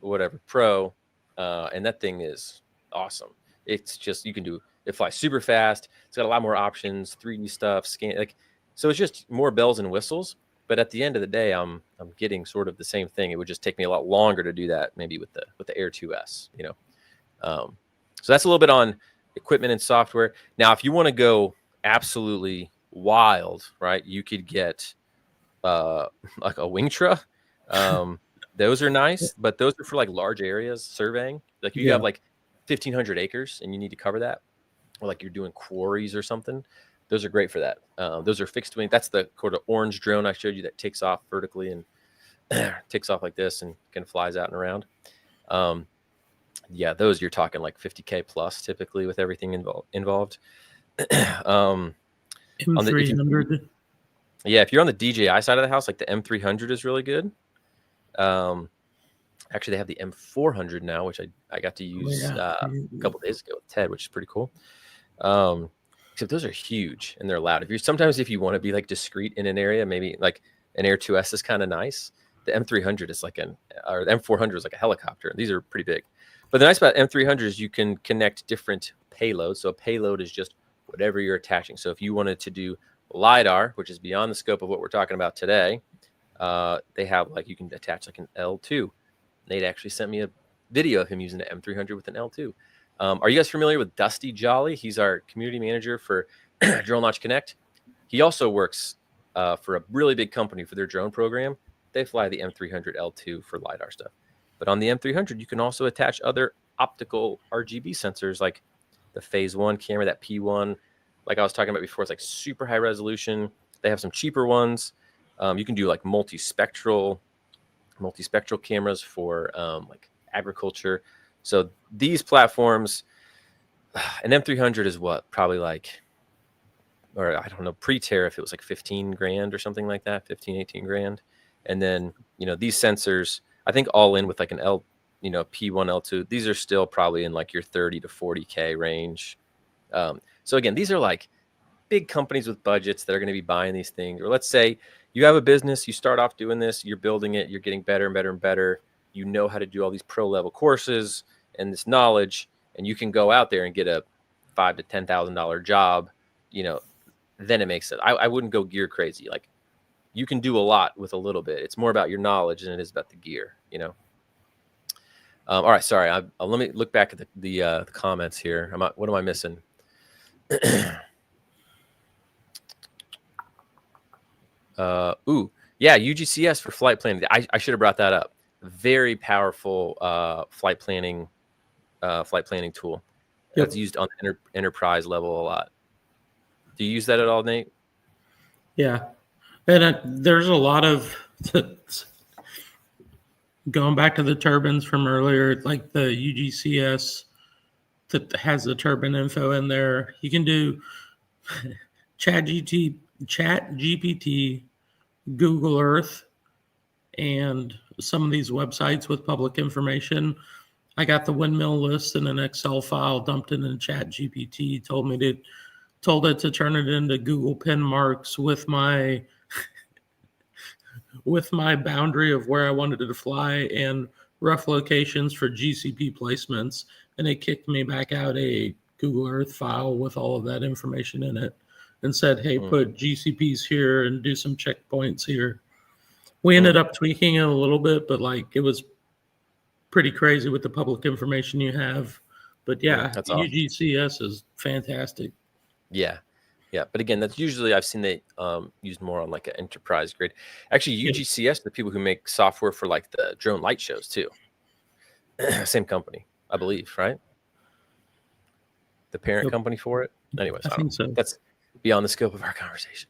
Speaker 1: whatever, Pro, and that thing is awesome. It's just, you can do, it flies super fast. It's got a lot more options, 3D stuff, scan, like, so it's just more bells and whistles. But at the end of the day, I'm getting sort of the same thing. It would just take me a lot longer to do that, maybe with the Air 2S, you know. So that's a little bit on equipment and software. Now, if you want to go absolutely wild, right, you could get like a Wingtra. Those are nice, but those are for like large areas surveying. Like you have like 1,500 acres and you need to cover that, or like you're doing quarries or something. Those are great for that. Those are fixed wing. That's the sort of orange drone I showed you that takes off vertically and takes off like this and kind of flies out and around. Yeah, those you're talking like 50K plus typically with everything involved.
Speaker 2: M300.
Speaker 1: If you're on the DJI side of the house, like the M300 is really good. Actually, they have the M400 now, which I got to use a couple days ago with Ted, which is pretty cool. Except those are huge and they're loud. If you want to be like discreet in an area, maybe like an Air 2S is kind of nice. The M300 is like or the M400 is like a helicopter. These are pretty big. But the nice about M300 is you can connect different payloads. So a payload is just whatever you're attaching. So if you wanted to do LiDAR, which is beyond the scope of what we're talking about today, they have like, you can attach like an L2. Nate actually sent me a video of him using the M300 with an L2. Are you guys familiar with Dusty Jolly? He's our community manager for Drone Launch Connect. He also works for a really big company for their drone program. They fly the M300 L2 for LiDAR stuff. But on the M300, you can also attach other optical RGB sensors like the Phase 1 camera, that P1. Like I was talking about before, it's like super high resolution. They have some cheaper ones. You can do like multispectral cameras for like agriculture. So these platforms, an M300 is what, probably like, or I don't know, pre-tariff, it was like 15 grand or something like that, 15, 18 grand. And then, you know, these sensors, I think all in with like an P1, L2, these are still probably in like your 30 to 40K range. So again, these are like big companies with budgets that are going to be buying these things. Or let's say you have a business, you start off doing this, you're building it, you're getting better and better and better. You know how to do all these pro level courses and this knowledge, and you can go out there and get a $5,000 to $10,000 job, you know, then it makes it. I wouldn't go gear crazy. Like you can do a lot with a little bit. It's more about your knowledge than it is about the gear, you know? All right. Sorry. Let me look back at the comments here. What am I missing? UGCS for flight planning. I should have brought that up. Very powerful flight planning tool. That's used on the enterprise level a lot. Do you use that at all, Nate?
Speaker 2: Yeah, and there's a lot of going back to the turbines from earlier, like the UGCS that has the turbine info in there. You can do Chat GPT, Google Earth, and some of these websites with public information. I got the windmill list in an Excel file, dumped it in Chat GPT, told it to turn it into Google pin marks with my boundary of where I wanted it to fly and rough locations for GCP placements. And it kicked me back out a Google Earth file with all of that information in it and said, hey, put GCPs here and do some checkpoints here. We ended up tweaking it a little bit, but like it was pretty crazy with the public information you have. But yeah,
Speaker 1: that's awesome.
Speaker 2: UGCS is fantastic.
Speaker 1: Yeah. But again, that's usually I've seen they used more on like an enterprise grade. Actually, UGCS, the people who make software for like the drone light shows too. Same company, I believe, right? the parent
Speaker 2: Yep.
Speaker 1: company for it. Anyways,
Speaker 2: I think so.
Speaker 1: That's beyond the scope of our conversation.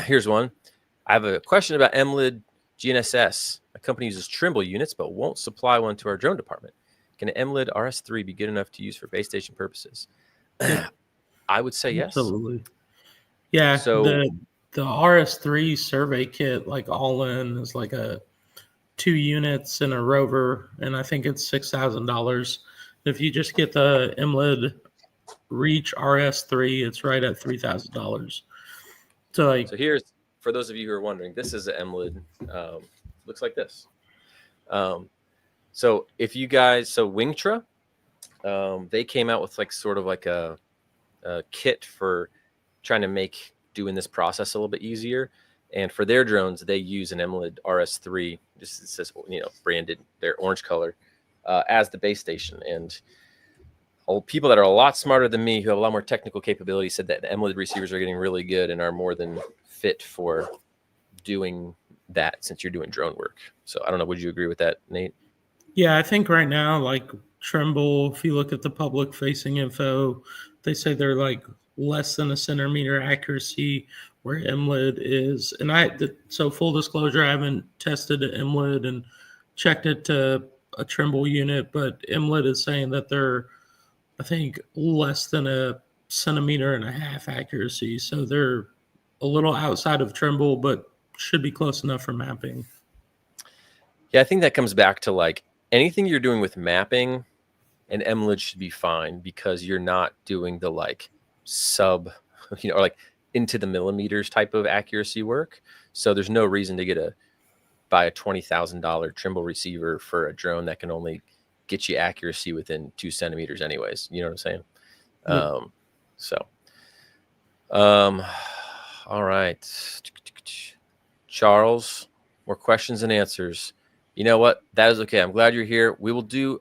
Speaker 1: Here's one. I have a question about MLID GNSS. A company uses Trimble units but won't supply one to our drone department. Can an MLID RS3 be good enough to use for base station purposes?
Speaker 2: Yep.
Speaker 1: I would say yes.
Speaker 2: Absolutely. Yeah.
Speaker 1: So
Speaker 2: the RS3 survey kit, like all in, is like a 2 units and a rover, and I think it's $6,000. If you just get the MLID Reach RS3, it's right at $3,000. So
Speaker 1: here's, for those of you who are wondering, this is an MLID. Looks like this. So if you guys, Wingtra, they came out with like sort of like a kit for trying to make doing this process a little bit easier. And for their drones, they use an MLID RS3, just it says, branded, their orange color, as the base station. And people that are a lot smarter than me, who have a lot more technical capability, said that the MLID receivers are getting really good and are more than fit for doing that since you're doing drone work. So I don't know. Would you agree with that, Nate?
Speaker 2: yeah, I think right now, like Trimble, if you look at the public facing info, they say they're like less than a centimeter accuracy where MLID is. And so full disclosure, I haven't tested an MLID and checked it to a Trimble unit, but MLID is saying that they're, I think, less than a centimeter and a half accuracy. So they're a little outside of Trimble, but should be close enough for mapping.
Speaker 1: Yeah, I think that comes back to like anything you're doing with mapping, and MLID should be fine because you're not doing the like sub, or like into the millimeters type of accuracy work. So there's no reason to buy a $20,000 Trimble receiver for a drone that can only get you accuracy within 2 centimeters anyways. You know what I'm saying?
Speaker 2: Yep.
Speaker 1: All right. Charles, more questions and answers. You know what? That is okay. I'm glad you're here.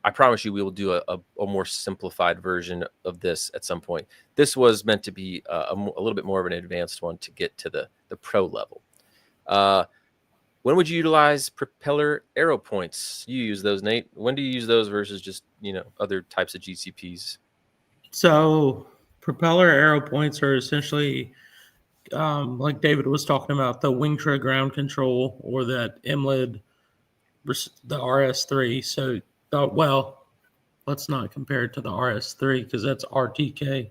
Speaker 1: I promise you, we will do a more simplified version of this at some point. This was meant to be a little bit more of an advanced one to get to the pro level. When would you utilize propeller arrow points? You use those, Nate. When do you use those versus just, other types of GCPs?
Speaker 2: So propeller arrow points are essentially, like David was talking about, the Wingtra ground control or that MLID, the RS3. So, let's not compare it to the RS3 because that's RTK.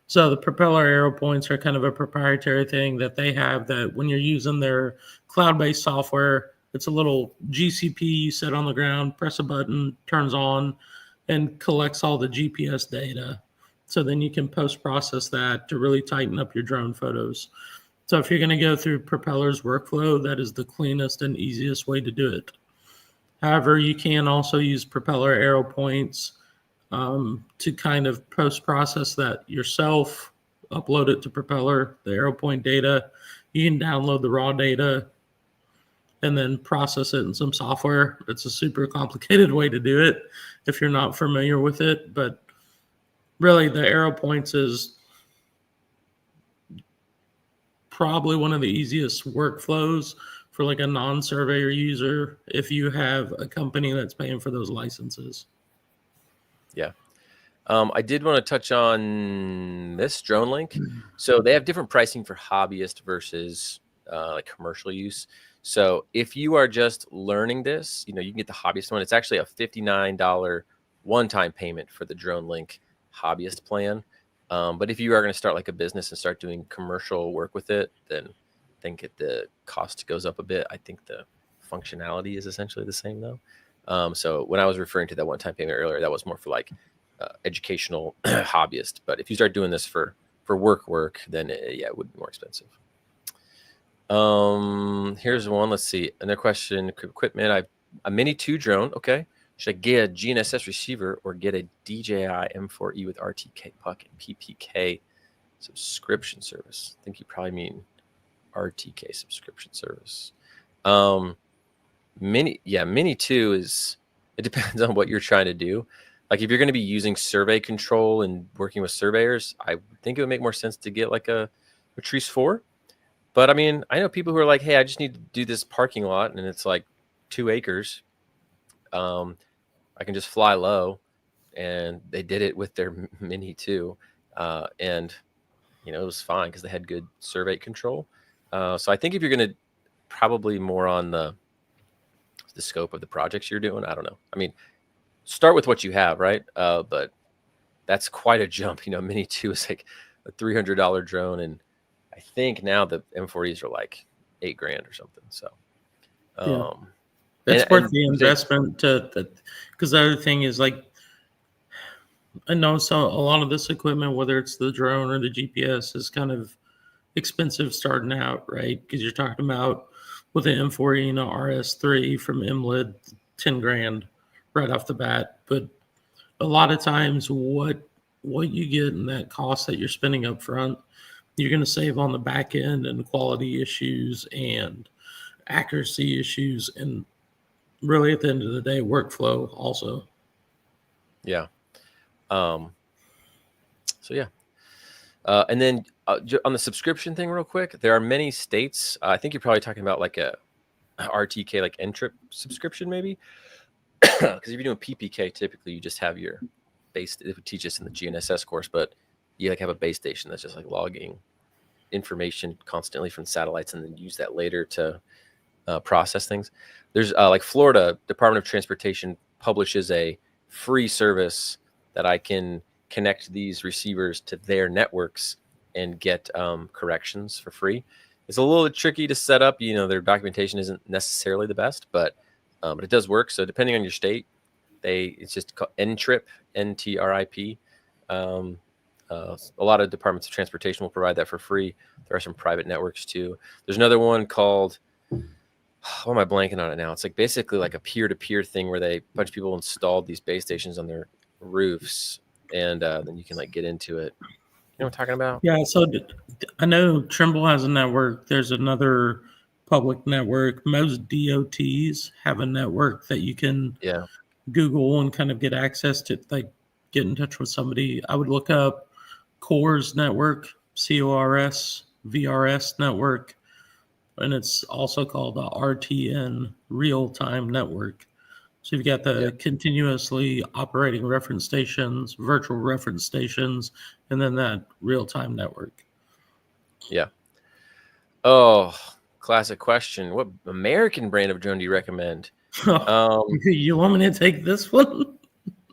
Speaker 2: So the propeller arrow points are kind of a proprietary thing that they have, that when you're using their cloud-based software, it's a little GCP you set on the ground, press a button, turns on, and collects all the GPS data. So then you can post-process that to really tighten up your drone photos. So if you're going to go through Propeller's workflow, that is the cleanest and easiest way to do it. However, you can also use propeller arrow points to kind of post-process that yourself, upload it to Propeller, the arrow point data. You can download the raw data and then process it in some software. It's a super complicated way to do it if you're not familiar with it. But really, the arrow points is probably one of the easiest workflows for like a non-surveyor user if you have a company that's paying for those licenses.
Speaker 1: Yeah. I did want to touch on this Drone Link. So they have different pricing for hobbyist versus like commercial use. So if you are just learning this, you can get the hobbyist one. It's actually a $59 one-time payment for the Drone Link hobbyist plan. But if you are going to start like a business and start doing commercial work with it, then I think the cost goes up a bit. I think the functionality is essentially the same though. So when I was referring to that one-time payment earlier, that was more for like educational hobbyist. But if you start doing this for work, then it would be more expensive. Here's one. Let's see. Another question. Equipment. A Mini 2 drone. Okay. Should I get a GNSS receiver or get a DJI M4E with RTK puck and PPK subscription service? I think you probably mean RTK subscription service. Mini 2 it depends on what you're trying to do. Like if you're going to be using survey control and working with surveyors, I think it would make more sense to get like a Matrice 4. But I mean, I know people who are like, hey, I just need to do this parking lot and it's like 2 acres. I can just fly low and they did it with their Mini too, and it was fine because they had good survey control. So I think if you're going to probably more on the scope of the projects you're doing, I don't know. I mean, start with what you have, right? But that's quite a jump. Mini 2 is like a $300 drone, and I think now the M40s are like $8,000 or something. So,
Speaker 2: Yeah. It's worth the
Speaker 1: you said-
Speaker 2: investment because the other thing is, like, I know so a lot of this equipment, whether it's the drone or the GPS, is kind of expensive starting out, right? Because you're talking about with an M40 and a RS3 from MLID, 10 grand right off the bat. But a lot of times, what you get in that cost that you're spending up front, you're going to save on the back end and quality issues and accuracy issues, and really at the end of the day, workflow also.
Speaker 1: Yeah. So yeah. And then on the subscription thing real quick, there are many states. I think you're probably talking about like a RTK, like N-Trip subscription maybe. Because if you're doing PPK, typically you just have your base. It would teach us in the GNSS course, but you like have a base station that's just like logging information constantly from satellites and then use that later to process things. There's like Florida Department of Transportation publishes a free service that I can connect these receivers to their networks and get corrections for free. It's a little tricky to set up. Their documentation isn't necessarily the best, but it does work. So depending on your state, it's just called N-Trip, NTRIP. A lot of departments of transportation will provide that for free. There are some private networks too. There's another one called, what am I blanking on it now? It's like basically like a peer-to-peer thing where a bunch of people installed these base stations on their roofs, and then you can like get into it. You know what I'm talking about?
Speaker 2: Yeah, so I know Trimble has a network. There's another public network. Most DOTs have a network that you can Google and kind of get access to, like get in touch with somebody. I would look up CORS network, CORS, VRS network, and it's also called the RTN, real-time network. So you've got the continuously operating reference stations, virtual reference stations, and then that real-time network.
Speaker 1: Yeah. Oh, classic question. What American brand of drone do you recommend?
Speaker 2: You want me to take this one?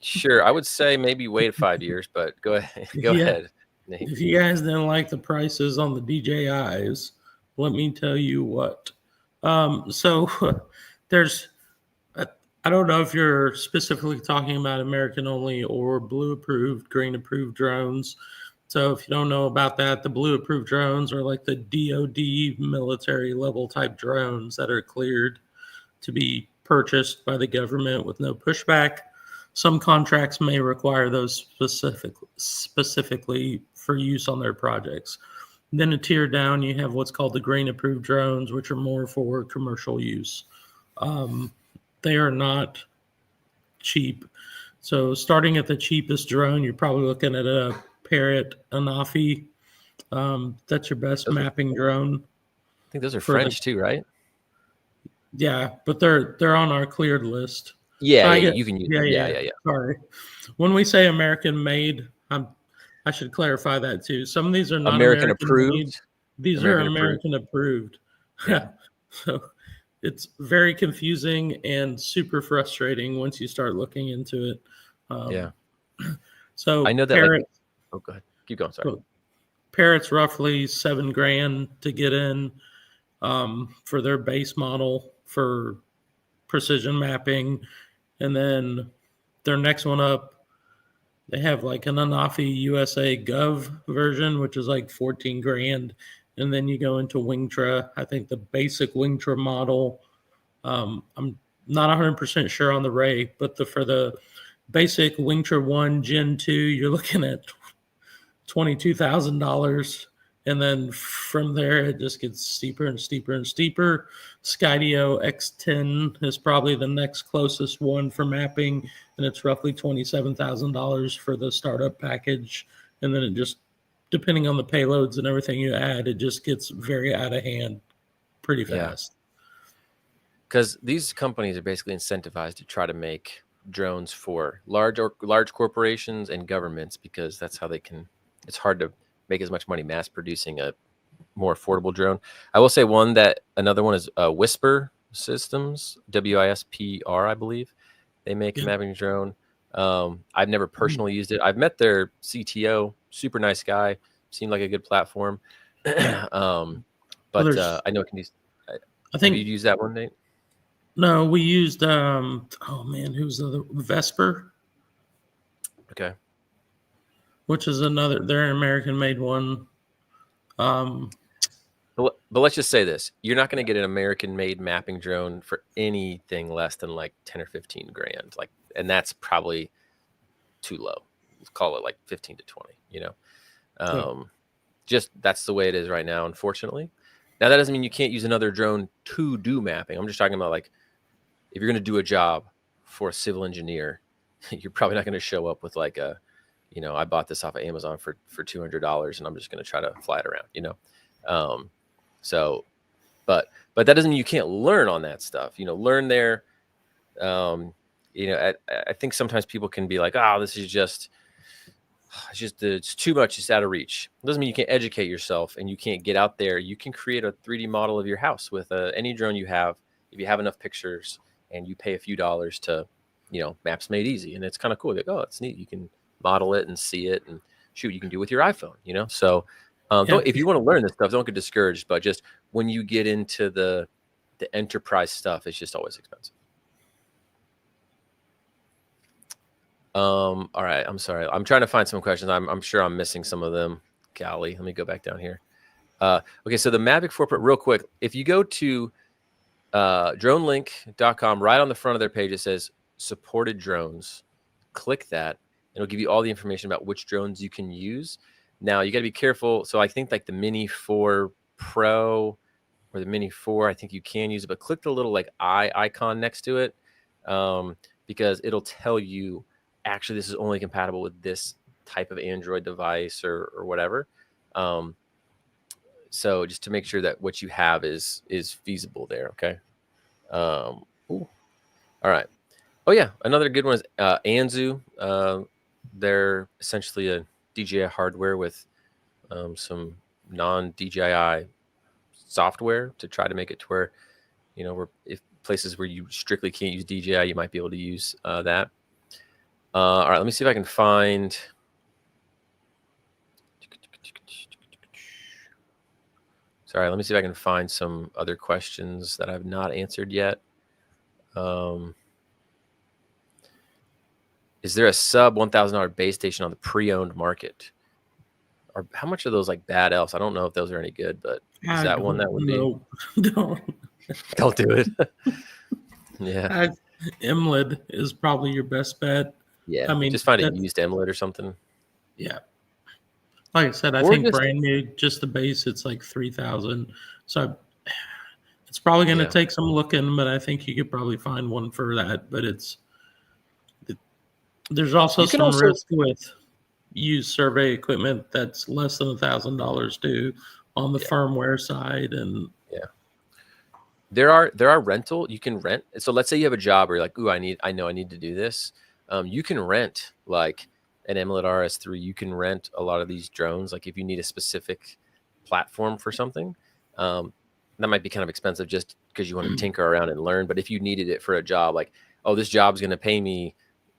Speaker 1: Sure. I would say maybe wait 5 years, but go ahead. Go ahead, Nate.
Speaker 2: If you guys didn't like the prices on the DJIs, let me tell you what. So there's, I don't know if you're specifically talking about American only or blue approved, green approved drones. So if you don't know about that, the blue approved drones are like the DoD military level type drones that are cleared to be purchased by the government with no pushback. Some contracts may require those specifically for use on their projects. Then a tier down, you have what's called the green approved drones, which are more for commercial use. They are not cheap. So starting at the cheapest drone, you're probably looking at a Parrot Anafi. That's your best mapping drone.
Speaker 1: I think those are French too, right?
Speaker 2: Yeah, but they're on our cleared list.
Speaker 1: Yeah,
Speaker 2: So
Speaker 1: you can use them. Yeah.
Speaker 2: Sorry. When we say American made, I should clarify that too. Some of these are not
Speaker 1: American
Speaker 2: American
Speaker 1: approved.
Speaker 2: made. These are American approved. Yeah. So it's very confusing and super frustrating once you start looking into it. So
Speaker 1: I know that.
Speaker 2: Parrot,
Speaker 1: oh, go ahead. Keep going. Sorry.
Speaker 2: Parrot's roughly $7,000 to get in for their base model for precision mapping, and then their next one up, they have like an Anafi USA Gov version, which is like $14,000. And then you go into Wingtra. I think the basic Wingtra model, I'm not 100% sure on the Ray, but for the basic Wingtra 1 Gen 2, you're looking at $22,000. And then from there, it just gets steeper and steeper and steeper. Skydio X10 is probably the next closest one for mapping, and it's roughly $27,000 for the startup package. And then it just, depending on the payloads and everything you add, it just gets very out of hand pretty fast.
Speaker 1: Because these companies are basically incentivized to try to make drones for large corporations and governments, because that's how they can. It's hard to make as much money mass producing a more affordable drone. I will say another one is Whisper Systems, WISPR, I believe. They make a mapping drone. I've never personally used it. I've met their CTO, super nice guy, seemed like a good platform. But I know it can use. I think you used that one, Nate.
Speaker 2: No, we used oh man, who's the other Vesper?
Speaker 1: Okay.
Speaker 2: Which is they're an American made one.
Speaker 1: But let's just say this: you're not going to get an American-made mapping drone for anything less than like 10 or 15 grand. Like, and that's probably too low. Let's call it like 15 to 20. You know, just that's the way it is right now, unfortunately. Now that doesn't mean you can't use another drone to do mapping. I'm just talking about like if you're going to do a job for a civil engineer, you're probably not going to show up with like a, you know, I bought this off of Amazon for $200 and I'm just going to try to fly it around. You know. So, but that doesn't mean you can't learn on that stuff, you know, learn there. You know, I think sometimes people can be like, oh, this is it's too much. It's out of reach. It doesn't mean you can't educate yourself and you can't get out there. You can create a 3D model of your house with any drone you have. If you have enough pictures and you pay a few dollars to, you know, Maps Made Easy. And it's kind of cool. Like, oh, it's neat. You can model it and see it and shoot, you can do it with your iPhone, you know? So, if you want to learn this stuff, don't get discouraged. But just when you get into the enterprise stuff, it's just always expensive. All right. I'm sorry. I'm trying to find some questions. I'm sure I'm missing some of them. Golly, let me go back down here. Okay. So the Mavic 4 Pro, real quick, if you go to dronelink.com, right on the front of their page, it says supported drones. Click that. It'll give you all the information about which drones you can use. Now you got to be careful. So I think like the Mini 4 Pro or the Mini 4, I think you can use it, but click the little like eye icon next to it, because it'll tell you actually this is only compatible with this type of Android device or whatever. So just to make sure that what you have is feasible there. Okay. All right. Oh yeah, another good one is Anzu. They're essentially a DJI hardware with some non-DJI software to try to make it to where, you know, if places where you strictly can't use DJI, you might be able to use that. All right, let me see if I can find. Sorry, let me see if I can find some other questions that I've not answered yet. Is there a sub $1,000 base station on the pre-owned market? Or how much are those like bad elves? I don't know if those are any good, but is that one that would be? Don't do it. Yeah.
Speaker 2: MLID is probably your best bet.
Speaker 1: Yeah. I mean, just find a used MLID or something.
Speaker 2: Yeah. Like I said, I think brand new, just the base, it's like 3,000. So it's probably going to take some looking, but I think you could probably find one for that. But there's also some risk with used survey equipment that's less than $1,000 too on the firmware side. And
Speaker 1: there are rental, you can rent. So let's say you have a job where you're like, ooh, I need to do this. You can rent like an MLID RS3. You can rent a lot of these drones. Like if you need a specific platform for something, that might be kind of expensive just because you want to tinker around and learn. But if you needed it for a job, like, oh, this job's going to pay me,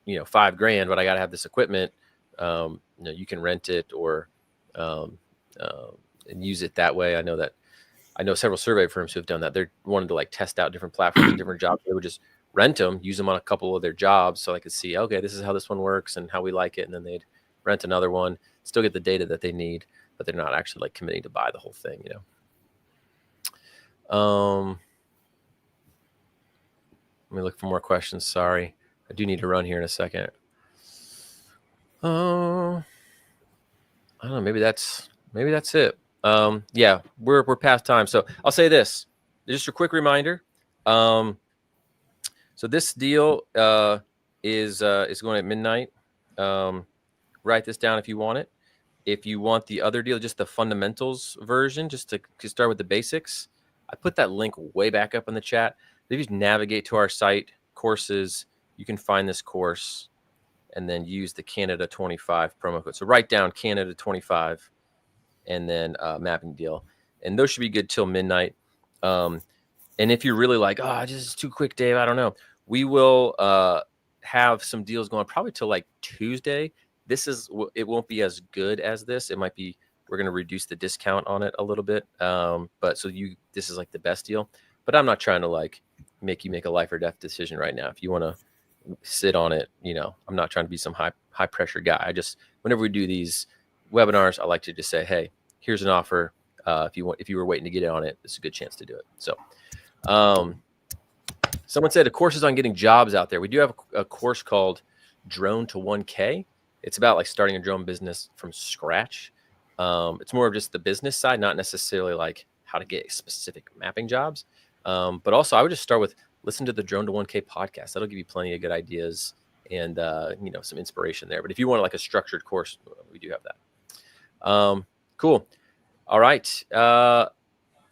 Speaker 1: you know, $5,000, but I got to have this equipment. You know, you can rent it or and use it that way. I know several survey firms who have done that. They're wanting to like test out different platforms and different jobs. They would just rent them, use them on a couple of their jobs so I could see, okay, this is how this one works and how we like it. And then they'd rent another one, still get the data that they need, but they're not actually like committing to buy the whole thing, you know? Let me look for more questions. Sorry. I do need to run here in a second. I don't know. Maybe that's it. Yeah, we're past time. So I'll say this, just a quick reminder. So this deal is going at midnight. Write this down if you want it. If you want the other deal, just the fundamentals version, just to start with the basics, I put that link way back up in the chat. If you just navigate to our site, courses, you can find this course and then use the Canada 25 promo code. So write down Canada 25 and then mapping deal. And those should be good till midnight. And if you're really like, oh, this is too quick, Dave, I don't know. We will have some deals going probably till like Tuesday. It won't be as good as this. It might be, we're going to reduce the discount on it a little bit. But this is like the best deal. But I'm not trying to like make you make a life or death decision right now. If you want to sit on it, I'm not trying to be some high pressure guy. Whenever we do these webinars, I like to just say, hey, here's an offer. If you were waiting to get in on it, it's a good chance to do it. So, someone said a course is on getting jobs out there. We do have a course called Drone to 1K. It's about like starting a drone business from scratch. It's more of just the business side, not necessarily like how to get specific mapping jobs. But also I would just start with listen to the Drone to 1K podcast. That'll give you plenty of good ideas and, some inspiration there. But if you want like a structured course, we do have that. Cool. All right.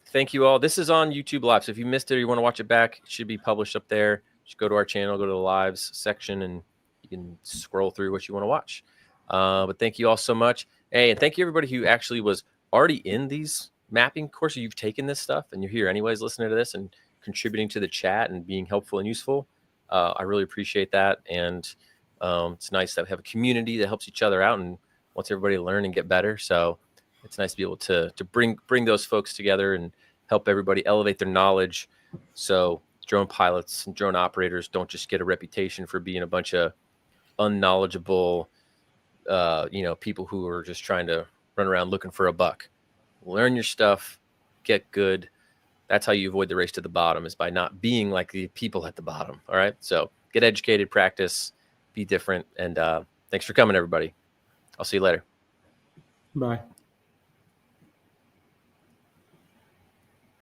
Speaker 1: Thank you all. This is on YouTube Live. So if you missed it or you want to watch it back, it should be published up there. Just go to our channel, go to the lives section, and you can scroll through what you want to watch. But thank you all so much. Hey, and thank you everybody who actually was already in these mapping courses. You've taken this stuff and you're here anyways listening to this and contributing to the chat and being helpful and useful. I really appreciate that. And it's nice that we have a community that helps each other out and wants everybody to learn and get better. So it's nice to be able to bring those folks together and help everybody elevate their knowledge. So drone pilots and drone operators don't just get a reputation for being a bunch of unknowledgeable, people who are just trying to run around looking for a buck. Learn your stuff, get good. That's how you avoid the race to the bottom, is by not being like the people at the bottom. All right. So get educated, practice, be different. And thanks for coming, everybody. I'll see you later.
Speaker 2: Bye.